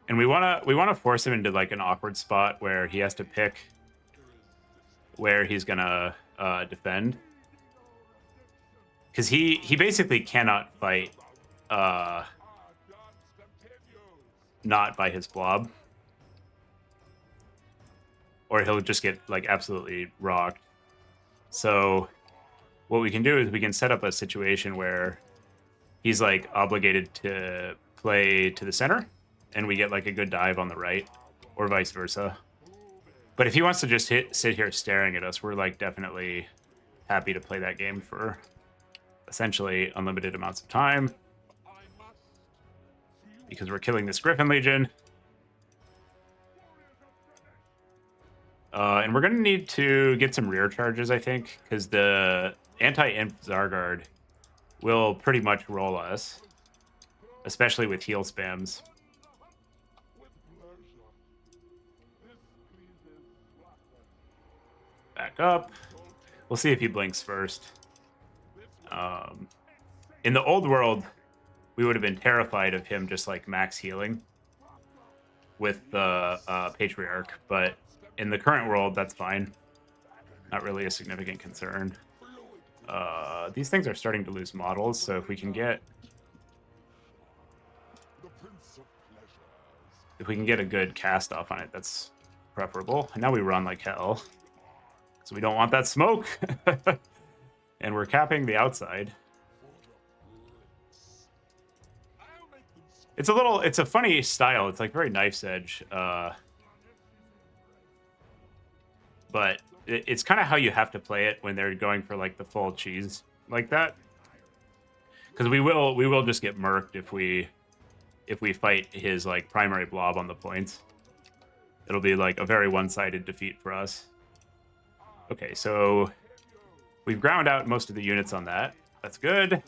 And we wanna force him into like an awkward spot where he has to pick where he's gonna defend. Because he basically cannot fight not by his blob. Or he'll just get like absolutely rocked. So what we can do is we can set up a situation where he's like obligated to play to the center and we get like a good dive on the right or vice versa. But if he wants to just sit here staring at us, we're like definitely happy to play that game for essentially unlimited amounts of time because we're killing this Griffin Legion. And we're going to need to get some rear charges, I think, because the anti-imp Zargard will pretty much roll us, especially with heal spams. Back up. We'll see if he blinks first. In the old world, we would have been terrified of him just like max healing with the Patriarch, but in the current world, that's fine. Not really a significant concern. These things are starting to lose models, so if we can get a good cast off on it, that's preferable. And now we run like hell, so we don't want that smoke. And we're capping the outside. It's a funny style. It's like very knife's edge. But it's kind of how you have to play it when they're going for like the full cheese like that. Because we will just get murked if we fight his like primary blob on the points. It'll be like a very one-sided defeat for us. Okay, so we've ground out most of the units on that. That's good.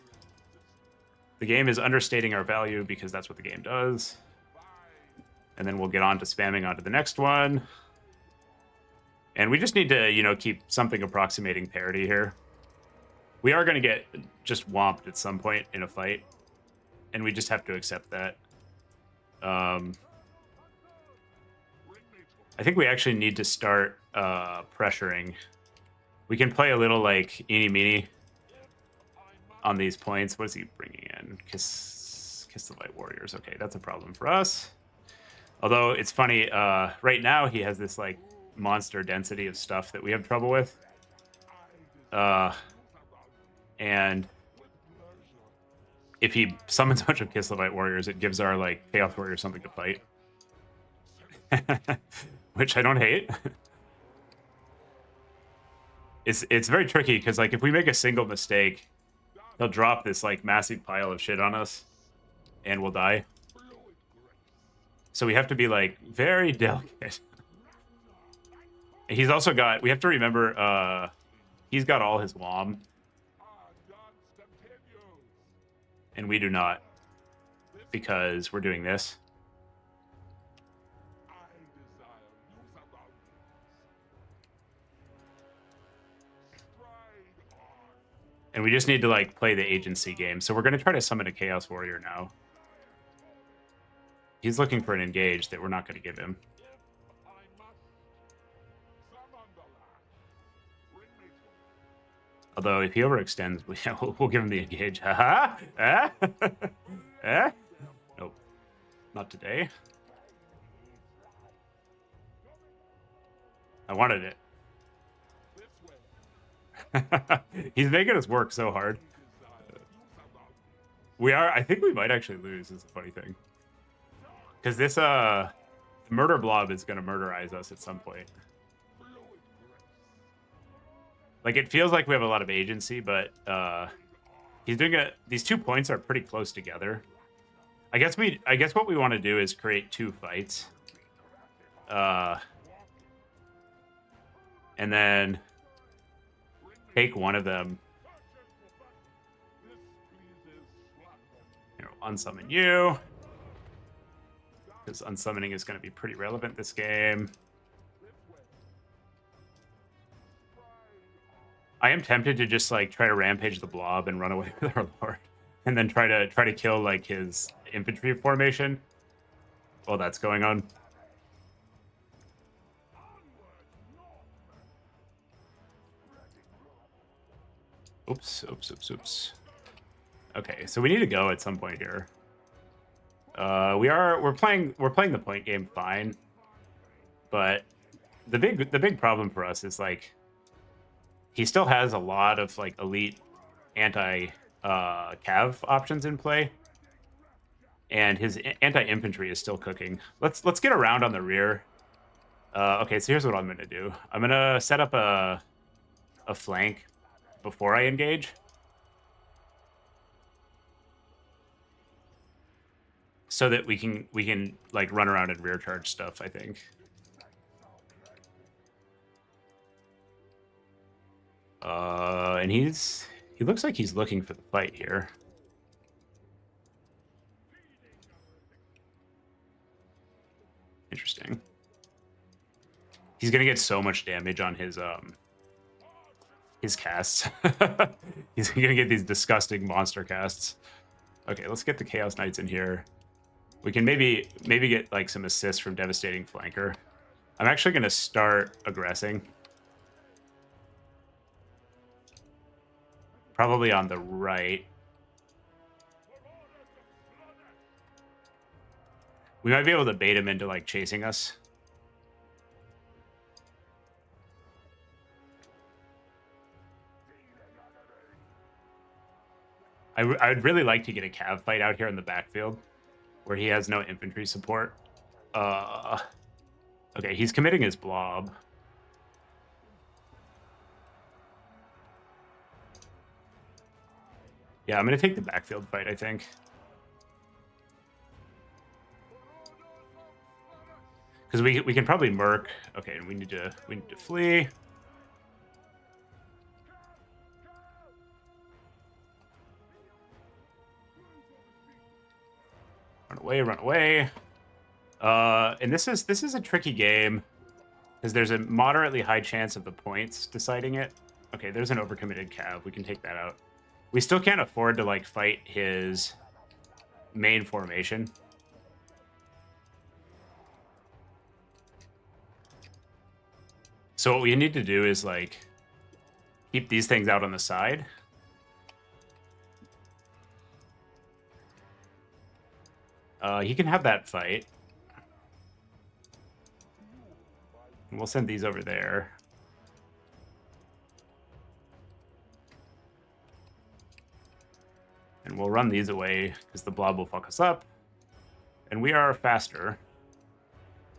The game is understating our value because that's what the game does. And then we'll get on to spamming onto the next one. And we just need to, you know, keep something approximating parity here. We are going to get just whomped at some point in a fight. And we just have to accept that. I think we actually need to start pressuring. We can play a little like eeny meeny on these points. What is he bringing in? Kiss the Light Warriors. Okay, that's a problem for us. Although it's funny, right now he has this like monster density of stuff that we have trouble with. And if he summons a bunch of Kiss the Light Warriors, it gives our like Chaos Warriors something to fight. Which I don't hate. It's very tricky because like if we make a single mistake, he'll drop this like massive pile of shit on us and we'll die. So we have to be like very delicate. He's also got, we have to remember, he's got all his WOM. And we do not, because we're doing this. And we just need to like play the agency game. So we're going to try to summon a Chaos Warrior now. He's looking for an engage that we're not going to give him. Although if he overextends, we'll give him the engage. Haha! Nope. Not today. I wanted it. He's making us work so hard. We are. I think we might actually lose, is the funny thing. Because this murder blob is going to murderize us at some point. Like, it feels like we have a lot of agency, but he's doing it. These 2 points are pretty close together. I guess what we want to do is create 2 fights. And then take one of them. Here, we'll unsummon you. Because unsummoning is going to be pretty relevant this game. I am tempted to just like try to rampage the blob and run away with our lord, and then try to kill like his infantry formation while that's going on. Oops. Okay, so we need to go at some point here. We're playing the point game fine, but the big problem for us is like he still has a lot of like elite anti cav options in play, and his anti-infantry is still cooking. Let's get around on the rear. Okay, so here's what I'm gonna do. I'm gonna set up a flank before I engage. So that we can like run around and rear charge stuff, I think. And he looks like he's looking for the fight here. Interesting. He's gonna get so much damage on his casts. He's gonna get these disgusting monster casts. Okay, let's get the Chaos Knights in here. We can maybe get like some assists from Devastating Flanker. I'm actually gonna start aggressing. Probably on the right. We might be able to bait him into like chasing us. I would really like to get a cav fight out here in the backfield where he has no infantry support. Okay, he's committing his blob. Yeah, I'm gonna take the backfield fight, I think. Because we can probably merc. Okay, we need to flee. Run away. And this is a tricky game because there's a moderately high chance of the points deciding it. Okay, there's an overcommitted cav. We can take that out. We still can't afford to like fight his main formation. So what we need to do is like keep these things out on the side. He can have that fight. And we'll send these over there. And we'll run these away because the blob will fuck us up. And we are faster.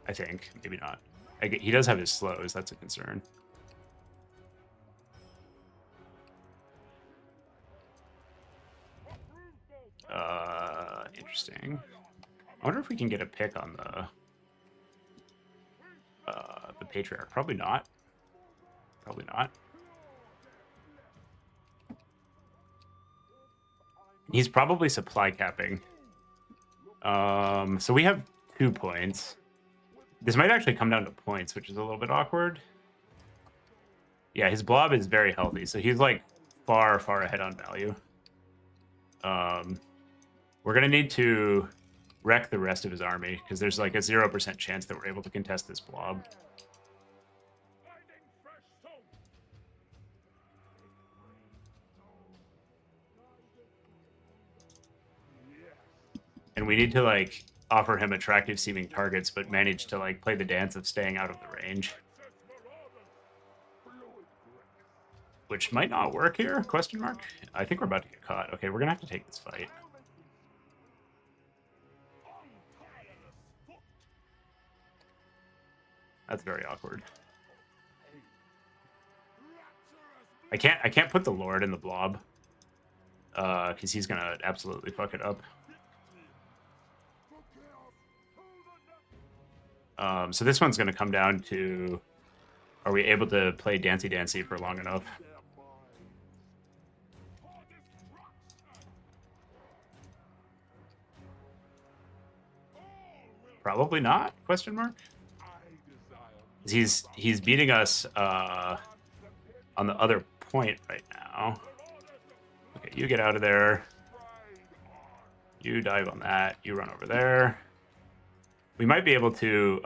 I think. Maybe not. He does have his slows. That's a concern. Interesting. I wonder if we can get a pick on the Patriarch. Probably not. Probably not. He's probably supply capping. So we have 2 points. This might actually come down to points, which is a little bit awkward. Yeah, his blob is very healthy, so he's like far ahead on value. We're gonna need to wreck the rest of his army because there's like a 0% chance that we're able to contest this blob. And we need to like offer him attractive seeming targets, but manage to like play the dance of staying out of the range. Which might not work here, question mark? I think we're about to get caught. Okay, we're gonna have to take this fight. That's very awkward. I can't put the Lord in the blob. Because he's gonna absolutely fuck it up. So this one's gonna come down to, are we able to play Dancy Dancy for long enough? Probably not, question mark? He's beating us on the other point right now. Okay, you get out of there. You dive on that. You run over there. We might be able to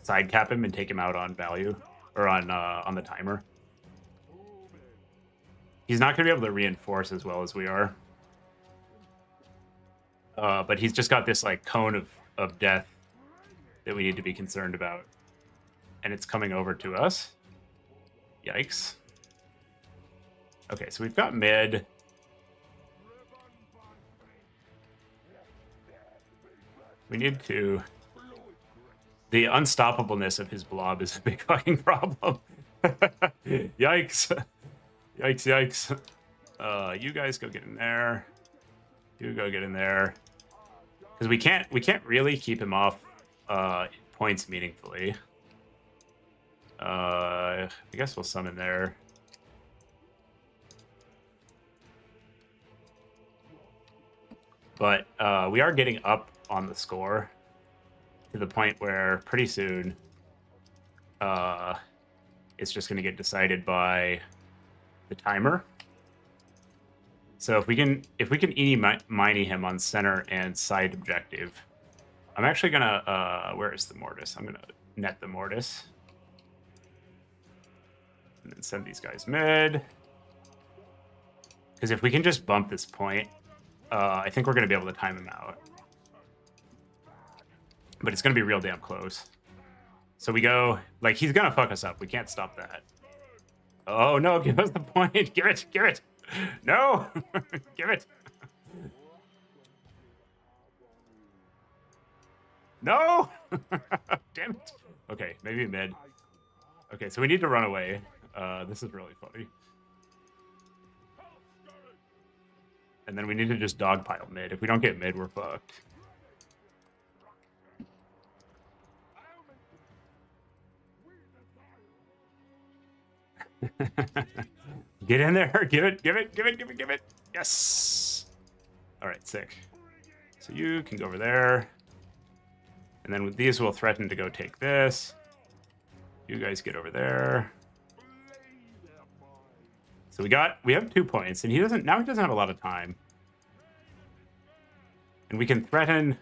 side cap him and take him out on value, or on the timer. He's not going to be able to reinforce as well as we are. But he's just got this like cone of death that we need to be concerned about. And it's coming over to us. Yikes. Okay, so we've got mid. We need to... The unstoppableness of his blob is a big fucking problem. Yikes. Yikes. You guys go get in there. You go get in there. Because we can't really keep him off points meaningfully. I guess we'll summon there. But we are getting up on the score to the point where pretty soon it's just going to get decided by the timer. So if we can eeny miny him on center and side objective, I'm actually gonna where is the mortis? I'm gonna net the mortis. And then send these guys mid. Because if we can just bump this point, I think we're going to be able to time him out. But it's going to be real damn close. So we go... Like, he's going to fuck us up. We can't stop that. Oh, no. Give us the point. Give it. Give it. No. Give it. No. Damn it. Okay, maybe mid. Okay, so we need to run away. This is really funny. And then we need to just dogpile mid. If we don't get mid, we're fucked. Get in there. Give it. Yes. All right, sick. So you can go over there. And then with these, we'll threaten to go take this. You guys get over there. So we have 2 points, and he doesn't have a lot of time. And we can threaten.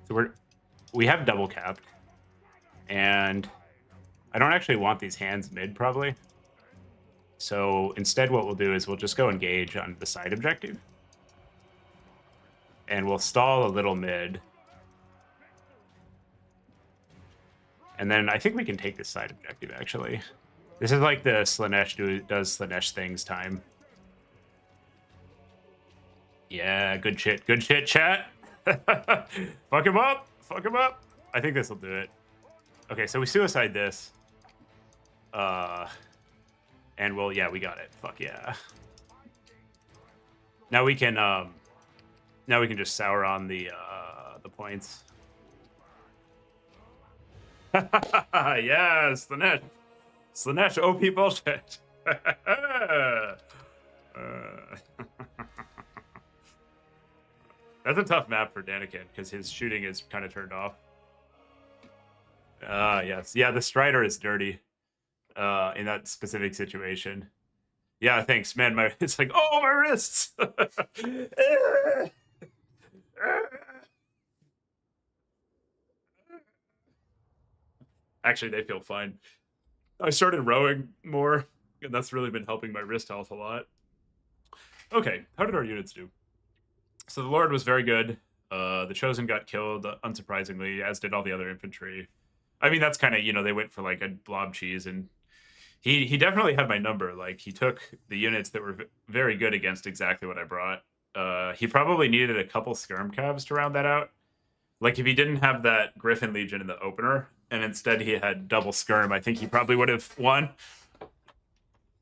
So we have double capped. And I don't actually want these hands mid probably. So instead what we'll do is we'll just go engage on the side objective. And we'll stall a little mid. And then I think we can take this side objective, actually. This is like the Slaanesh does Slaanesh things time. Yeah, good shit, chat. Fuck him up. I think this will do it. Okay, so we suicide this. And well, yeah, we got it. Fuck yeah. Now we can just sour on the points. Yes, Slaanesh OP bullshit. That's a tough map for Daniken because his shooting is kind of turned off. Yes. Yeah, the Strider is dirty in that specific situation. Yeah, thanks, man. My it's like, oh, my wrists. Actually, they feel fine. I started rowing more, and that's really been helping my wrist health a lot. Okay, how did our units do? So the Lord was very good. The Chosen got killed, unsurprisingly, as did all the other infantry. I mean, that's kind of, they went for like a blob cheese, and he definitely had my number. Like, he took the units that were very good against exactly what I brought. He probably needed a couple skirm calves to round that out. Like, if he didn't have that Griffin Legion in the opener, and instead he had double skirm, I think he probably would have won.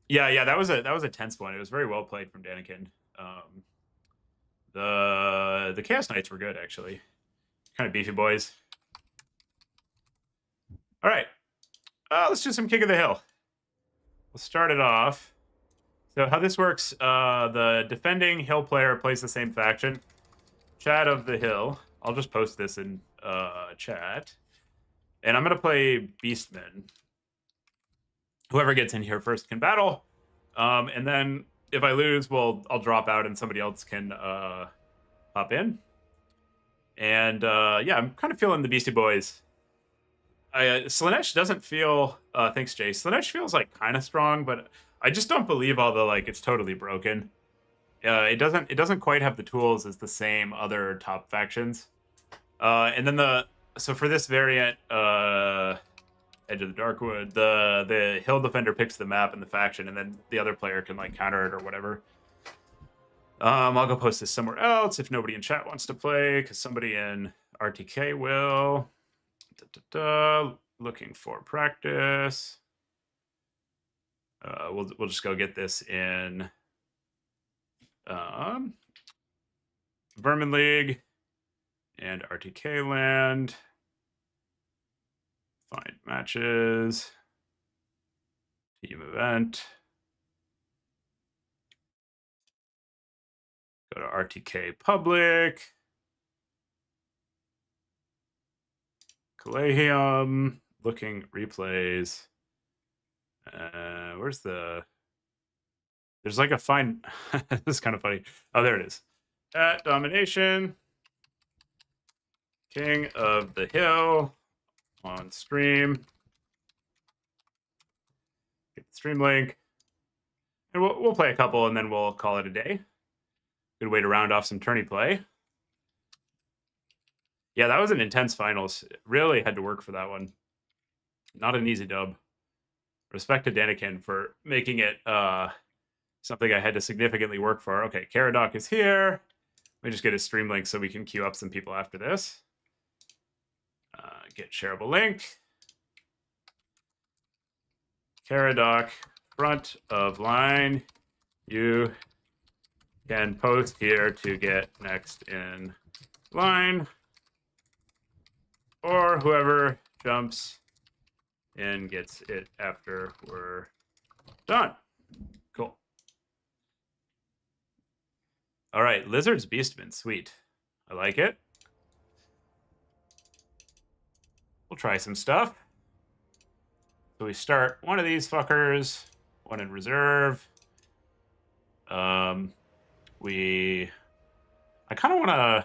Yeah, that was a tense one. It was very well played from Danikin. The Chaos Knights were good, actually. Kind of beefy boys. All right, let's do some King of the Hill. We'll start it off. So how this works, the defending hill player plays the same faction. Chat of the Hill. I'll just post this in chat. And I'm going to play beastmen. Whoever gets in here first can battle. And then if I lose, I'll drop out and somebody else can hop in. And yeah, I'm kind of feeling the Beastie Boys. Slaanesh doesn't feel... thanks, Jay. Slaanesh feels like kind of strong, but I just don't believe all the, like, it's totally broken. It doesn't quite have the tools as the same other top factions. And then so for this variant, Edge of the Darkwood, the Hill Defender picks the map and the faction, and then the other player can like counter it or whatever. I'll go post this somewhere else if nobody in chat wants to play, because somebody in RTK will. Looking for practice. We'll just go get this in Vermin League and RTK land. Find matches. Team event. Go to RTK public. Collegium. Looking replays. Where's the... There's like a fine... This is kind of funny. Oh, there it is. At Domination. King of the Hill. On stream. Get the stream link. And we'll play a couple and then we'll call it a day. Good way to round off some tourney play. Yeah, that was an intense finals. Really had to work for that one. Not an easy dub. Respect to Danikin for making it something I had to significantly work for. Okay, Caradoc is here. Let me just get a stream link so we can queue up some people after this. Get shareable link. Caradoc, front of line. You can post here to get next in line. Or whoever jumps in gets it after we're done. Cool. All right, Lizard's Beastman, sweet. I like it. We'll try some stuff. So we start one of these fuckers, one in reserve. I kind of want to... I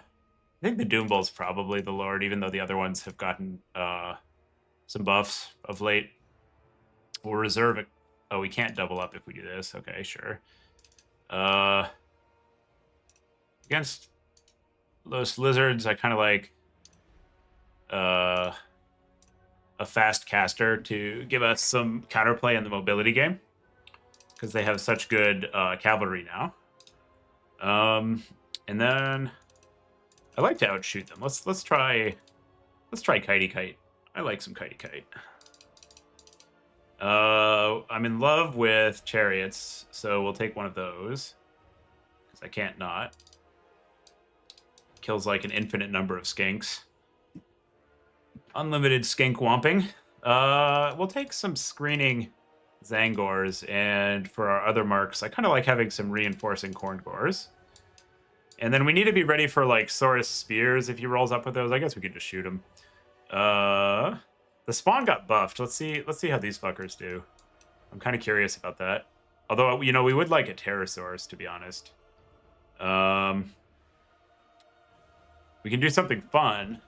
think the Doom Bull's probably the Lord, even though the other ones have gotten some buffs of late. We'll reserve it. Oh, we can't double up if we do this. Okay, sure. Against Los Lizards, I kind of like a fast caster to give us some counterplay in the mobility game, because they have such good cavalry now. And then I like to outshoot them. Let's try Kitey Kite. I like some Kitey Kite. I'm in love with chariots, so we'll take one of those, because I can't not. Kills like an infinite number of skinks. Unlimited skink womping. We'll take some screening Zangors, and for our other marks, I kind of like having some reinforcing Corngors. And then we need to be ready for like Saurus Spears if he rolls up with those. I guess we could just shoot him. The spawn got buffed. Let's see how these fuckers do. I'm kind of curious about that. Although, you know, we would like a pterosaurus, to be honest. We can do something fun.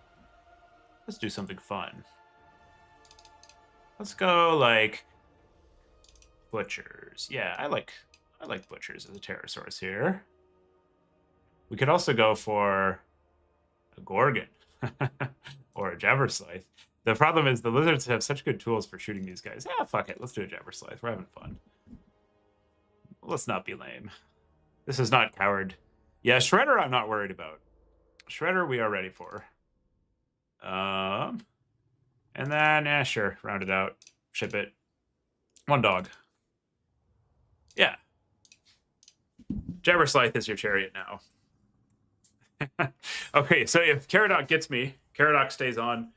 Let's do something fun. Let's go like butchers. Yeah, I like butchers as a pterosaurus here. We could also go for a gorgon or a jabberslythe. The problem is the lizards have such good tools for shooting these guys. Yeah, fuck it. Let's do a jabberslythe. We're having fun. Let's not be lame. This is not coward. Yeah, Shredder I'm not worried about. Shredder we are ready for. And then, sure, round it out. Ship it. One dog. Yeah. Jabberslythe is your chariot now. Okay, so if Caradoc gets me, Caradoc stays on,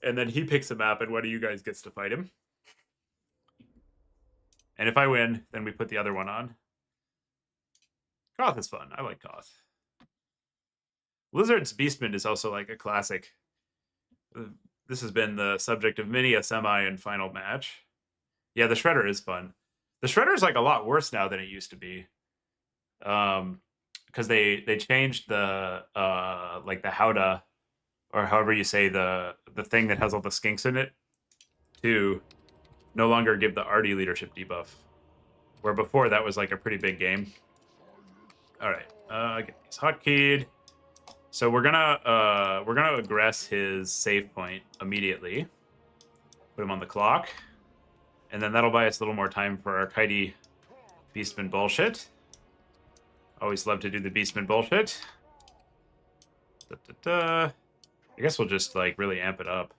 and then he picks a map, and one of you guys gets to fight him. And if I win, then we put the other one on. Koth is fun. I like Koth. Lizard's Beastman is also like a classic. This has been the subject of many a semi and final match. Yeah, the Shredder is fun. The Shredder's like a lot worse now than it used to be. Because they changed the like the howdah, or however you say the thing that has all the skinks in it, to no longer give the arty leadership debuff, where before that was like a pretty big game. All right, get these hotkeyed. So we're gonna aggress his save point immediately. Put him on the clock, and then that'll buy us a little more time for our kitey beastman bullshit. Always love to do the beastman bullshit. I guess we'll just like really amp it up.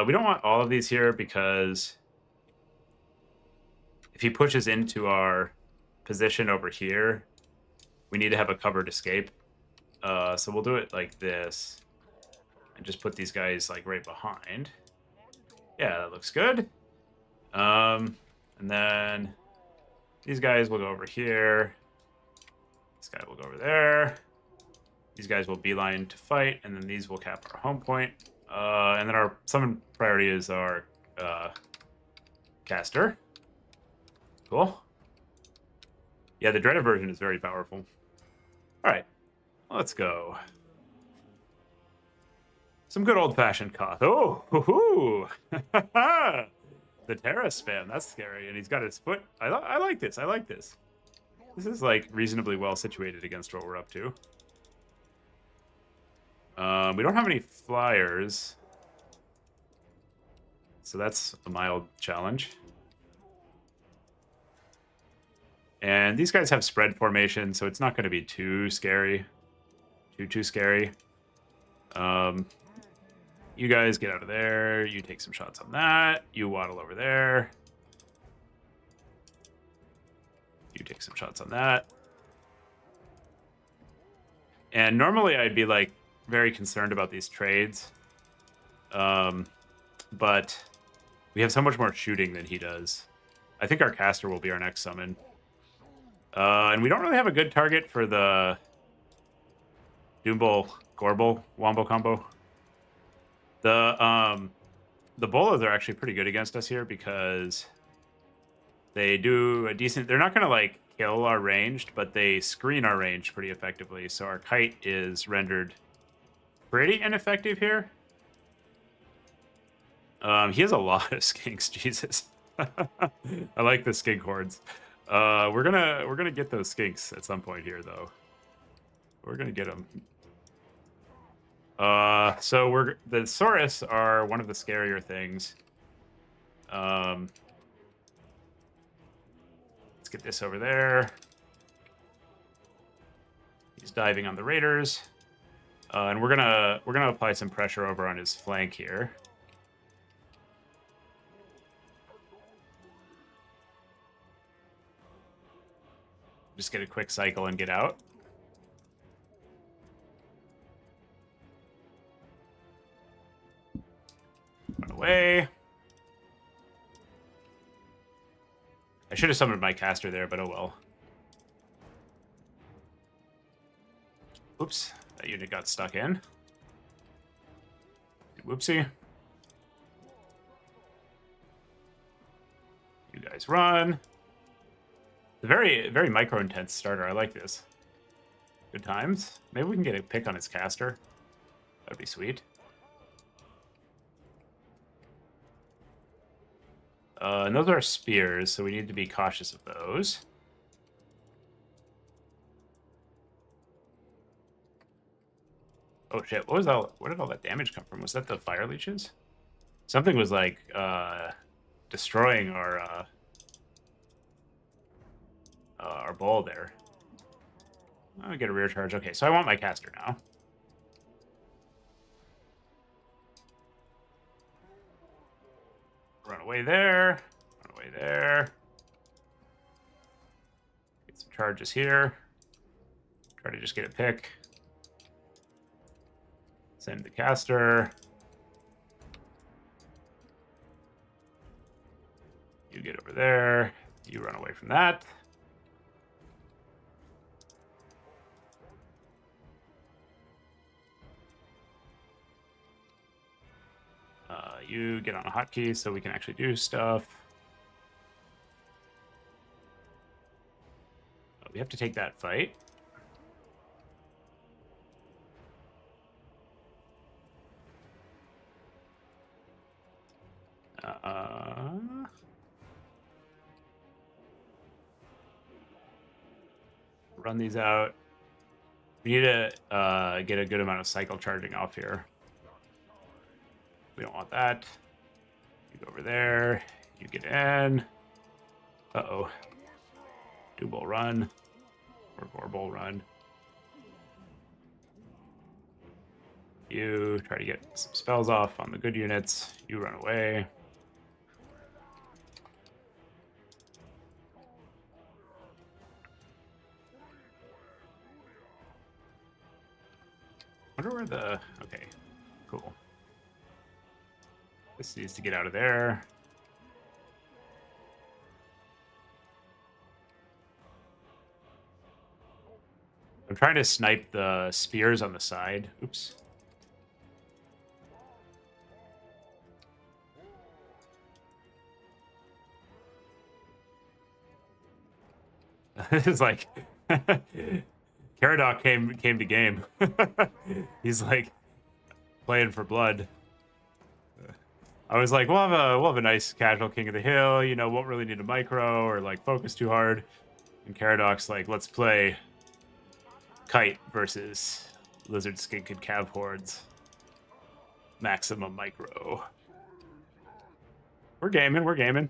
We don't want all of these here because if he pushes into our position over here, we need to have a covered escape. So we'll do it like this and just put these guys like right behind. Yeah, that looks good. And then these guys will go over here. This guy will go over there. These guys will beeline to fight, and then these will cap our home point. And then our summon priority is our caster. Cool. Yeah, the dreaded version is very powerful. All right, let's go. Some good old-fashioned Koth. Oh, hoo-hoo! The Terrace spam, that's scary. And he's got his foot. I like this. I like this. This is like reasonably well situated against what we're up to. We don't have any flyers, so that's a mild challenge. And these guys have spread formation, so it's not going to be too scary. Too scary. You guys get out of there. You take some shots on that. You waddle over there. You take some shots on that. And normally I'd be like very concerned about these trades. But we have so much more shooting than he does. I think our caster will be our next summon. And we don't really have a good target for the Doombull Gorbel Wombo combo. The Bolas are actually pretty good against us here because they do a decent... They're not going to, like, kill our ranged, but they screen our range pretty effectively. So our kite is rendered pretty ineffective here. He has a lot of skinks, Jesus. I like the skink hordes. We're gonna get those skinks at some point here, though. We're gonna get them. So the Saurus are one of the scarier things. Let's get this over there. He's diving on the raiders, and we're gonna apply some pressure over on his flank here. Just get a quick cycle and get out. Run away. I should have summoned my caster there, but oh well. Oops, that unit got stuck in. Whoopsie. guys run. It's a very micro-intense starter. I like this. Good times. Maybe we can get a pick on his caster. That'd be sweet. And those are spears, so we need to be cautious of those. Oh shit, what was that? Where did all that damage come from? Was that the fire leeches? Something was like destroying our ball there. I'll get a rear charge. Okay, so I want my caster now. Run away there. Run away there. Get some charges here. Try to just get a pick. Send the caster. You get over there. You run away from that. You get on a hotkey so we can actually do stuff. We have to take that fight. Run these out. We need to get a good amount of cycle charging off here. We don't want that. You go over there. You get in. Uh-oh. Double run. Or Gorbol run. You try to get some spells off on the good units. You run away. Wonder where the... Okay, cool. This needs to get out of there. I'm trying to snipe the spears on the side. Oops. This is like... Caradoc came to game. He's like playing for blood. I was like, we'll have a nice casual King of the Hill. You know, won't really need a micro or like focus too hard. And Caradoc's like, let's play Kite versus Lizard Skink and Cav Hordes. Maximum micro. We're gaming. We're gaming.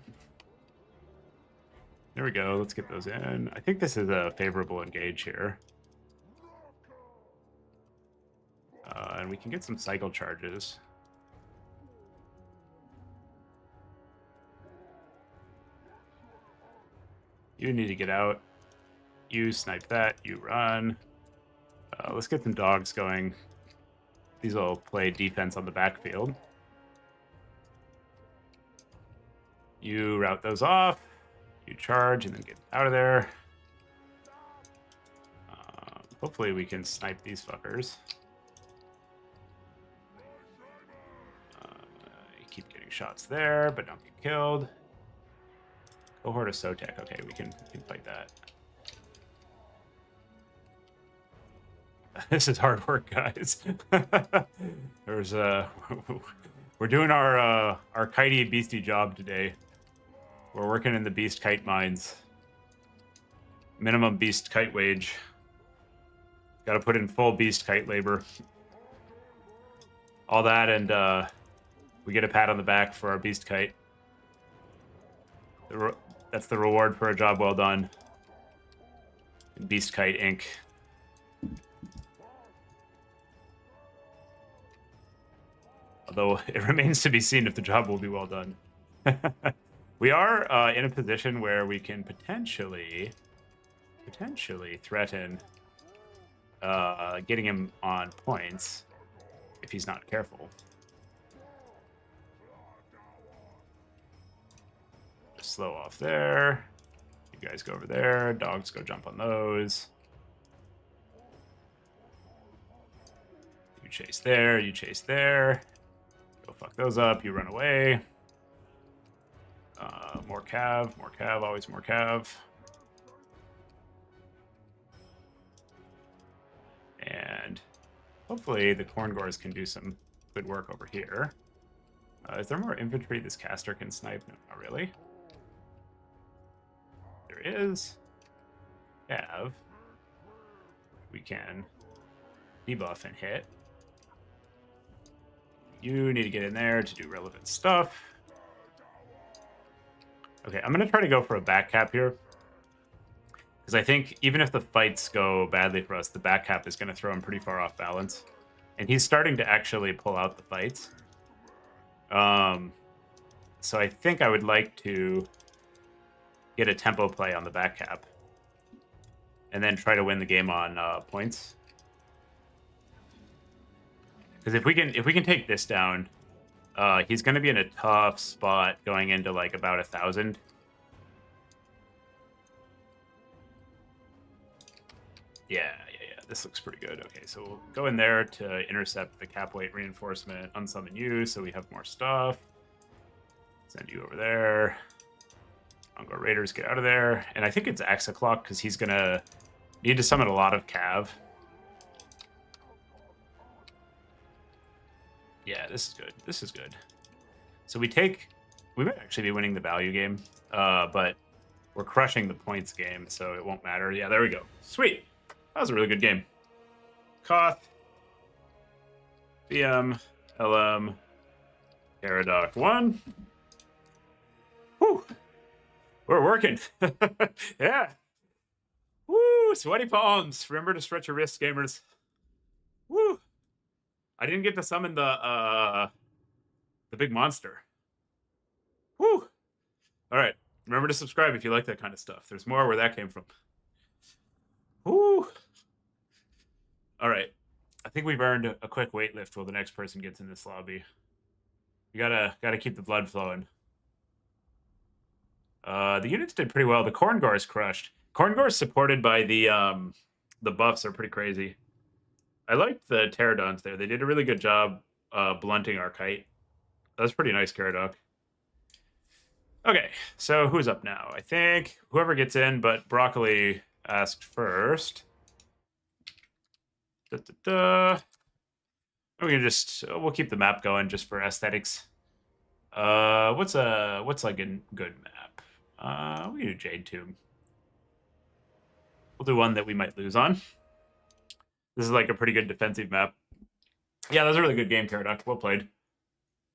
There we go. Let's get those in. I think this is a favorable engage here. And we can get some cycle charges. You need to get out. You snipe that. You run. Let's get some dogs going. These will play defense on the backfield. You route those off. You charge and then get out of there. Hopefully we can snipe these fuckers. You keep getting shots there, but don't get killed. Cohort of Sotek. Okay, we can fight that. This is hard work, guys. There's we're doing our kitey beastie job today. We're working in the beast kite mines. Minimum beast kite wage. Got to put in full beast kite labor. All that, and we get a pat on the back for our beast kite. That's the reward for a job well done. Beast Kite Inc. Although it remains to be seen if the job will be well done. We are in a position where we can potentially threaten getting him on points if he's not careful. Just slow off there. You guys go over there. Dogs go jump on those. You chase there. You chase there. Go fuck those up. You run away. More cav, always more cav. And hopefully the corn gores can do some good work over here. Is there more infantry this caster can snipe? No, not really. There is. Cav. We can debuff and hit. You need to get in there to do relevant stuff. Okay, I'm going to try to go for a back cap here. Because I think even if the fights go badly for us, the back cap is going to throw him pretty far off balance. And he's starting to actually pull out the fights. So I think I would like to get a tempo play on the back cap. And then try to win the game on points. Because if we can take this down, he's going to be in a tough spot going into like about 1,000. Yeah. This looks pretty good. Okay, so we'll go in there to intercept the cap weight reinforcement, unsummon you, so we have more stuff. Send you over there. Mongol Raiders, get out of there. And I think it's Axe O'Clock because he's going to need to summon a lot of cav. Yeah, this is good. This is good. So we might actually be winning the value game, but we're crushing the points game, so it won't matter. Yeah, there we go. Sweet. That was a really good game. Koth, BM, LM, Paradox 1. Whew. We're working. Yeah. Woo, sweaty palms. Remember to stretch your wrists, gamers. Woo. I didn't get to summon the big monster. Woo. All right. Remember to subscribe if you like that kind of stuff. There's more where that came from. Woo. All right. I think we've earned a quick weight lift while the next person gets in this lobby. You gotta keep the blood flowing. The units did pretty well. The corn gores crushed. Corn gores supported by the buffs are pretty crazy. I liked the pterodons there. They did a really good job blunting our kite. That's pretty nice, Caradoc. Okay, so who's up now? I think whoever gets in, but Broccoli asked first. We'll keep the map going just for aesthetics. What's like a good map? We can do Jade Tomb. We'll do one that we might lose on. This is like a pretty good defensive map. Yeah, that was a really good game, Caradoc. Well played.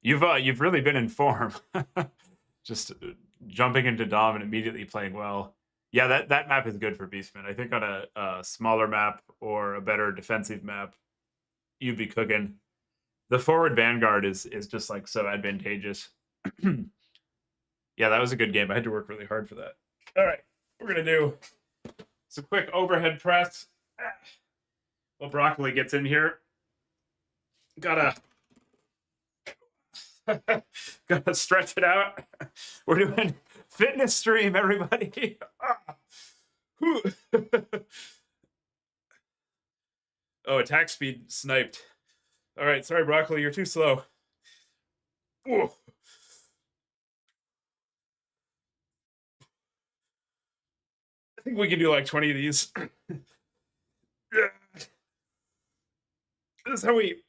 You've really been in form. Just jumping into Dom and immediately playing well. Yeah, that map is good for Beastmen. I think on a smaller map or a better defensive map, you'd be cooking. The forward Vanguard is just like so advantageous. Yeah, that was a good game. I had to work really hard for that. All right, we're gonna do some quick overhead press. Well, Broccoli gets in here. Gotta stretch it out. We're doing fitness stream, everybody. Oh, attack speed sniped. All right, sorry, Broccoli, you're too slow. Ooh. I think we can do like 20 of these. This is how we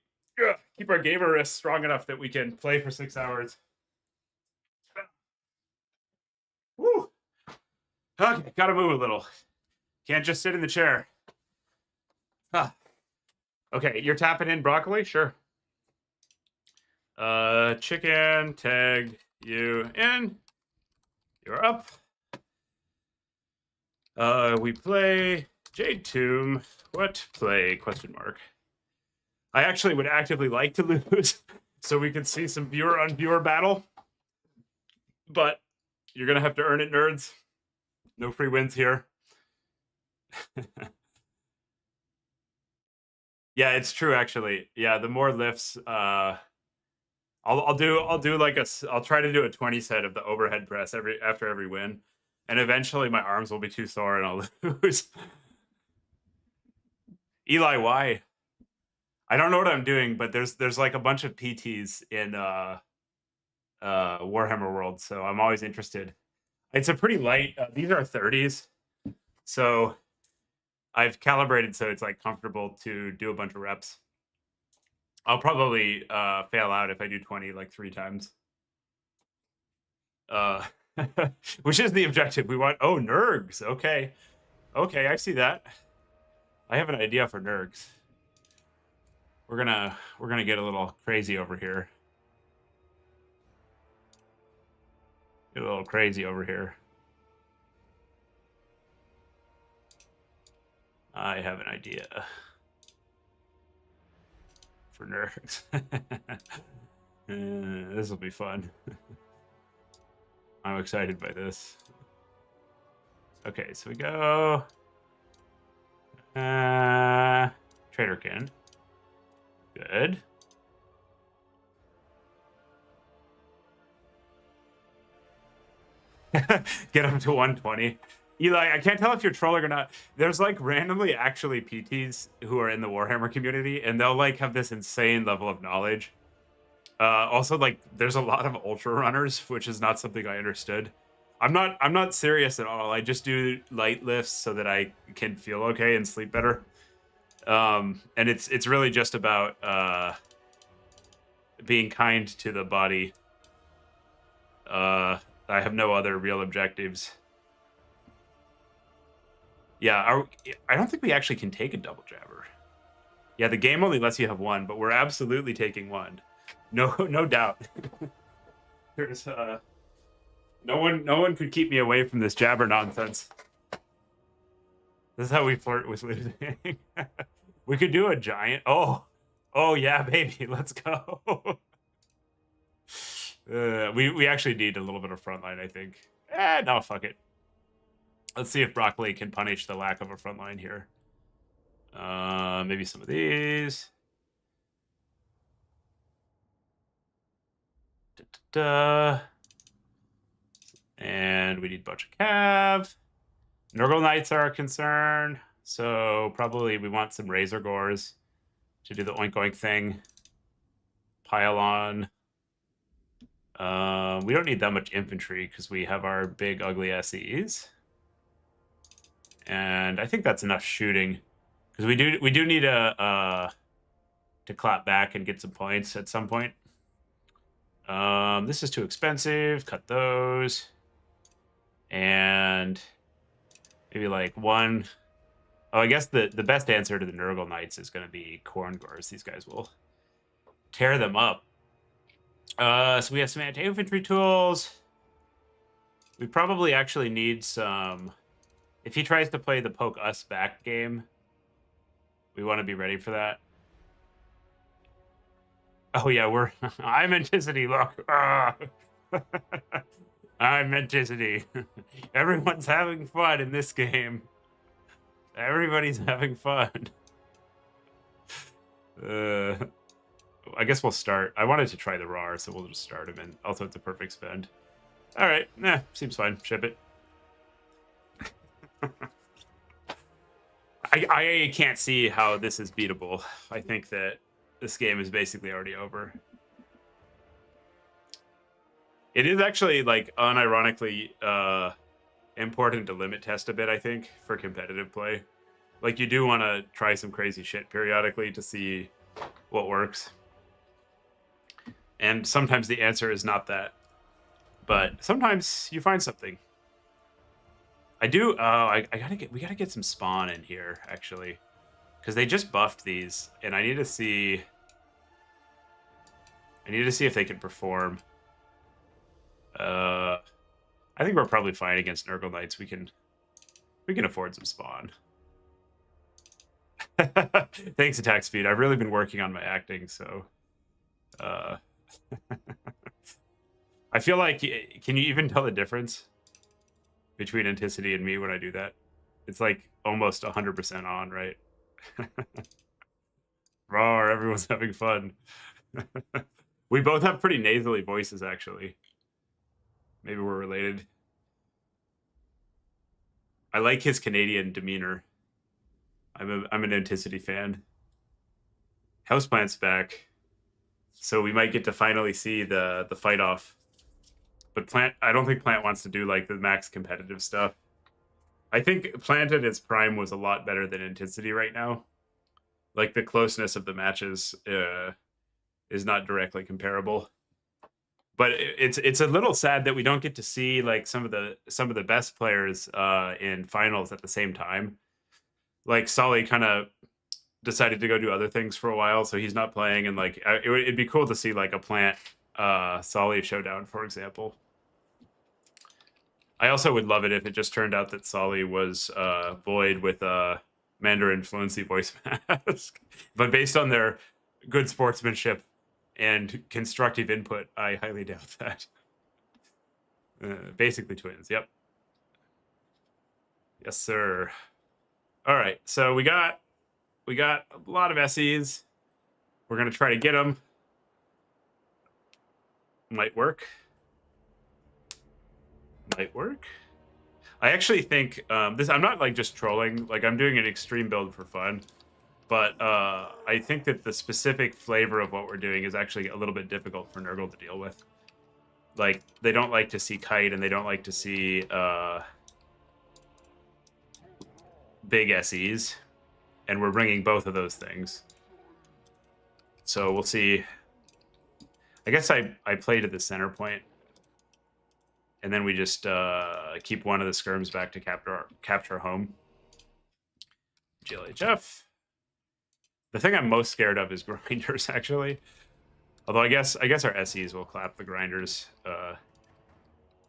keep our gamer wrists strong enough that we can play for 6 hours. Woo! Okay, gotta move a little. Can't just sit in the chair. Huh. Okay, you're tapping in Broccoli? Sure. Chicken, tagged you in. You're up. We play Jade Tomb. What play? Question mark. I actually would actively like to lose so we could see some viewer on viewer battle. But you're gonna have to earn it, nerds. No free wins here. Yeah, it's true actually. Yeah, the more lifts, I'll try to do a 20 set of the overhead press after every win, and eventually my arms will be too sore and I'll lose. Eli, why? I don't know what I'm doing, but there's like a bunch of PTs in Warhammer world, so I'm always interested. It's a pretty light. These are 30s, so I've calibrated so it's like comfortable to do a bunch of reps. I'll probably fail out if I do 20 like 3 times. Uh, which is the objective. We want nergs. Okay, okay, I see that. I have an idea for nergs. We're gonna get a little crazy over here. Get a little crazy over here. I have an idea for nerds. This will be fun. I'm excited by this. Okay, so we go. Traderkin. Good. Get up to 120. Eli, I can't tell if you're trolling or not. There's like randomly actually PTs who are in the Warhammer community, and they'll like have this insane level of knowledge. Also, like, there's a lot of ultra runners, which is not something I understood. I'm not serious at all. I just do light lifts so that I can feel okay and sleep better. And it's really just about being kind to the body. I have no other real objectives. Yeah, I don't think we actually can take a double jabber. Yeah, the game only lets you have one, but we're absolutely taking one. No doubt. There's no one could keep me away from this jabber nonsense. This is how we flirt with losing. We could do a giant. Oh yeah, baby, let's go. We actually need a little bit of frontline, I think. No, fuck it. Let's see if Broccoli can punish the lack of a frontline here. Maybe some of these. And we need a bunch of cav. Nurgle Knights are a concern, so probably we want some Razor Gores to do the oink oink thing. Pile on. We don't need that much infantry because we have our big ugly SEs. And I think that's enough shooting because we do need to clap back and get some points at some point. This is too expensive. Cut those. And maybe like one. Oh, I guess the best answer to the Nurgle Knights is going to be Corn Gores. These guys will tear them up. So we have some anti-infantry tools. We probably actually need some. If he tries to play the poke us back game, we want to be ready for that. Oh yeah, I'm Anticity, look. I'm Anticity. Everyone's having fun in this game. Everybody's having fun. I guess we'll start. I wanted to try the RAR, so we'll just start him in. Also, it's a perfect spend. All right, seems fine. Ship it. I can't see how this is beatable. I think that this game is basically already over. It is actually, like, unironically important to limit test a bit, I think, for competitive play. Like, you do want to try some crazy shit periodically to see what works. And sometimes the answer is not that. But sometimes you find something. I do. We gotta get some spawn in here, actually, because they just buffed these, and I need to see. I need to see if they can perform. I think we're probably fine against Nurgle Knights. We can afford some spawn. Thanks, attack speed. I've really been working on my acting, so. I feel like, can you even tell the difference between Anticity and me when I do that? It's like almost 100% on, right? Roar, everyone's having fun. We both have pretty nasally voices, actually. Maybe we're related. I like his Canadian demeanor. I'm an Anticity fan. Houseplant's back, so we might get to finally see the fight off But I don't think Plant wants to do like the max competitive stuff. I think Plant at its prime was a lot better than Intensity right now. Like the closeness of the matches is not directly comparable. But it's a little sad that we don't get to see like some of the best players in finals at the same time. Like Solly kind of decided to go do other things for a while, so he's not playing. And like it'd be cool to see like a Plant Solly showdown, for example. I also would love it if it just turned out that Solly was Void with Mandarin Fluency voice mask. But based on their good sportsmanship and constructive input, I highly doubt that. Basically twins, yep. Yes, sir. All right, so we got a lot of SEs. We're gonna try to get them. Might work. Might work. I actually think this. I'm not like just trolling. Like I'm doing an extreme build for fun, but I think that the specific flavor of what we're doing is actually a little bit difficult for Nurgle to deal with. Like they don't like to see kite, and they don't like to see big SEs, and we're bringing both of those things. So we'll see. I guess I play to the center point, and then we just keep one of the skirms back to capture home. GLHF. The thing I'm most scared of is grinders, actually. Although I guess our SEs will clap the grinders.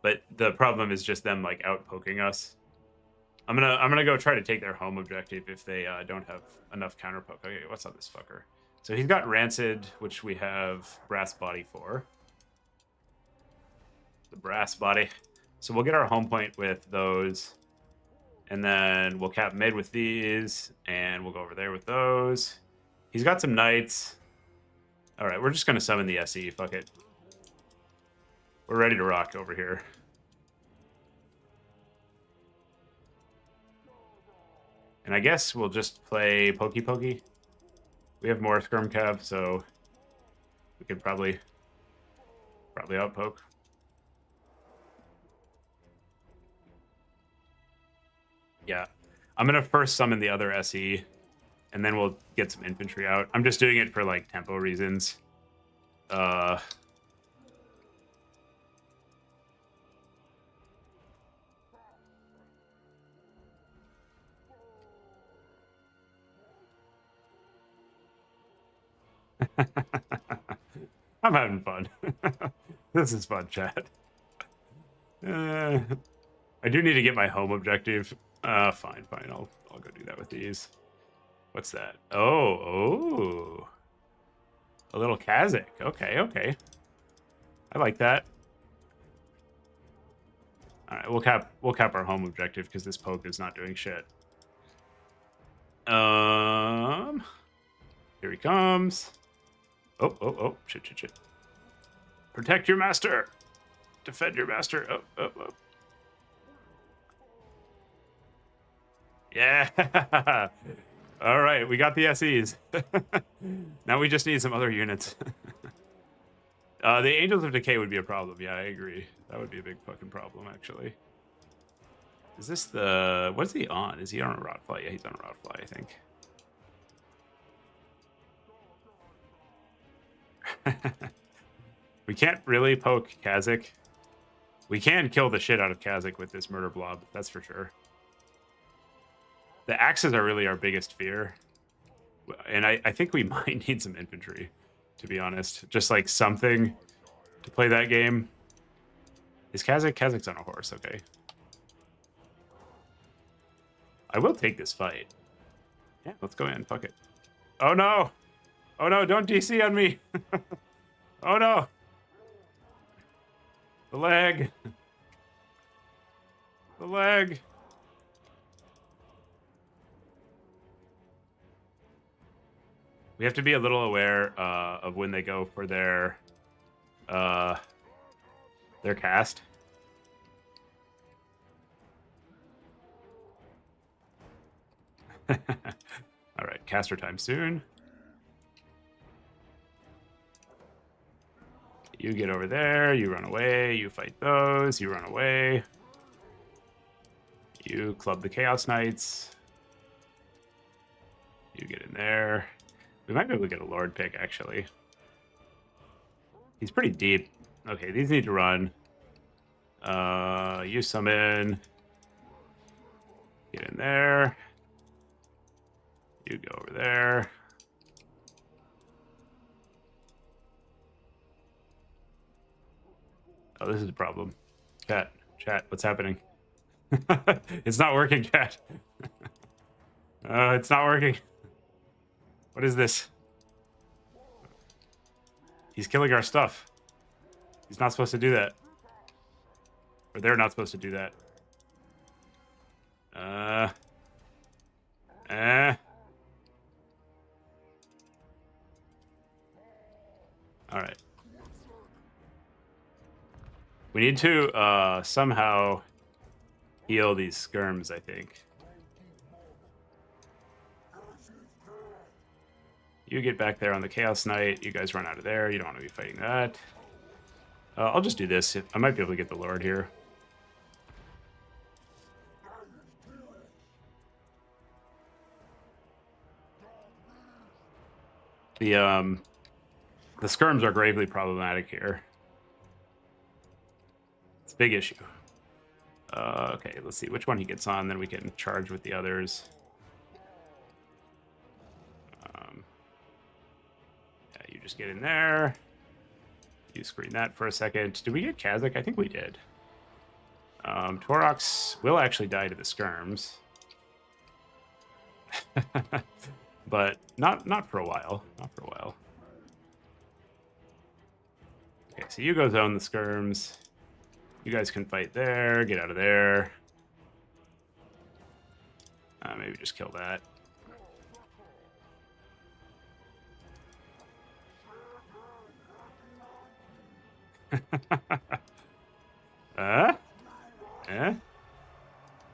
But the problem is just them like out poking us. I'm gonna go try to take their home objective if they don't have enough counter poke. Okay, what's on this fucker? So he's got Rancid, which we have Brass Body for. The Brass Body. So we'll get our home point with those. And then we'll cap mid with these. And we'll go over there with those. He's got some Knights. Alright, we're just going to summon the SE. Fuck it. We're ready to rock over here. And I guess we'll just play Pokey Pokey. We have more Skirm Cav, so we could probably outpoke. Yeah. I'm going to first summon the other SE, and then we'll get some infantry out. I'm just doing it for, like, tempo reasons. I'm having fun. This is fun, chat. I do need to get my home objective. Fine. I'll go do that with these. What's that? Oh. A little Kazakh. Okay. I like that. All right, we'll cap our home objective because this poke is not doing shit. Here he comes. Oh. Shit. Protect your master. Defend your master. Oh. Yeah. All right, we got the SEs. Now we just need some other units. The Angels of Decay would be a problem. Yeah, I agree. That would be a big fucking problem, actually. Is this the... What's he on? Is he on a Rotfly? Yeah, he's on a Rotfly, I think. We can't really poke Kazakh. We can kill the shit out of Kazakh with this Murder Blob, that's for sure. The axes are really our biggest fear. And I think we might need some infantry, to be honest. Just like something to play that game. Is Kazakh? Kazakh's on a horse, okay. I will take this fight. Yeah, let's go in. Fuck it. Oh no! Oh no, don't DC on me! Oh no! The leg! The leg! We have to be a little aware of when they go for their cast. All right, caster time soon. Get You get over there. You run away. You fight those. You run away. You club the Chaos Knights. You get in there. We might be able to get a Lord pick, actually. He's pretty deep. Okay, these need to run. You summon. Get in there. You go over there. Oh, this is a problem. Chat, what's happening? It's not working, chat. It's not working. What is this? He's killing our stuff. He's not supposed to do that. Or they're not supposed to do that. All right. We need to somehow heal these skirms, I think. You get back there on the Chaos Knight. You guys run out of there. You don't want to be fighting that. I'll just do this. I might be able to get the Lord here. The skirms are gravely problematic here. It's a big issue. Okay, let's see which one he gets on, then we can charge with the others. Yeah, you just get in there. You screen that for a second. Did we get Kazakh? I think we did. Torox will actually die to the skirms. But not for a while. Not for a while. Okay, so you go zone the skirms. You guys can fight there. Get out of there. Maybe just kill that.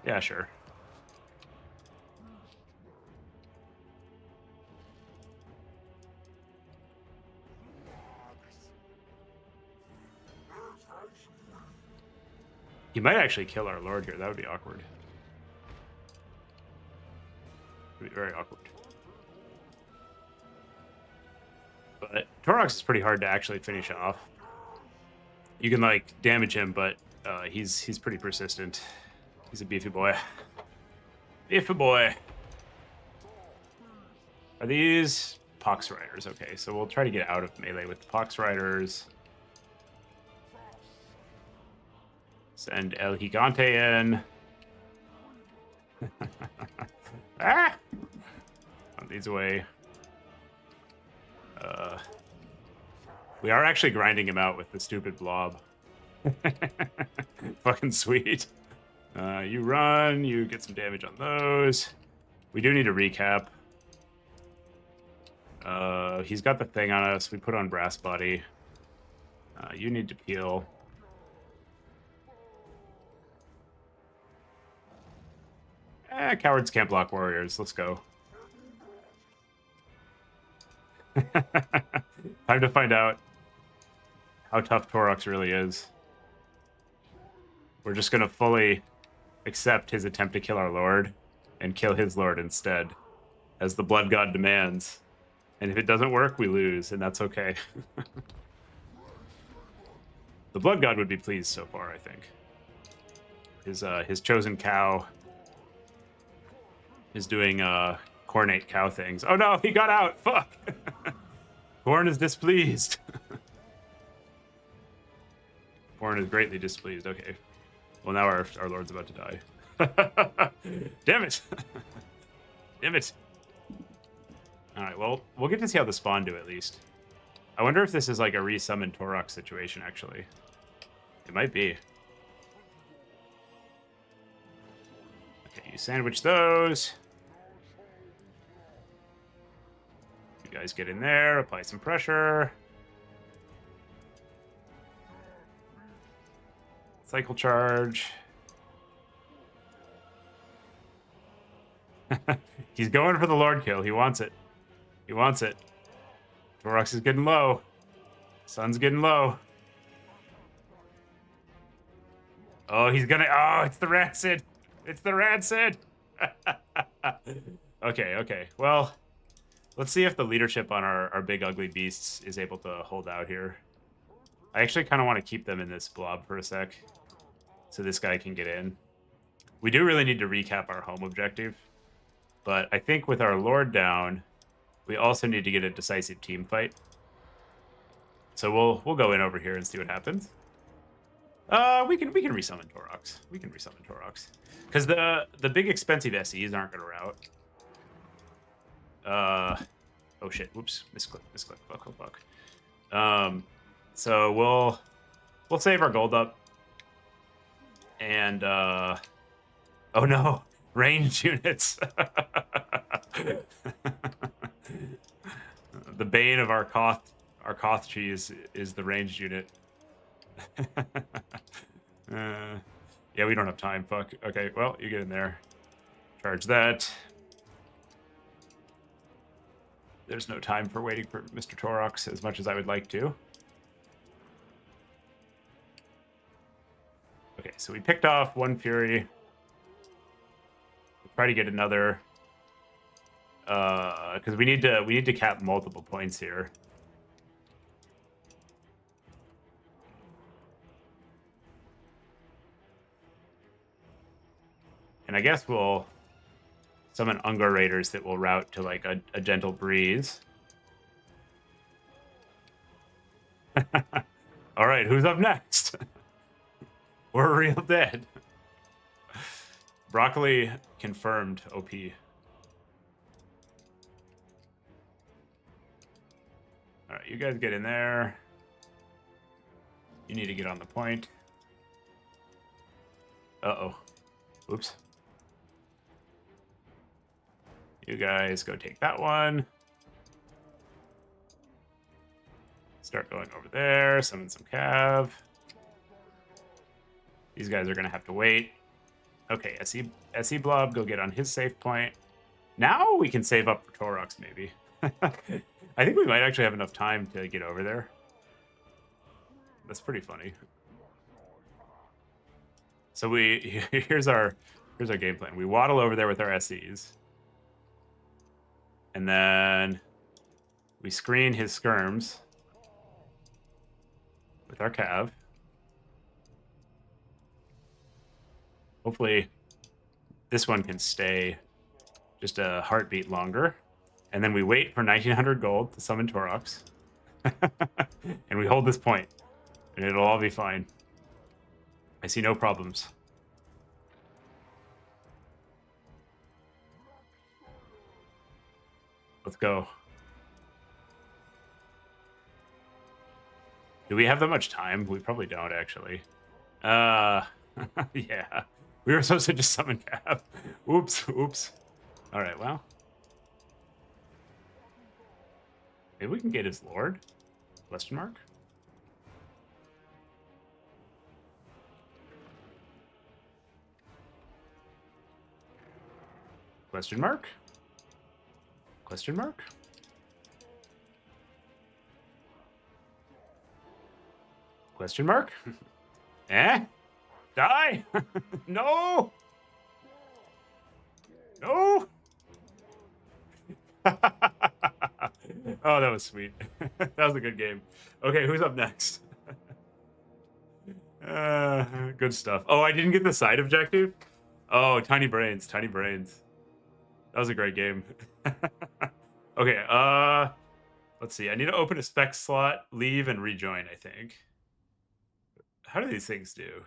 Yeah, sure. He might actually kill our Lord here. That would be awkward. It would be very awkward. But Torox is pretty hard to actually finish off. You can, like, damage him, but he's pretty persistent. He's a beefy boy. Beefy boy. Are these Pox Riders? Okay, so we'll try to get out of melee with the Pox Riders. Send El Gigante in. Ah! On these away. We are actually grinding him out with the stupid blob. Fucking sweet. You run, you get some damage on those. We do need a recap. He's got the thing on us. We put on Brass Body. You need to peel. Cowards can't block warriors. Let's go. Time to find out how tough Torox really is. We're just going to fully accept his attempt to kill our Lord and kill his Lord instead, as the Blood God demands. And if it doesn't work, we lose, and that's okay. The Blood God would be pleased so far, I think. His chosen cow is doing cornate cow things. Oh no, he got out! Fuck! Corn is displeased. Corn is greatly displeased. Okay. Well, now our Lord's about to die. Damn it! Damn it! Alright, well, we'll get to see how the spawn do at least. I wonder if this is like a resummon Torox situation, actually. It might be. Okay, you sandwich those. You guys get in there, apply some pressure. Cycle charge. He's going for the Lord kill. He wants it. He wants it. Torox is getting low. Sun's getting low. Oh, he's gonna. Oh, it's the rancid. It's the rancid. Okay, okay. Well, let's see if the leadership on our big ugly beasts is able to hold out here. I actually kind of want to keep them in this blob for a sec, so this guy can get in. We do really need to recap our home objective, but I think with our lord down, we also need to get a decisive team fight. So we'll go in over here and see what happens. We can resummon Torox. We can resummon Torox. Because the big expensive SEs aren't gonna rout. Oh shit, whoops. Misclick. Fuck, fuck. So we'll save our gold up. And oh no, ranged units. The bane of our Koth cheese is the ranged unit. Yeah, we don't have time. Fuck. Okay, well, you get in there. Charge that. There's no time for waiting for Mr. Torox as much as I would like to. Okay, so we picked off one Fury. We'll try to get another. Because we need to cap multiple points here. And I guess we'll summon Ungar Raiders that will route to like a gentle breeze. All right, who's up next? We're real dead. Broccoli confirmed OP. All right, you guys get in there. You need to get on the point. Uh-oh. Oops. You guys go take that one. Start going over there. Summon some cav. These guys are going to have to wait. Okay, SE Blob, go get on his safe point. Now we can save up for Torox, maybe. I think we might actually have enough time to get over there. That's pretty funny. So here's our game plan. We waddle over there with our SEs. And then we screen his skirms with our cav. Hopefully this one can stay just a heartbeat longer. And then we wait for 1900 gold to summon Torox. And we hold this point. And it'll all be fine. I see no problems. Let's go. Do we have that much time? We probably don't, actually. Yeah. We were supposed to just summon Cap. Oops. All right, well. Maybe we can get his lord? Question mark? Question mark? Question mark? Question mark? Eh? Die! No! No! Oh, that was sweet. That was a good game. Okay, who's up next? Good stuff. Oh, I didn't get the side objective? Oh, tiny brains. That was a great game. Okay, let's see. I need to open a spec slot, leave, and rejoin, I think. How do these things do?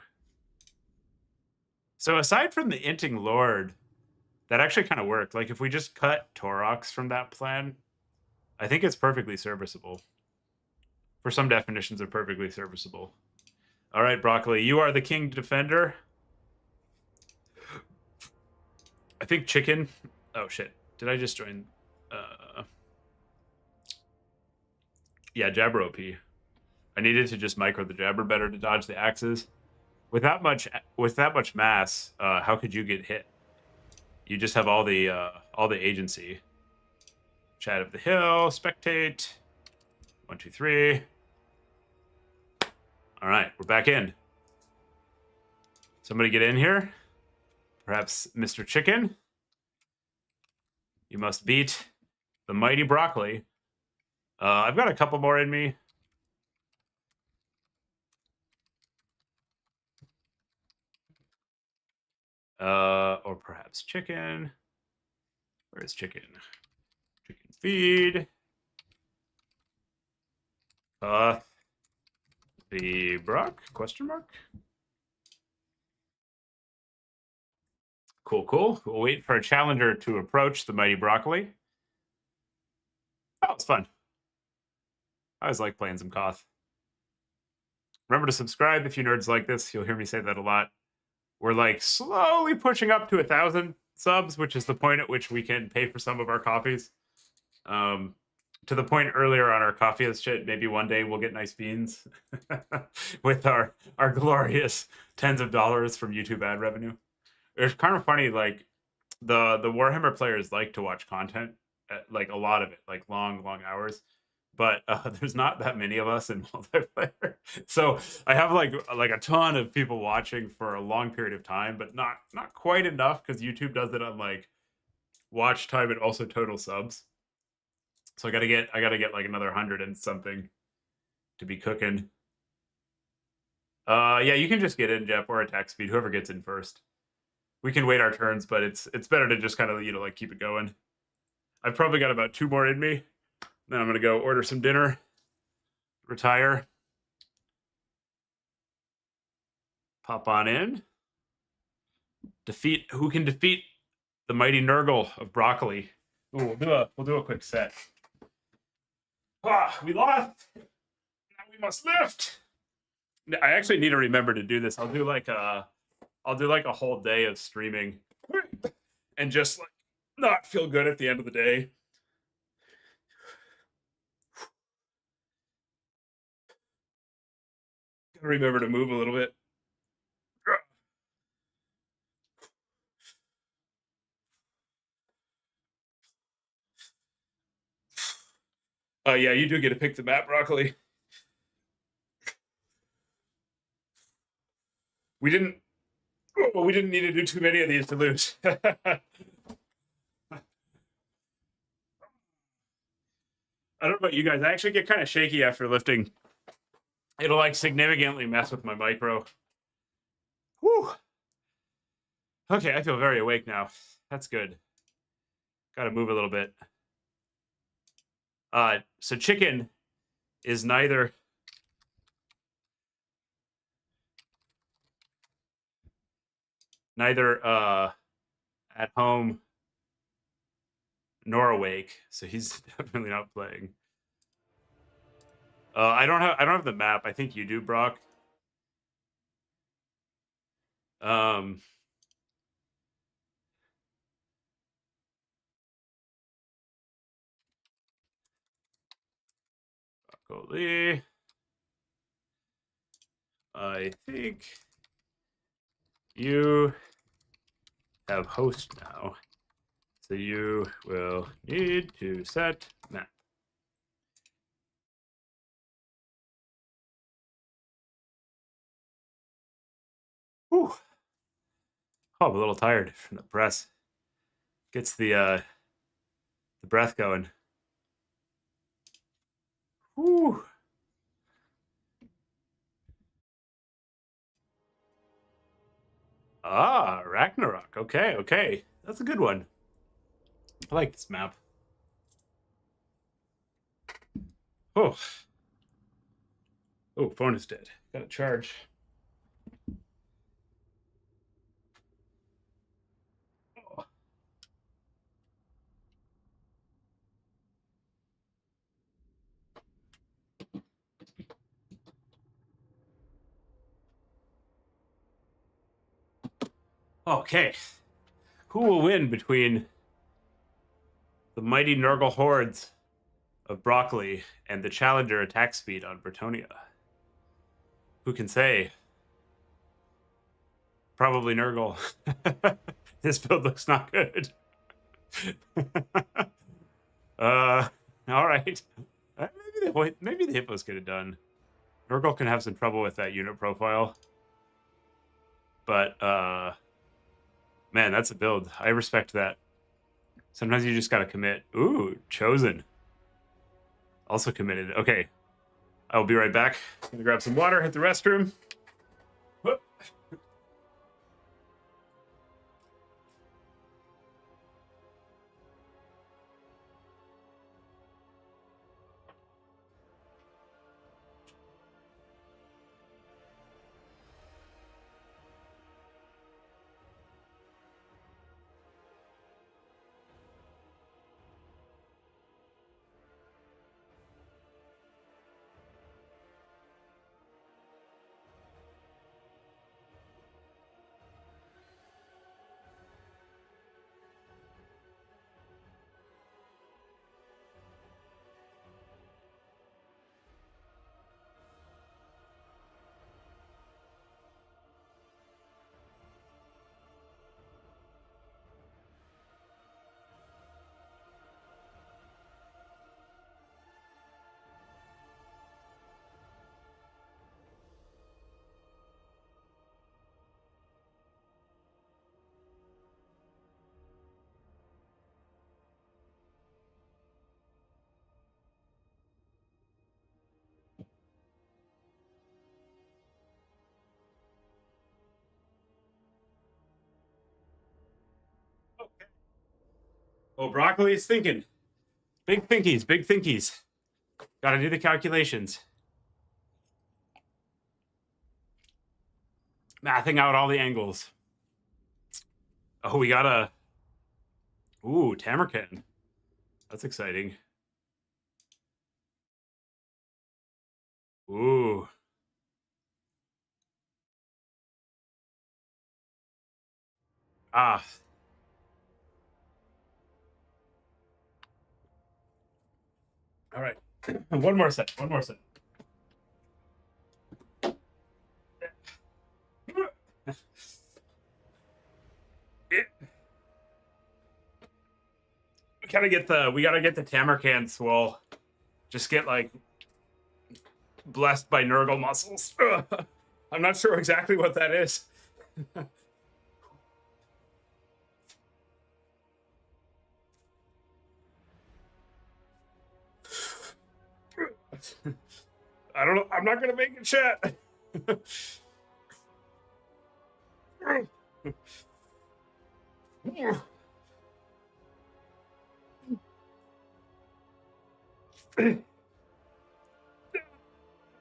So aside from the inting lord, that actually kind of worked. Like if we just cut Torox from that plan, I think it's perfectly serviceable. For some definitions of perfectly serviceable. All right, Broccoli, you are the king defender. I think chicken. Oh shit! Did I just join? Yeah, Jabber OP. I needed to just micro the Jabber better to dodge the axes. With that much mass, how could you get hit? You just have all the agency. Chat of the hill, spectate. 1, 2, 3. All right, we're back in. Somebody get in here. Perhaps Mr. Chicken. You must beat the mighty broccoli. I've got a couple more in me. Or perhaps chicken. Where is chicken? Chicken feed. The Brock? Question mark? Cool, cool. We'll wait for a challenger to approach the mighty broccoli. Oh, it's fun. I always like playing some Koth. Remember to subscribe if you nerds like this. You'll hear me say that a lot. We're like slowly pushing up to 1,000 subs, which is the point at which we can pay for some of our coffees. To the point earlier on our coffee shit, maybe one day we'll get nice beans with our glorious tens of dollars from YouTube ad revenue. It's kind of funny, like the Warhammer players like to watch content, like a lot of it, like long hours. But there's not that many of us in multiplayer, so I have like a ton of people watching for a long period of time, but not quite enough because YouTube does it on like watch time and also total subs. So I gotta get like another 100 and something to be cooking. Yeah, you can just get in, Jeff, or attack speed, whoever gets in first. We can wait our turns, but it's better to just kind of, like keep it going. I've probably got about 2 more in me. Then I'm gonna go order some dinner, retire, pop on in. Who can defeat the mighty Nurgle of broccoli? Ooh, we'll do a quick set. We lost. Now we must lift. I actually need to remember to do this. I'll do like a whole day of streaming and just like not feel good at the end of the day. Gotta remember to move a little bit. Yeah, you do get to pick the map, broccoli. We didn't need to do too many of these to lose. I don't know about you guys. I actually get kind of shaky after lifting. It'll like significantly mess with my micro. Whew. Okay, I feel very awake now. That's good. Gotta move a little bit. So chicken is neither at home nor awake, so he's definitely not playing. I don't have the map. I think you do, Brock. Broccoli. I think you have host now, so you will need to set map. Whew. Oh, I'm a little tired from the press. Gets the breath going. Whew. Ah, Ragnarok. Okay. That's a good one. I like this map. Oh, phone is dead. Gotta charge. Okay. Who will win between the mighty Nurgle hordes of broccoli and the challenger attack speed on Bretonia? Who can say? Probably Nurgle. This build looks not good. All right. Maybe the hippos get it done. Nurgle can have some trouble with that unit profile. But man, that's a build. I respect that. Sometimes you just gotta commit. Ooh, chosen. Also committed. Okay. I will be right back. Gonna grab some water, hit the restroom. Whoop. Oh, broccoli is thinking. Big thinkies, big thinkies. Gotta do the calculations. Mathing out all the angles. Oh, we got a... Ooh, Tamercan. That's exciting. Ooh. Ah. All right. One more set. One more set. We gotta get the Tamercan swole. Just get like blessed by Nurgle muscles. I'm not sure exactly what that is. I don't know. I'm not gonna make it, chat.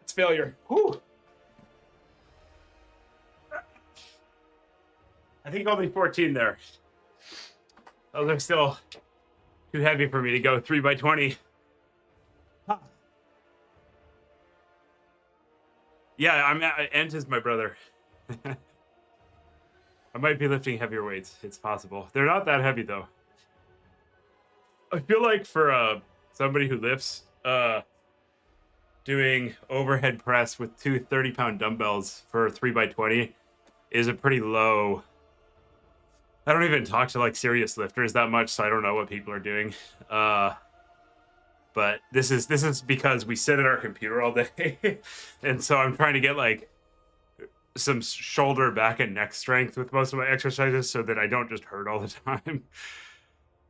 It's failure. Whew. I think only 14 there. Those are still too heavy for me to go 3x20. Huh. Yeah, Ent is my brother. I might be lifting heavier weights. It's possible. They're not that heavy though. I feel like for somebody who lifts, doing overhead press with two 30-pound dumbbells for 3x20 is a pretty low. I don't even talk to like serious lifters that much, so I don't know what people are doing. But this is because we sit at our computer all day, and so I'm trying to get like some shoulder, back, and neck strength with most of my exercises, so that I don't just hurt all the time.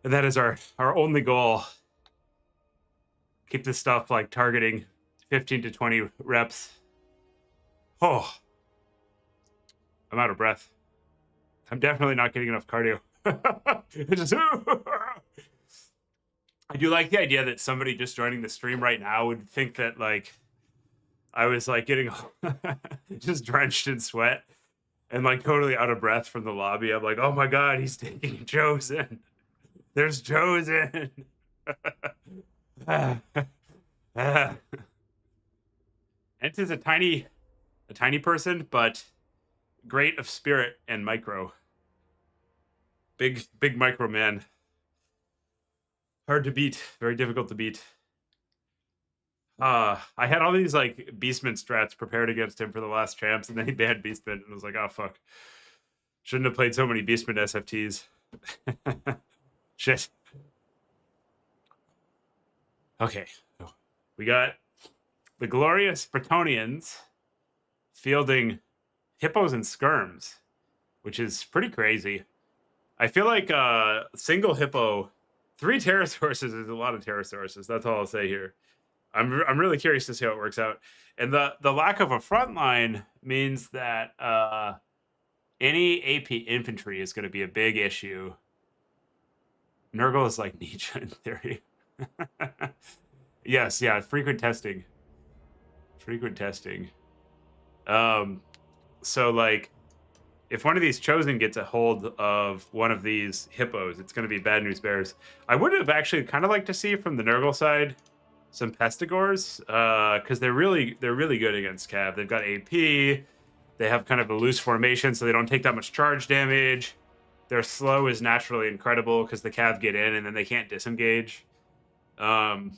And that is our only goal. Keep this stuff like targeting 15 to 20 reps. Oh, I'm out of breath. I'm definitely not getting enough cardio. Just, I do like the idea that somebody just joining the stream right now would think that like I was like getting just drenched in sweat and like totally out of breath from the lobby. I'm like, oh my god, he's taking Chosen. There's Chosen. Ent is a tiny person, but great of spirit and micro. Big micro man. Hard to beat. Very difficult to beat. I had all these like beastmen strats prepared against him for the last champs, and then he banned beastmen, and I was like, oh fuck. Shouldn't have played so many beastmen SFTs. Shit. Okay. We got the glorious Bretonians fielding hippos and skirms. which is pretty crazy. I feel like single hippo, 3 pterosaurus is a lot of pterosauruses. That's all I'll say here. I'm really curious to see how it works out. And the lack of a front line means that any AP infantry is going to be a big issue. Nurgle is like Nietzsche in theory. Yes, yeah, frequent testing. Frequent testing. So like if one of these chosen gets a hold of one of these hippos, it's going to be bad news bears. I would have actually kind of liked to see from the Nurgle side some pestigores, because they're really good against Cav. They've got AP. They have kind of a loose formation, so they don't take that much charge damage. Their slow is naturally incredible because the Cav get in and then they can't disengage. One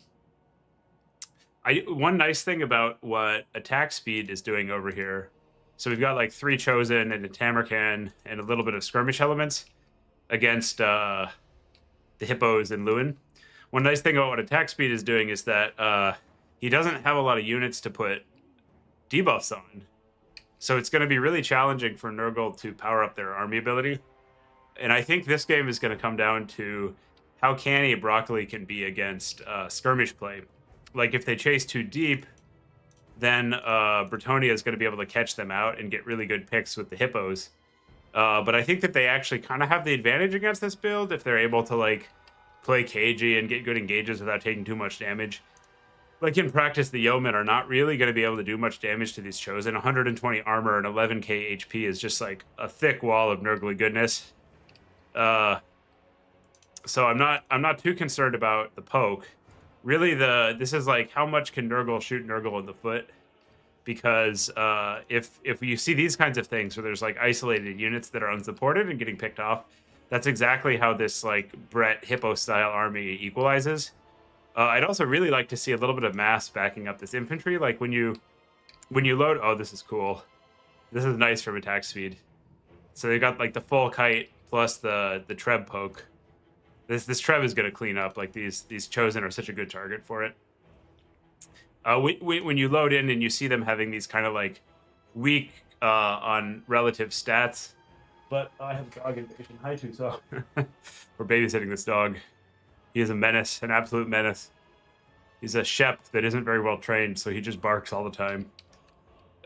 nice thing about what attack speed is doing over here. So we've got like 3 chosen and a Tamarkan and a little bit of skirmish elements against the hippos and Lewin. One nice thing about what attack speed is doing is that he doesn't have a lot of units to put debuffs on. So it's going to be really challenging for Nurgle to power up their army ability. And I think this game is going to come down to how canny Broccoli can be against skirmish play. Like if they chase too deep, then Bretonia is going to be able to catch them out and get really good picks with the hippos. But I think that they actually kind of have the advantage against this build if they're able to like play cagey and get good engages without taking too much damage. Like in practice, the yeomen are not really going to be able to do much damage to these chosen. 120 armor and 11k HP is just like a thick wall of Nurgly goodness. So I'm not too concerned about the poke. Really, this is like how much can Nurgle shoot Nurgle in the foot? Because if you see these kinds of things where there's like isolated units that are unsupported and getting picked off, that's exactly how this like Brett Hippo style army equalizes. I'd also really like to see a little bit of mass backing up this infantry. Like when you load, oh, this is cool. This is nice from attack speed. So they got like the full kite plus the Treb poke. This Treb is going to clean up. Like these chosen are such a good target for it. When you load in and you see them having these kind of like weak on relative stats, but I have a dog invasion. Hi, so we're babysitting this dog. He is a menace, an absolute menace. He's a Shep that isn't very well trained, so he just barks all the time.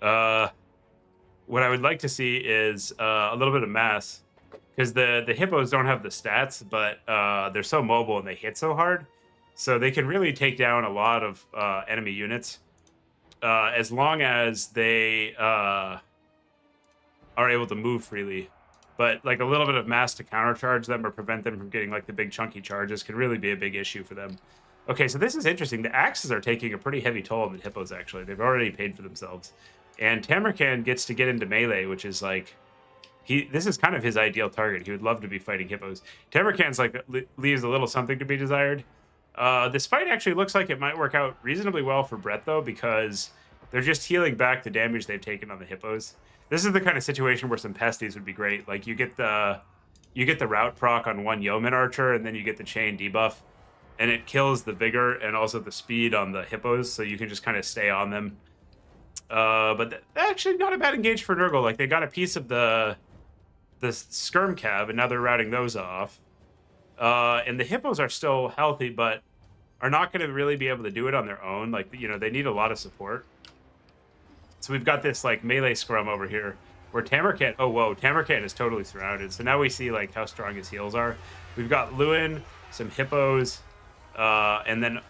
What I would like to see is a little bit of mass, because the hippos don't have the stats, but they're so mobile and they hit so hard, so they can really take down a lot of enemy units as long as they are able to move freely. But like a little bit of mass to countercharge them or prevent them from getting like the big chunky charges can really be a big issue for them. Okay, so this is interesting. The axes are taking a pretty heavy toll on the hippos, actually. They've already paid for themselves. And Tamarkan gets to get into melee, which is like... this is kind of his ideal target. He would love to be fighting hippos. Tamarkan's like leaves a little something to be desired. This fight actually looks like it might work out reasonably well for Brett, though, because they're just healing back the damage they've taken on the hippos. This is the kind of situation where some pesties would be great. Like you get the route proc on one yeoman archer, and then you get the chain debuff, and it kills the vigor and also the speed on the hippos, so you can just kind of stay on them. But actually not a bad engage for Nurgle. Like they got a piece of the skirm cab, and now they're routing those off. And the hippos are still healthy, but are not going to really be able to do it on their own. Like, you know, they need a lot of support. So we've got this like melee scrum over here where Tamarkan, oh whoa, Tamarkan is totally surrounded. So now we see like how strong his heals are. We've got Lewin, some hippos, and then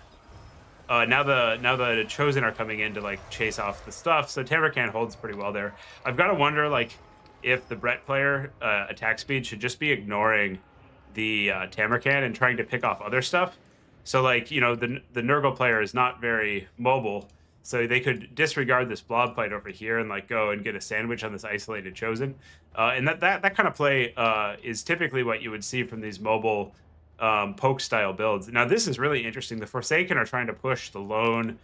now the chosen are coming in to like chase off the stuff. So Tamarkan holds pretty well there. I've got to wonder like if the Brett player attack speed should just be ignoring the Tamarkan and trying to pick off other stuff. So like, you know, the Nurgle player is not very mobile. So they could disregard this blob fight over here and like go and get a sandwich on this isolated chosen. And that kind of play is typically what you would see from these mobile poke style builds. Now this is really interesting. The Forsaken are trying to push the lone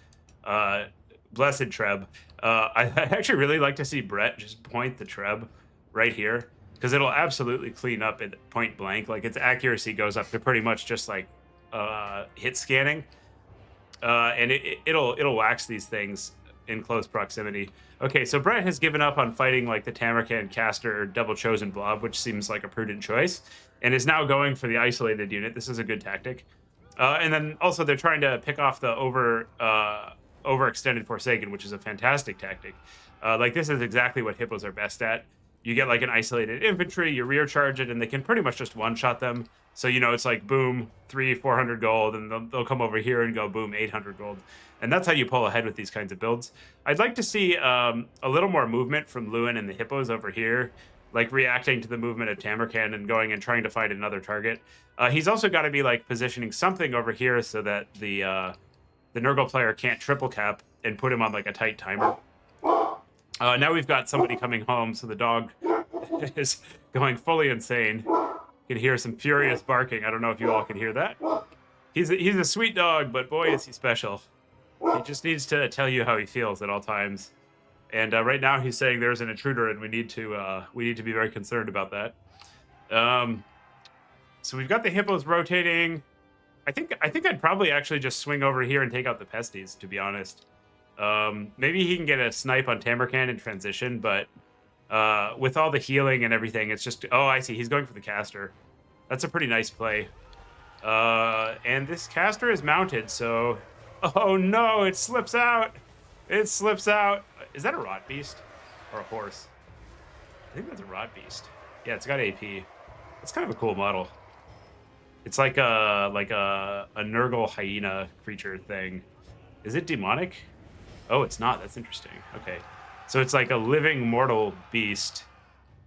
Blessed Treb. I actually really like to see Brett just point the Treb right here, because it'll absolutely clean up at point blank. Like its accuracy goes up to pretty much just like hit scanning. And it'll wax these things. in close proximity. Okay, so Brett has given up on fighting like the Tamarkan caster double chosen blob, which seems like a prudent choice, and is now going for the isolated unit. This is a good tactic. And then also they're trying to pick off the overextended Forsaken, which is a fantastic tactic. Like this is exactly what hippos are best at. You get like an isolated infantry, you rear charge it, and they can pretty much just one-shot them. So, you know, it's like boom, 400 gold, and they'll come over here and go boom, 800 gold. And that's how you pull ahead with these kinds of builds. I'd like to see a little more movement from Lewin and the hippos over here, like reacting to the movement of Tamarkan and going and trying to find another target. He's also got to be like positioning something over here so that the Nurgle player can't triple cap and put him on like a tight timer. Now we've got somebody coming home, so the dog is going fully insane. You can hear some furious barking. I don't know if you all can hear that. He's a sweet dog, but boy, is he special. He just needs to tell you how he feels at all times. And right now he's saying there's an intruder, and we need to be very concerned about that. So we've got the hippos rotating. I think I'd probably actually just swing over here and take out the pesties, to be honest. Maybe he can get a snipe on Tamarkan in transition, but with all the healing and everything, it's just... Oh, I see. He's going for the caster. That's a pretty nice play. And this caster is mounted, so... Oh, no! It slips out! It slips out! Is that a rot beast? Or a horse? I think that's a rot beast. Yeah, it's got AP. It's kind of a cool model. It's like a Nurgle hyena creature thing. Is it demonic? Oh, it's not. That's interesting. Okay. So it's like a living mortal beast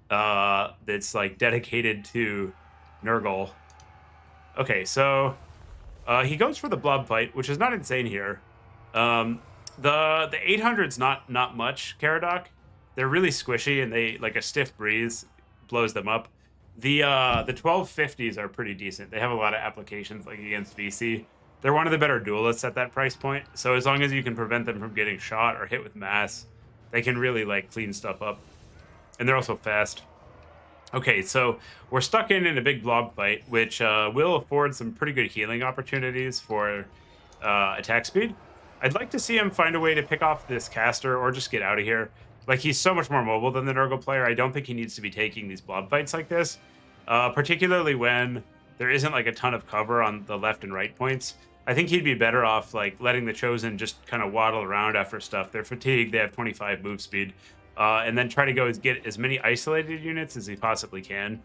that's like dedicated to Nurgle. Okay, so he goes for the blob fight, which is not insane here. The 800's not much, Caradoc. They're really squishy, and they like a stiff breeze blows them up. The 1250s are pretty decent. They have a lot of applications like against VC. They're one of the better duelists at that price point. So as long as you can prevent them from getting shot or hit with mass, they can really like clean stuff up. And they're also fast. Okay, so we're stuck in a big blob fight, which will afford some pretty good healing opportunities for attack speed. I'd like to see him find a way to pick off this caster or just get out of here. Like, he's so much more mobile than the Nurgle player. I don't think he needs to be taking these blob fights like this, particularly when there isn't like a ton of cover on the left and right points. I think he'd be better off like letting the Chosen just kind of waddle around after stuff. They're fatigued. They have 25 move speed. And then try to get as many isolated units as he possibly can.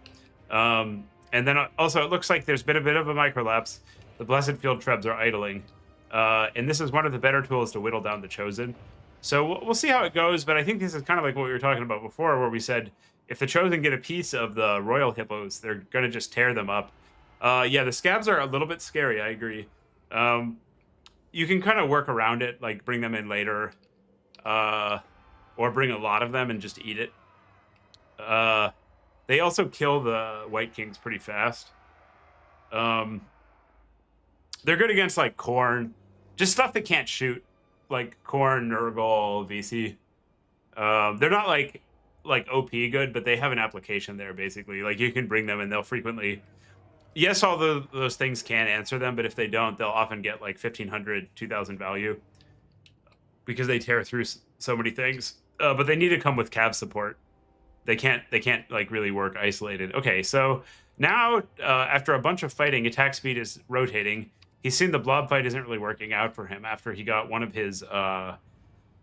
And then also it looks like there's been a bit of a microlapse. The Blessed Field Trebs are idling. And this is one of the better tools to whittle down the Chosen. So we'll see how it goes, but I think this is kind of like what we were talking about before, where we said if the Chosen get a piece of the Royal Hippos, they're going to just tear them up. Yeah, the scabs are a little bit scary, I agree. You can kind of work around it, like bring them in later, or bring a lot of them and just eat it. They also kill the White Kings pretty fast. They're good against like Khorne, just stuff that can't shoot, like Khorne, Nurgle, VC. They're not like OP good, but they have an application there basically. Like you can bring them and they'll frequently... Yes, all those things can answer them, but if they don't, they'll often get like 1,500, 2,000 value because they tear through so many things. But they need to come with cav support. They can't like really work isolated. Okay, so now after a bunch of fighting, attack speed is rotating. He's seen the blob fight isn't really working out for him after he got one of his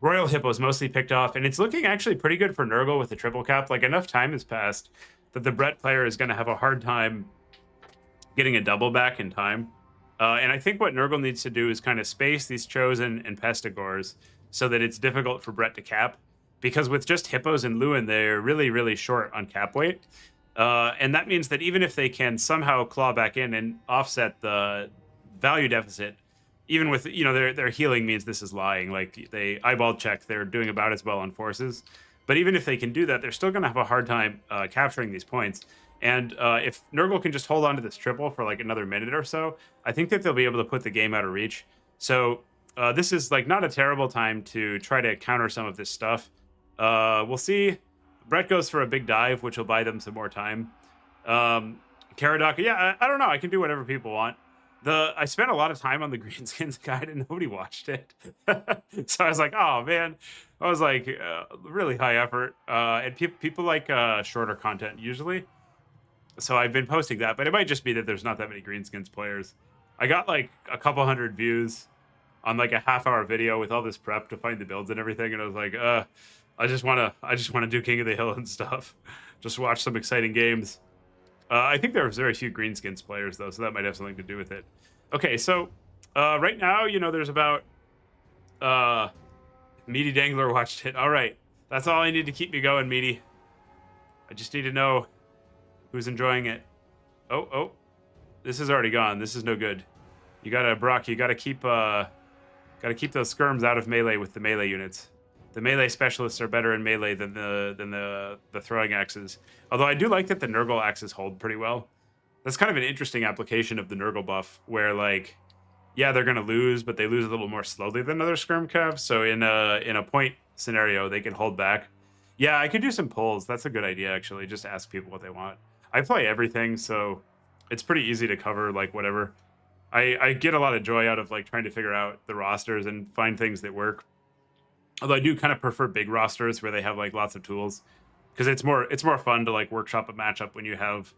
Royal Hippos mostly picked off, and it's looking actually pretty good for Nurgle with the triple cap. Like enough time has passed that the Brett player is going to have a hard time getting a double back in time. And I think what Nurgle needs to do is kind of space these Chosen and Pestigors so that it's difficult for Brett to cap. Because with just Hippos and Lewin, they're really, really short on cap weight. And that means that even if they can somehow claw back in and offset the value deficit, even with, you know, their healing means this is lying. Like, they eyeball check, they're doing about as well on forces. But even if they can do that, they're still going to have a hard time capturing these points. And if Nurgle can just hold on to this triple for like another minute or so, I think that they'll be able to put the game out of reach. So this is like not a terrible time to try to counter some of this stuff. We'll see. Brett goes for a big dive, which will buy them some more time. Caradoc, yeah, I don't know. I can do whatever people want. I spent a lot of time on the Greenskins guide and nobody watched it. So I was like, oh man, I was like, really high effort. And people like shorter content usually. So I've been posting that, but it might just be that there's not that many Greenskins players. I got like a couple hundred views on like a half-hour video with all this prep to find the builds and everything, and I was like, I just wanna do King of the Hill and stuff. Just watch some exciting games. I think there's very few Greenskins players though, so that might have something to do with it. Okay, so right now, there's about uh, Meaty Dangler watched it. All right, that's all I need to keep me going, Meaty. I just need to know who's enjoying it. Oh, this is already gone. This is no good. You gotta Brock. You gotta keep those skirms out of melee with the melee units. The melee specialists are better in melee than the throwing axes. Although I do like that the Nurgle axes hold pretty well. That's kind of an interesting application of the Nurgle buff, where like, yeah, they're gonna lose, but they lose a little more slowly than other skirm calves. So in a point scenario, they can hold back. Yeah, I could do some polls. That's a good idea, actually. Just ask people what they want. I play everything, so it's pretty easy to cover like whatever. I get a lot of joy out of like trying to figure out the rosters and find things that work. Although I do kind of prefer big rosters where they have like lots of tools, because it's more fun to like workshop a matchup when you have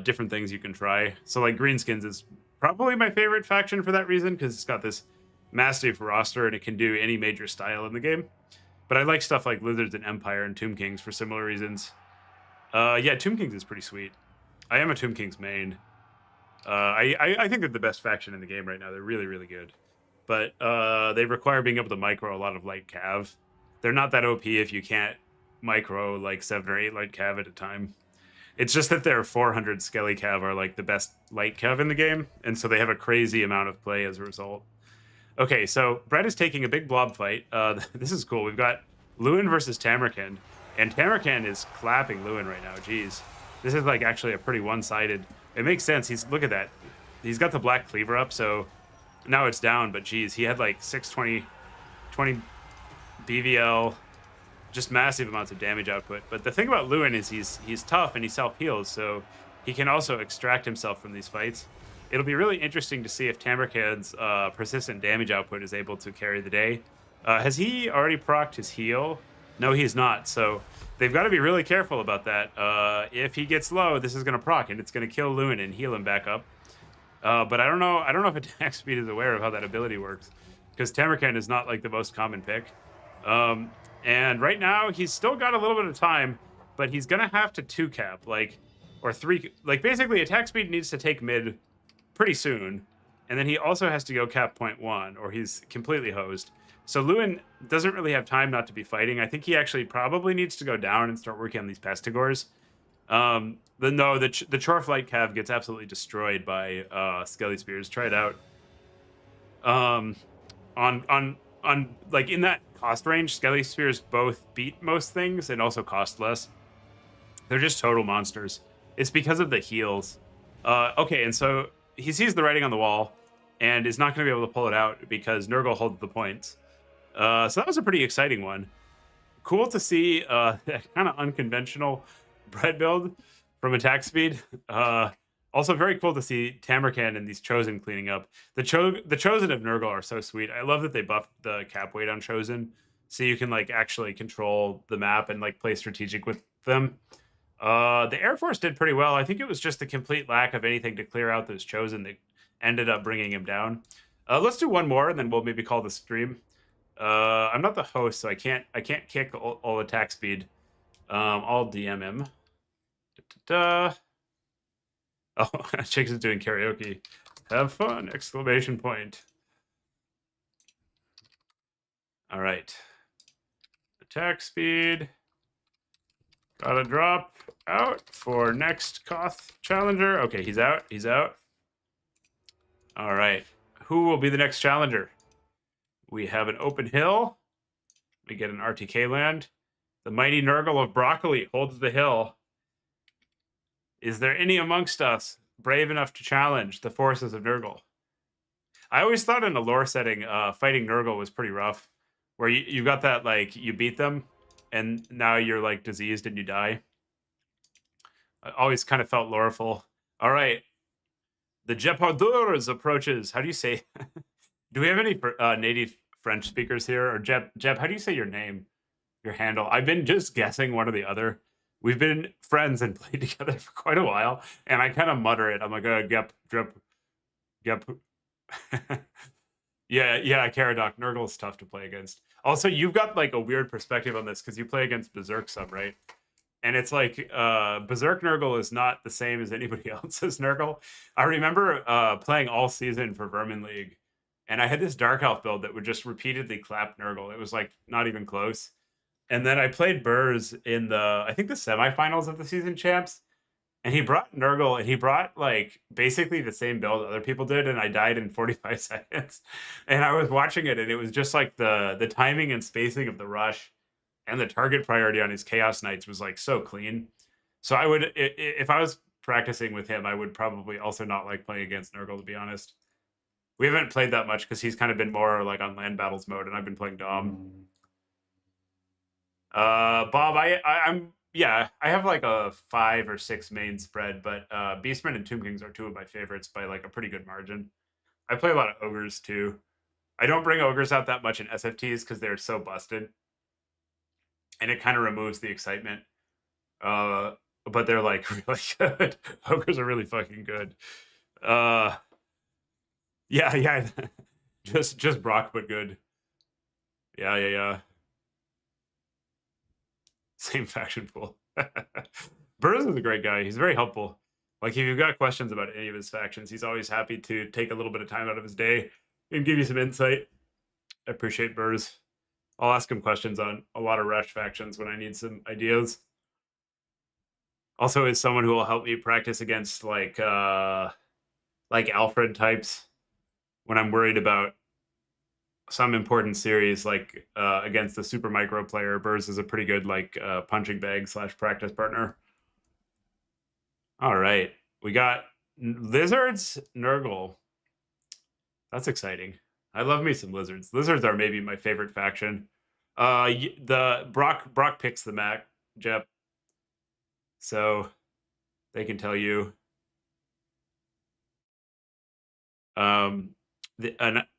different things you can try. So like Greenskins is probably my favorite faction for that reason, because it's got this massive roster and it can do any major style in the game. But I like stuff like Lizards and Empire and Tomb Kings for similar reasons. Yeah, Tomb Kings is pretty sweet. I am a Tomb Kings main. I think they're the best faction in the game right now. They're really, really good. But they require being able to micro a lot of light cav. They're not that OP if you can't micro like 7 or 8 light cav at a time. It's just that their 400 skelly cav are like the best light cav in the game, and so they have a crazy amount of play as a result. Okay, so Brett is taking a big blob fight. This is cool. We've got Lewin versus Tamerkan, and Tamerkan is clapping Lewin right now. Jeez, this is like actually a pretty one-sided. It makes sense. Look at that. He's got the black cleaver up, so now it's down. But geez, he had like 20 BVL, just massive amounts of damage output. But the thing about Lewin is he's tough and he self-heals, so he can also extract himself from these fights. It'll be really interesting to see if Tamerkan's persistent damage output is able to carry the day. Has he already procced his heal? No, he's not. So they've got to be really careful about that. If he gets low, this is going to proc, and it's going to kill Lewin and heal him back up. But I don't know if attack speed is aware of how that ability works, because Tamerkan is not like the most common pick. And right now he's still got a little bit of time, but he's going to have to 2-cap, or 3. Like basically attack speed needs to take mid pretty soon, and then he also has to go cap 0.1 or he's completely hosed. So Lewin doesn't really have time not to be fighting. I think he actually probably needs to go down and start working on these pestigores. The Chorf Light Cav gets absolutely destroyed by Skelly Spears. Try it out. On like in that cost range, Skelly Spears both beat most things and also cost less. They're just total monsters. It's because of the heals. Okay, and so he sees the writing on the wall and is not going to be able to pull it out because Nurgle holds the points. So that was a pretty exciting one. Cool to see that kind of unconventional bread build from attack speed. Also very cool to see Tamerkan and these Chosen cleaning up. The Chosen of Nurgle are so sweet. I love that they buffed the cap weight on Chosen, so you can like actually control the map and like play strategic with them. The Air Force did pretty well. I think it was just the complete lack of anything to clear out those Chosen that ended up bringing him down. Let's do one more, and then we'll maybe call the stream. I'm not the host, so I can't kick all attack speed. I'll DM him. Oh, Chicks is doing karaoke. Have fun! Exclamation point. All right. Attack speed. Gotta drop out for next Koth challenger. Okay, he's out. He's out. All right. Who will be the next challenger? We have an open hill. We get an RTK land. The mighty Nurgle of Broccoli holds the hill. Is there any amongst us brave enough to challenge the forces of Nurgle? I always thought in a lore setting, fighting Nurgle was pretty rough, where you've got that, like, you beat them, and now you're, like, diseased and you die. I always kind of felt loreful. All right. The Jeopardeurs approaches. How do you say? Do we have any native French speakers here? Or Jeb, how do you say your name? Your handle? I've been just guessing one or the other. We've been friends and played together for quite a while, and I kind of mutter it. I'm like, Gep. Yeah, Caradoc. Nurgle's tough to play against. Also, you've got like a weird perspective on this because you play against Berserk some, right? And it's like Berserk Nurgle is not the same as anybody else's Nurgle. I remember playing all season for Vermin League, and I had this Dark Elf build that would just repeatedly clap Nurgle. It was like not even close. And then I played Burrs in I think the semifinals of the season champs, and he brought Nurgle, and he brought like basically the same build other people did, and I died in 45 seconds. And I was watching it, and it was just like the timing and spacing of the rush and the target priority on his Chaos Knights was like so clean. So I would, if I was practicing with him, I would probably also not like playing against Nurgle, to be honest. We haven't played that much because he's kind of been more like on land battles mode, and I've been playing Dom. Bob, I'm yeah, I have like a 5 or 6 main spread, but Beastmen and Tomb Kings are two of my favorites by like a pretty good margin. I play a lot of ogres too. I don't bring ogres out that much in SFTs because they're so busted, and it kind of removes the excitement. But they're like really good. Ogres are really fucking good. Yeah. just Brock, but good. Yeah. Same faction pool. Burroughs is a great guy. He's very helpful. Like, if you've got questions about any of his factions, he's always happy to take a little bit of time out of his day and give you some insight. I appreciate Burrs. I'll ask him questions on a lot of Rush factions when I need some ideas. Also, is someone who will help me practice against like Alfred types when I'm worried about some important series, like against a super micro player. Burrs is a pretty good like punching bag / practice partner. All right, we got lizards, Nurgle. That's exciting. I love me some lizards. Lizards are maybe my favorite faction. The Brock picks the Mac, Jep, so they can tell you.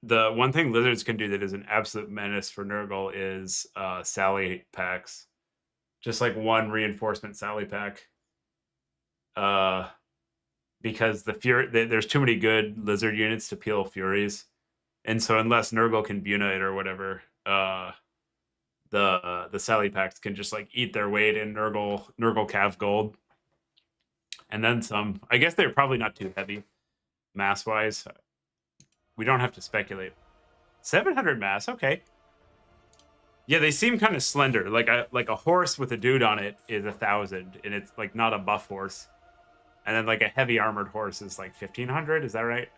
The one thing lizards can do that is an absolute menace for Nurgle is Sally packs. Just like one reinforcement Sally pack. Because there's too many good lizard units to peel Furies. And so unless Nurgle can Buna it or whatever, the Sally packs can just like eat their weight in Nurgle Cav gold. And then some. I guess they're probably not too heavy mass wise. We don't have to speculate. 700 mass, okay. Yeah, they seem kind of slender. Like a horse with a dude on it is 1,000, and it's like not a buff horse. And then like a heavy armored horse is like 1,500. Is that right?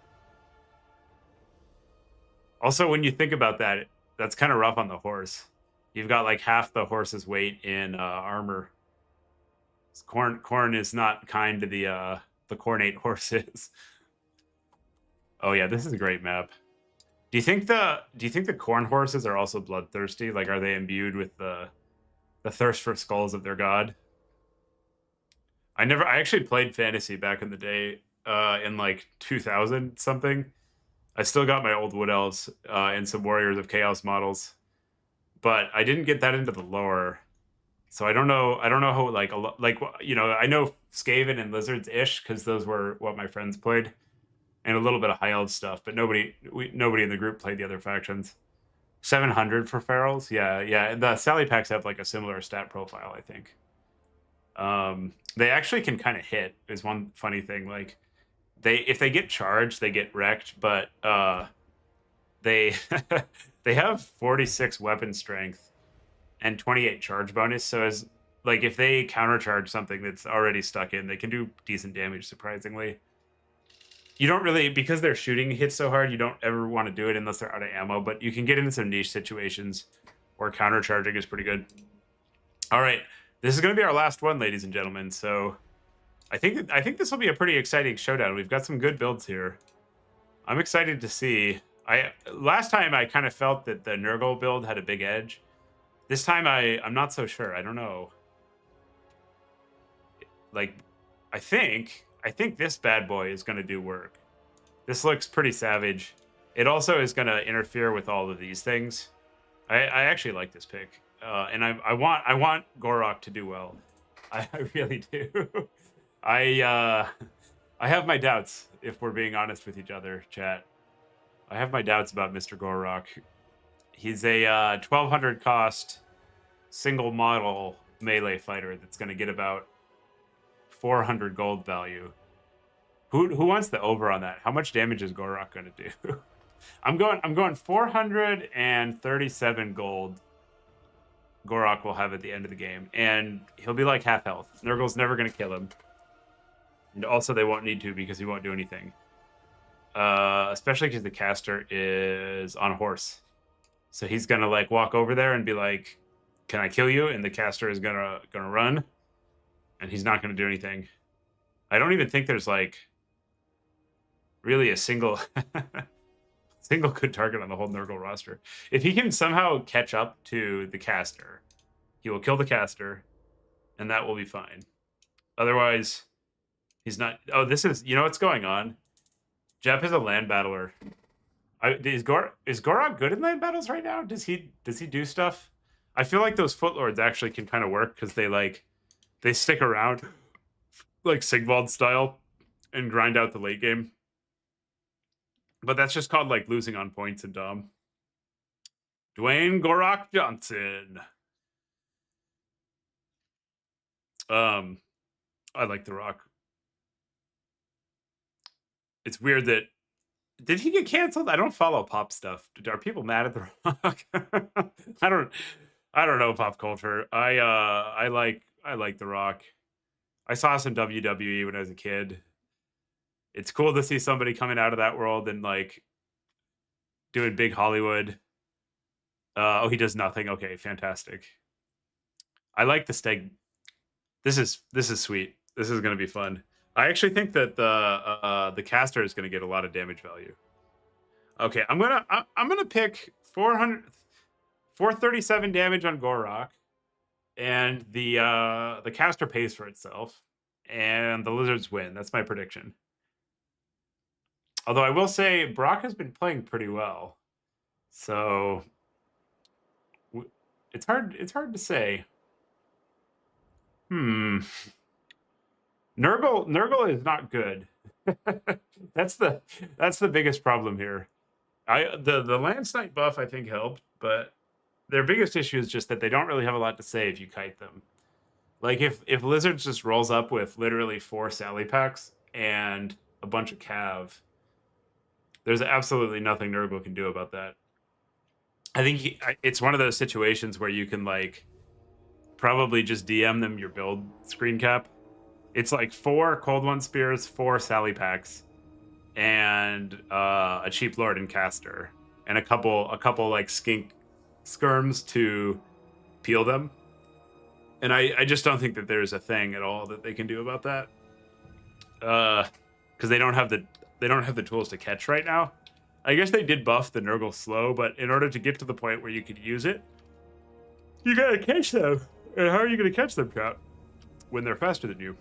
Also, when you think about that, that's kind of rough on the horse. You've got like half the horse's weight in armor. Corn is not kind to the cornate horses. Oh yeah, this is a great map. Do you think the corn horses are also bloodthirsty? Like, are they imbued with the thirst for skulls of their god? I actually played fantasy back in the day, in like 2000 something. I still got my old Wood Elves and some Warriors of Chaos models, but I didn't get that into the lore. So I don't know how like I know Skaven and Lizards ish because those were what my friends played, and a little bit of High Elf stuff, but nobody in the group played the other factions. 700 for ferals, yeah. The Sally packs have like a similar stat profile, I think. They actually can kind of hit. Is one funny thing. Like if they get charged, they get wrecked, but they they have 46 weapon strength and 28 charge bonus. So as like if they countercharge something that's already stuck in, they can do decent damage. Surprisingly, you don't really, because their shooting hits so hard, you don't ever want to do it unless they're out of ammo. But you can get into some niche situations where countercharging is pretty good. All right, this is going to be our last one, ladies and gentlemen. So I think this will be a pretty exciting showdown. We've got some good builds here. I'm excited to see. Last time I kind of felt that the Nurgle build had a big edge. This time I'm not so sure. I don't know. Like, I think this bad boy is going to do work. This looks pretty savage. It also is going to interfere with all of these things. I actually like this pick, and I want Gorok to do well. I really do. I I have my doubts, if we're being honest with each other, chat. I have my doubts about Mr. Gorok. He's a 1200 cost single model melee fighter that's going to get about 400 gold value. Who wants the over on that? How much damage is Gorok going to do? I'm going 437 gold. Gorok will have at the end of the game, and he'll be like half health. Nurgle's never going to kill him, and also they won't need to because he won't do anything. Especially because the caster is on a horse, so he's gonna like walk over there and be like, "Can I kill you?" And the caster is gonna run, and he's not gonna do anything. I don't even think there's like really a single good target on the whole Nurgle roster. If he can somehow catch up to the caster, he will kill the caster, and that will be fine. Otherwise, he's not. Oh, this is, you know what's going on? Jep is a land battler. Is Gorok good in land battles right now? Does he do stuff? I feel like those footlords actually can kind of work because they stick around like Sigvald style and grind out the late game. But that's just called like losing on points in Dom. Dwayne Gorok Johnson. I like The Rock. It's weird that did he get canceled? I don't follow pop stuff. Are people mad at The Rock? I don't know pop culture. I like The Rock. I saw some WWE when I was a kid. It's cool to see somebody coming out of that world and like doing big Hollywood. Oh, he does nothing. Okay, fantastic. I like the steg. This is sweet. This is gonna be fun. I actually think that the caster is gonna get a lot of damage value. Okay, I'm gonna pick 437 damage on Gorok, and the caster pays for itself, and the lizards win. That's my prediction. Although I will say Brock has been playing pretty well, so it's hard to say. Nurgle is not good. that's the biggest problem here. The Landsnipe buff I think helped, but their biggest issue is just that they don't really have a lot to say if you kite them. Like if Lizards just rolls up with literally 4 Sally packs and a bunch of Cav, there's absolutely nothing Nurgle can do about that. I think it's one of those situations where you can like probably just DM them your build screen cap. It's like 4 Cold One Spears, 4 Sally packs, and a cheap Lord and Caster, and a couple like skink skirms to peel them. And I just don't think that there's a thing at all that they can do about that. Because they don't have the tools to catch right now. I guess they did buff the Nurgle slow, but in order to get to the point where you could use it, you gotta catch them. And how are you gonna catch them, Cap? When they're faster than you.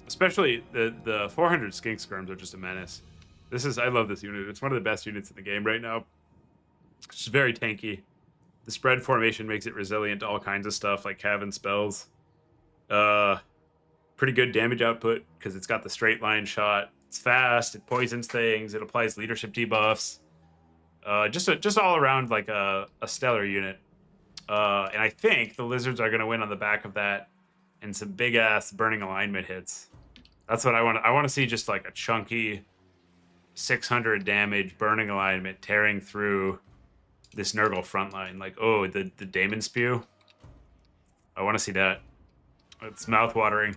Especially the 400 skink skirms are just a menace. I love this unit. It's one of the best units in the game right now. It's just very tanky. The spread formation makes it resilient to all kinds of stuff like Cav and spells. Pretty good damage output because it's got the straight line shot. It's fast. It poisons things. It applies leadership debuffs. Just all around like a stellar unit. And I think the Lizards are going to win on the back of that and some big ass burning alignment hits. That's what I want. I want to see just like a chunky 600 damage burning alignment tearing through this Nurgle frontline. Like, oh, the Daemon Spew. I want to see that. It's mouth-watering.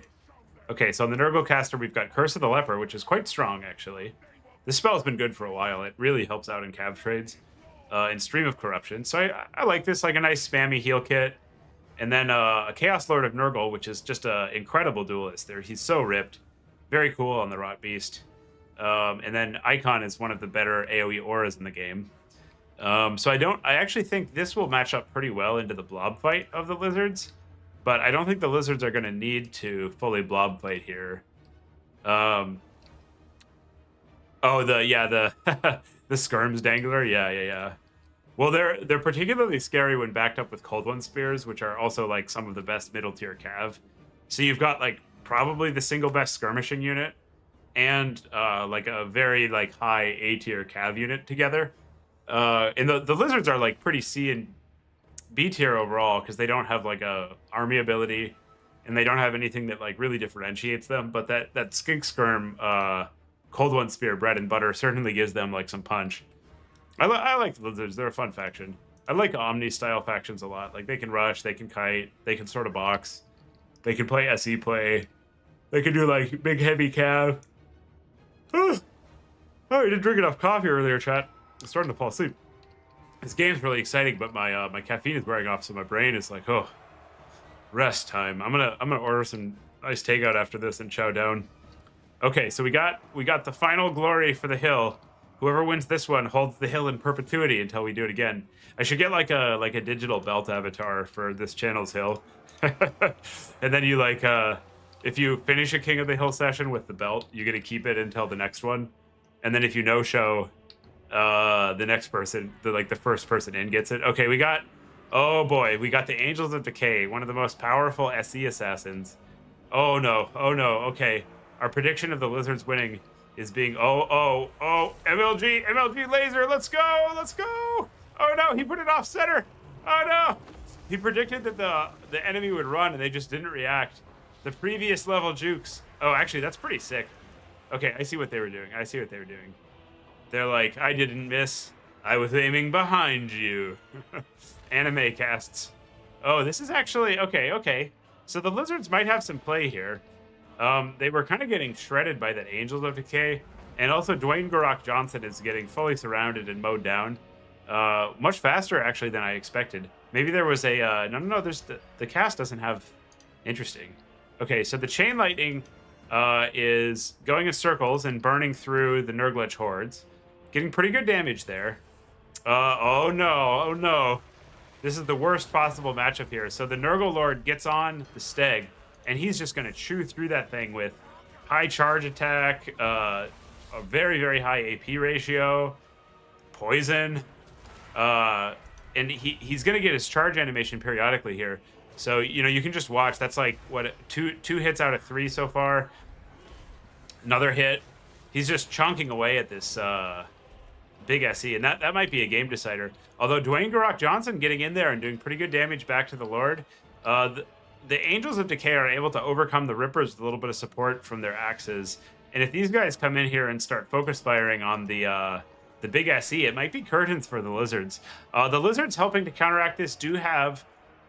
Okay, so on the Nurgle caster, we've got Curse of the Leper, which is quite strong, actually. This spell's been good for a while. It really helps out in Cav trades. And Stream of Corruption. So I like this, like a nice spammy heal kit. And then a Chaos Lord of Nurgle, which is just an incredible duelist. He's so ripped. Very cool on the Rot Beast. And then Icon is one of the better AoE auras in the game. So I actually think this will match up pretty well into the blob fight of the Lizards. But I don't think the Lizards are going to need to fully blob fight here. Oh, Oh, the the skirms dangler. Yeah, yeah, yeah. Well, they're particularly scary when backed up with cold one spears, which are also like some of the best middle tier cav. So you've got like probably the single best skirmishing unit and like a very like high A tier cav unit together. And the lizards are like pretty C and B tier overall because they don't have like a army ability and they don't have anything that like really differentiates them. But that skink skirm cold one spear bread and butter certainly gives them like some punch. I like the lizards. They're a fun faction. I like Omni style factions a lot. Like they can rush, they can kite, they can sort of box, they can play SE play, they can do like big heavy cav. Oh, I didn't drink enough coffee earlier, chat. I'm starting to fall asleep. This game's really exciting, but my caffeine is wearing off, so my brain is like, oh, rest time. I'm gonna order some nice takeout after this and chow down. Okay, so we got the final glory for the hill. Whoever wins this one holds the hill in perpetuity until we do it again. I should get like a digital belt avatar for this channel's hill. And then you like if you finish a King of the Hill session with the belt, you get to keep it until the next one. And then if you no show, the next person, the first person in gets it. Okay, oh boy, we got the Angels of Decay, one of the most powerful SE assassins. Oh no, okay. Our prediction of the lizards winning is being MLG laser, let's go. Oh no, he put it off center. Oh no, he predicted that the enemy would run and they just didn't react. The previous level jukes. Oh, actually, that's pretty sick. Okay, I see what they were doing. They're like, I didn't miss. I was aiming behind you. Anime casts. Oh, this is actually okay. So the lizards might have some play here. They were kind of getting shredded by that Angels of Decay, and also Dwayne Garrock Johnson is getting fully surrounded and mowed down, much faster actually than I expected. Maybe there was a no. There's the cast doesn't have interesting. Okay, so the chain lightning is going in circles and burning through the Nurglech hordes, getting pretty good damage there. Oh no. This is the worst possible matchup here. So the Nurgle Lord gets on the Steg, and he's just going to chew through that thing with high charge attack, a very, very high AP ratio, poison, and he's going to get his charge animation periodically here. So, you can just watch. That's like, what, two hits out of 3 so far. Another hit. He's just chunking away at this big SE, and that might be a game decider. Although Dwayne Garrock Johnson getting in there and doing pretty good damage back to the Lord. The Angels of Decay are able to overcome the Rippers with a little bit of support from their axes. And if these guys come in here and start focus firing on the big SE, it might be curtains for the lizards. The lizards helping to counteract this do have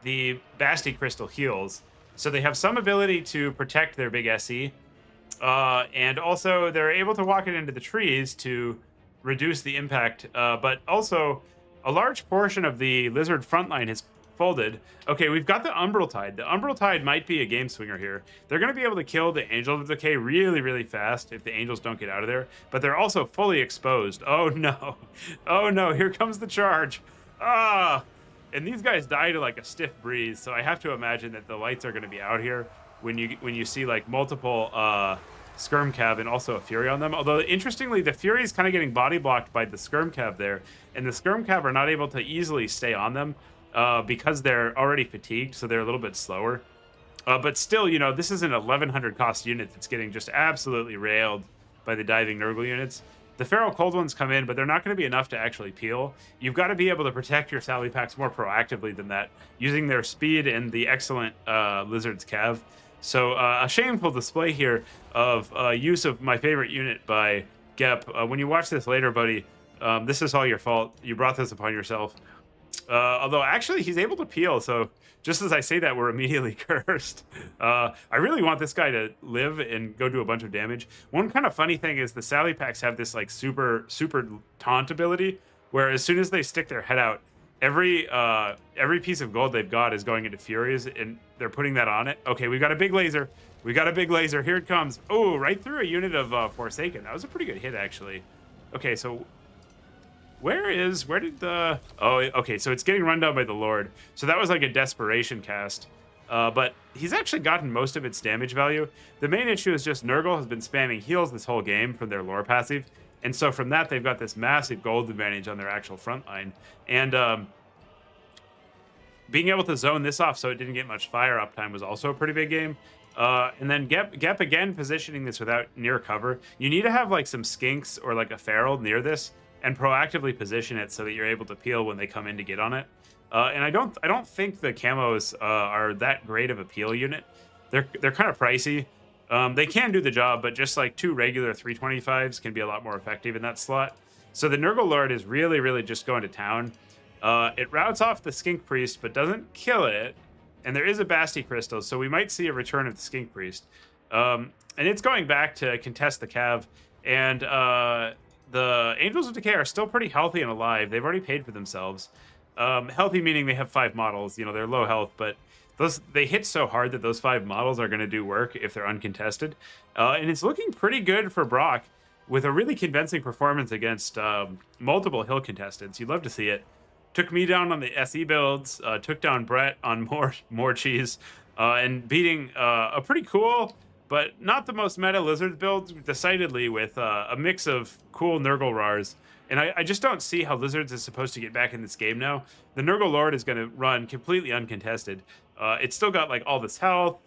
the Basti Crystal heals, so they have some ability to protect their big SE. And also they're able to walk it into the trees to reduce the impact. But also a large portion of the lizard frontline has folded. Okay, we've got the Umbral Tide. The Umbral Tide might be a game swinger here. They're going to be able to kill the Angels of Decay really, really fast if the Angels don't get out of there, but they're also fully exposed. Oh no. Oh no, here comes the charge. And these guys die to like a stiff breeze, so I have to imagine that the lights are going to be out here when you see like multiple Skirm Cav and also a Fury on them. Although, interestingly, the Fury is kind of getting body blocked by the Skirm Cav there, and the Skirm Cav are not able to easily stay on them because they're already fatigued, so they're a little bit slower. But still, this is an 1100 cost unit that's getting just absolutely railed by the diving Nurgle units. The Feral Cold Ones come in, but they're not going to be enough to actually peel. You've got to be able to protect your Sally Packs more proactively than that, using their speed and the excellent Lizards Cav. So a shameful display here of use of my favorite unit by Gep. When you watch this later, buddy, this is all your fault. You brought this upon yourself. Although, actually, he's able to peel, so just as I say that, we're immediately cursed. I really want this guy to live and go do a bunch of damage. One kind of funny thing is the Sally Packs have this, like, super taunt ability, where as soon as they stick their head out, every piece of gold they've got is going into Furies, and they're putting that on it. Okay, we've got a big laser. Here it comes. Oh, right through a unit of Forsaken. That was a pretty good hit, actually. Okay, so where did the... Oh, okay, so it's getting run down by the Lord. So that was like a desperation cast. But he's actually gotten most of its damage value. The main issue is just Nurgle has been spamming heals this whole game from their lore passive, And so from that, they've got this massive gold advantage on their actual front line. And being able to zone this off so it didn't get much fire uptime was also a pretty big game. And then Gep again positioning this without near cover. You need to have like some skinks or like a feral near this and proactively position it so that you're able to peel when they come in to get on it. And I don't think the camos are that great of a peel unit. They're kind of pricey. They can do the job, but just like 2 regular 325s can be a lot more effective in that slot. So the Nurgle Lord is really just going to town. It routes off the Skink Priest, but doesn't kill it. And there is a Basti Crystal, so we might see a return of the Skink Priest. And it's going back to contest the Cav. And the Angels of Decay are still pretty healthy and alive. They've already paid for themselves. Healthy meaning they have 5 models. You know, they're low health, but they hit so hard that those 5 models are going to do work if they're uncontested. And it's looking pretty good for Brock with a really convincing performance against multiple hill contestants. You'd love to see it. Took me down on the SE builds, took down Brett on more cheese, and beating a pretty cool, but not the most meta Lizards build, decidedly with a mix of cool Nurgle Rars. And I just don't see how Lizards is supposed to get back in this game now. The Nurgle Lord is going to run completely uncontested. It's still got like all this health.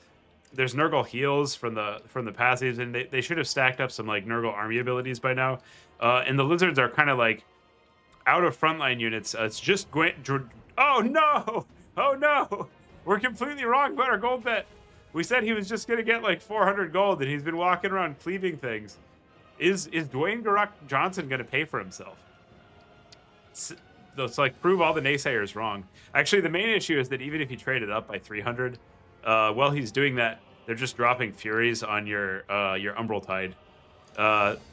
There's Nurgle heals from the passives, and they should have stacked up some like Nurgle army abilities by now. And the Lizards are kind of like out of frontline units. It's just oh no, we're completely wrong about our gold bet. We said he was just gonna get like 400 gold, and he's been walking around cleaving things. Is Dwayne Garak Johnson gonna pay for himself? It's like prove all the naysayers wrong. Actually, the main issue is that even if you trade it up by 300, while he's doing that, they're just dropping Furies on your Umbral Tide.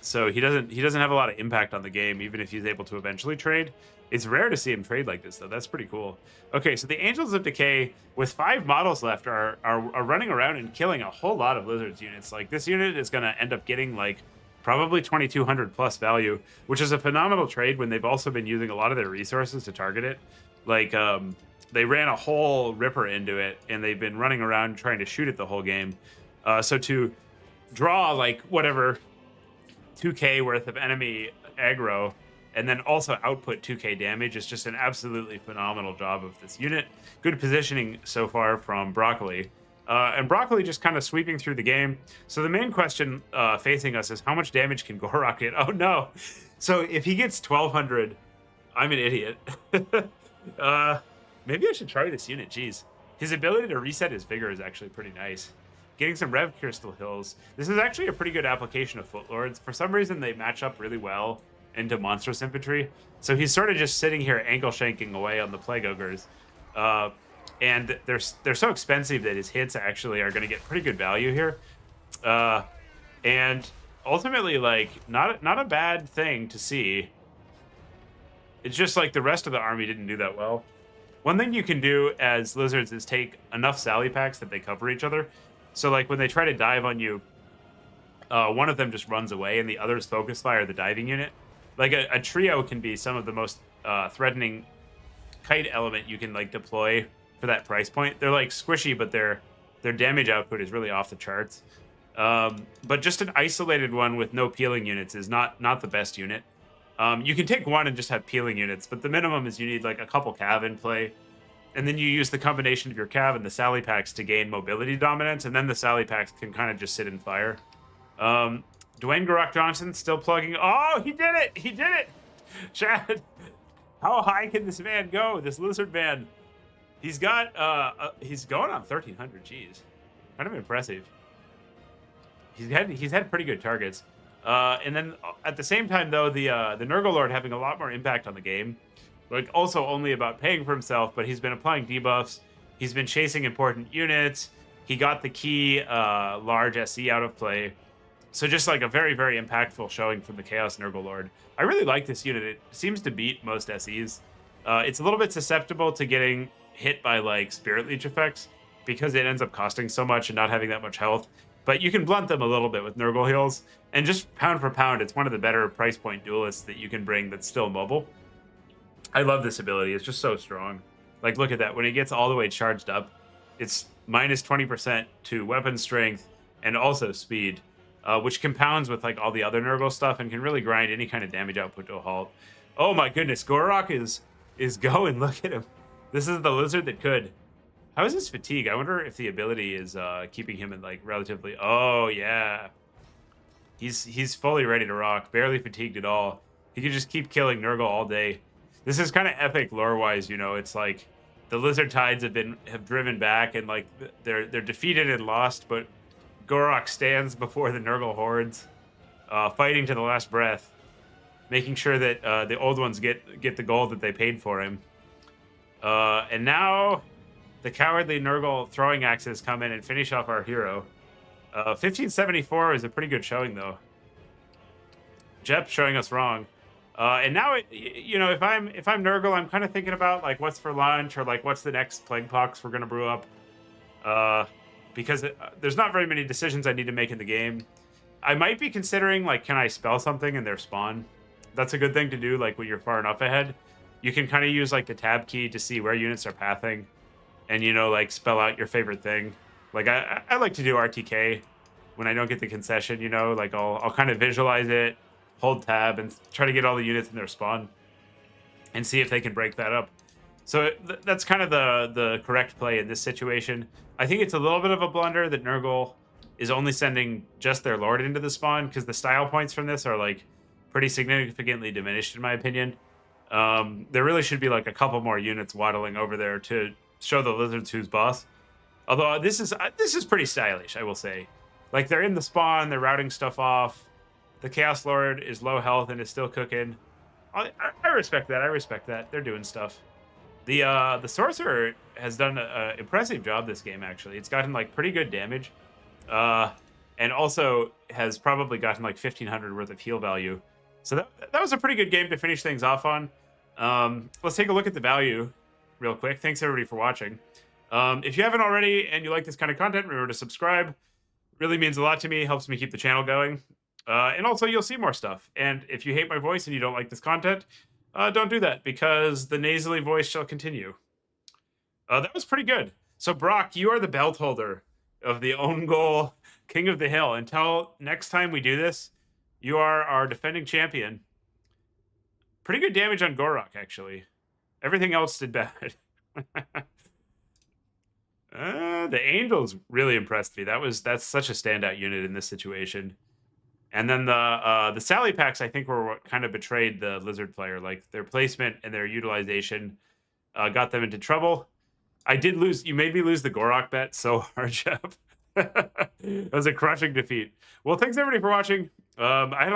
So he doesn't have a lot of impact on the game, even if he's able to eventually trade. It's rare to see him trade like this, though. That's pretty cool. Okay, so the Angels of Decay, with 5 models left, are running around and killing a whole lot of Lizards units. Like, this unit is going to end up getting, like, probably 2,200 plus value, which is a phenomenal trade when they've also been using a lot of their resources to target it. Like, they ran a whole Ripper into it, and they've been running around trying to shoot it the whole game. So to draw, like, whatever 2k worth of enemy aggro and then also output 2k damage is just an absolutely phenomenal job of this unit. Good positioning so far from Broccoli. And Broccoli just kind of sweeping through the game. So the main question facing us is how much damage can Gorok get? Oh no. So if he gets 1200, I'm an idiot. Maybe I should try this unit. Jeez. His ability to reset his vigor is actually pretty nice. Getting some Rev Crystal Hills. This is actually a pretty good application of Footlords. For some reason, they match up really well into Monstrous Infantry. So he's sort of just sitting here ankle shanking away on the Plague Ogres. And they're so expensive that his hits actually are going to get pretty good value here. And ultimately, like, not a bad thing to see. It's just like the rest of the army didn't do that well. One thing you can do as Lizards is take enough Sally Packs that they cover each other. So, like, when they try to dive on you, one of them just runs away and the others focus fire the diving unit. Like, a trio can be some of the most threatening kite element you can, like, deploy for that price point. They're, like, squishy, but their damage output is really off the charts. But just an isolated one with no peeling units is not the best unit. You can take one and just have peeling units, but the minimum is you need, like, a couple Cav in play. And then you use the combination of your Cav and the Sally Packs to gain mobility dominance, and then the Sally Packs can kind of just sit and fire. Dwayne Garak Johnson still plugging. Oh, he did it! He did it! Chad, how high can this man go? This Lizard man. He's got, he's going on 1,300, geez. Kind of impressive. He's had pretty good targets. And then at the same time, though, the Nurgle Lord having a lot more impact on the game. Like, also only about paying for himself, but he's been applying debuffs. He's been chasing important units. He got the key large SC out of play. So just like a very, very impactful showing from the Chaos Nurgle Lord. I really like this unit. It seems to beat most SEs. It's a little bit susceptible to getting hit by, like, Spirit Leech effects because it ends up costing so much and not having that much health. But you can blunt them a little bit with Nurgle heals. And just pound for pound, it's one of the better price point duelists that you can bring that's still mobile. I love this ability. It's just so strong. Like, look at that. When it gets all the way charged up, it's minus 20% to weapon strength and also speed. which compounds with like all the other Nurgle stuff and can really grind any kind of damage output to a halt. Oh my goodness, Gorok is going. Look at him. This is the lizard that could. How is his fatigue? I wonder if the ability is keeping him in like relatively. Oh yeah, he's fully ready to rock. Barely fatigued at all. He could just keep killing Nurgle all day. This is kind of epic lore-wise. You know, it's like the lizard tides have driven back and like they're defeated and lost, but Gorok stands before the Nurgle hordes, fighting to the last breath, making sure that the old ones get the gold that they paid for him. And now the cowardly Nurgle throwing axes come in and finish off our hero. 1574 is a pretty good showing, though. Jep showing us wrong. And now, you know, if I'm Nurgle, I'm kind of thinking about like what's for lunch or like what's the next plague pox we're gonna brew up. Because there's not very many decisions I need to make in the game. I might be considering like, can I spell something in their spawn? That's a good thing to do. Like when you're far enough ahead, you can kind of use like the tab key to see where units are pathing, and you know, like spell out your favorite thing. Like I like to do RTK when I don't get the concession. You know, like I'll kind of visualize it, hold tab, and try to get all the units in their spawn, and see if they can break that up. So that's kind of the correct play in this situation. I think it's a little bit of a blunder that Nurgle is only sending just their lord into the spawn, because the style points from this are like pretty significantly diminished in my opinion. There really should be like a couple more units waddling over there to show the lizards who's boss. Although this is pretty stylish, I will say. Like they're in the spawn, they're routing stuff off. The Chaos Lord is low health and is still cooking. I respect that. I respect that. They're doing stuff. The Sorcerer has done an impressive job this game, actually. It's gotten like pretty good damage. And also has probably gotten like 1,500 worth of heal value. So that was a pretty good game to finish things off on. Let's take a look at the value real quick. Thanks everybody for watching. If you haven't already and you like this kind of content, remember to subscribe. Really means a lot to me. Helps me keep the channel going. And also you'll see more stuff. And if you hate my voice and you don't like this content, don't do that, because the nasally voice shall continue. That was pretty good. So Brock, you are the belt holder of the own goal King of the Hill. Until next time we do this, you are our defending champion. Pretty good damage on Gorok, actually. Everything else did bad. The Angels really impressed me. That's such a standout unit in this situation. And then the Sally Packs, I think, were what kind of betrayed the Lizard player. Like their placement and their utilization got them into trouble. I did lose. You made me lose the Gorok bet so hard, Jeff. It was a crushing defeat. Well, thanks everybody for watching. I had